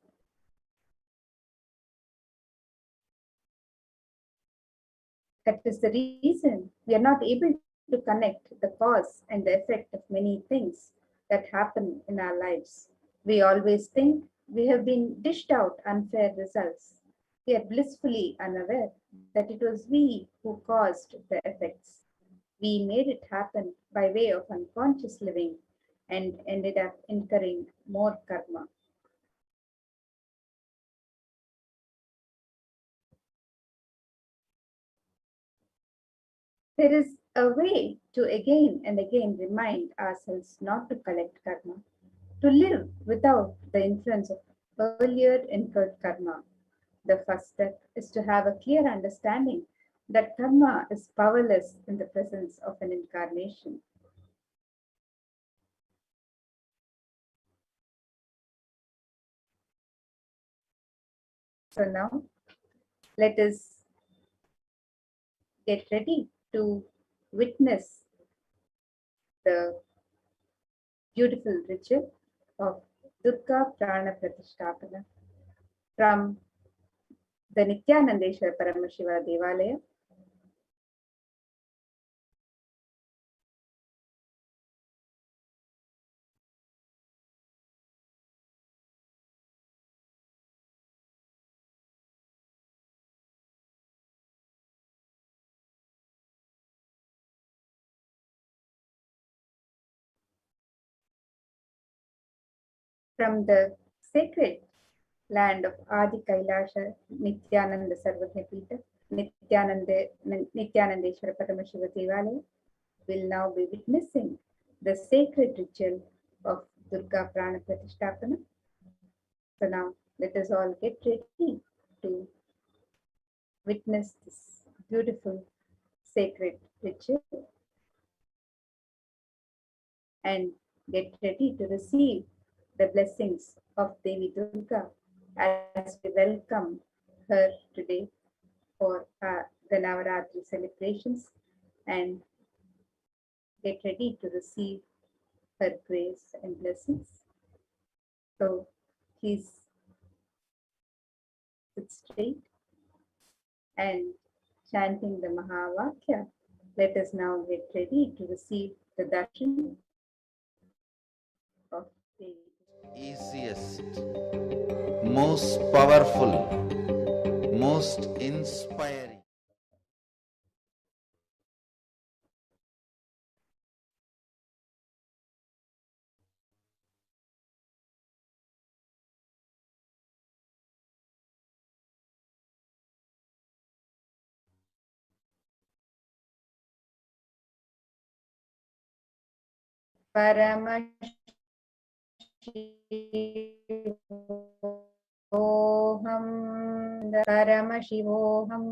That is the reason we are not able to connect the cause and the effect of many things that happen in our lives. We always think we have been dished out unfair results. We are blissfully unaware that it was we who caused the effects. We made it happen by way of unconscious living and ended up incurring more karma. There is a way to again and again remind ourselves not to collect karma, to live without the influence of earlier incurred karma. The first step is to have a clear understanding that karma is powerless in the presence of an incarnation. So now, let us get ready to witness the beautiful ritual of Durga Pranaprathistha from the Nityanandeshwara Paramashiva Devalaya. From the sacred land of Adi Kailasa, Nityananda Sarvajapita, Nityanandeshwara Paramashiva Devalaya, will now be witnessing the sacred ritual of Durga Prana Pratishtapana. So now let us all get ready to witness this beautiful sacred ritual and get ready to receive the blessings of Devi Durga as we welcome her today for the Navaratri celebrations, and get ready to receive her grace and blessings. So please sit straight and chanting the Mahavakya, let us now get ready to receive the darshan of Devi. Easiest, most powerful, most inspiring. Paramashivoham, Paramashivoham.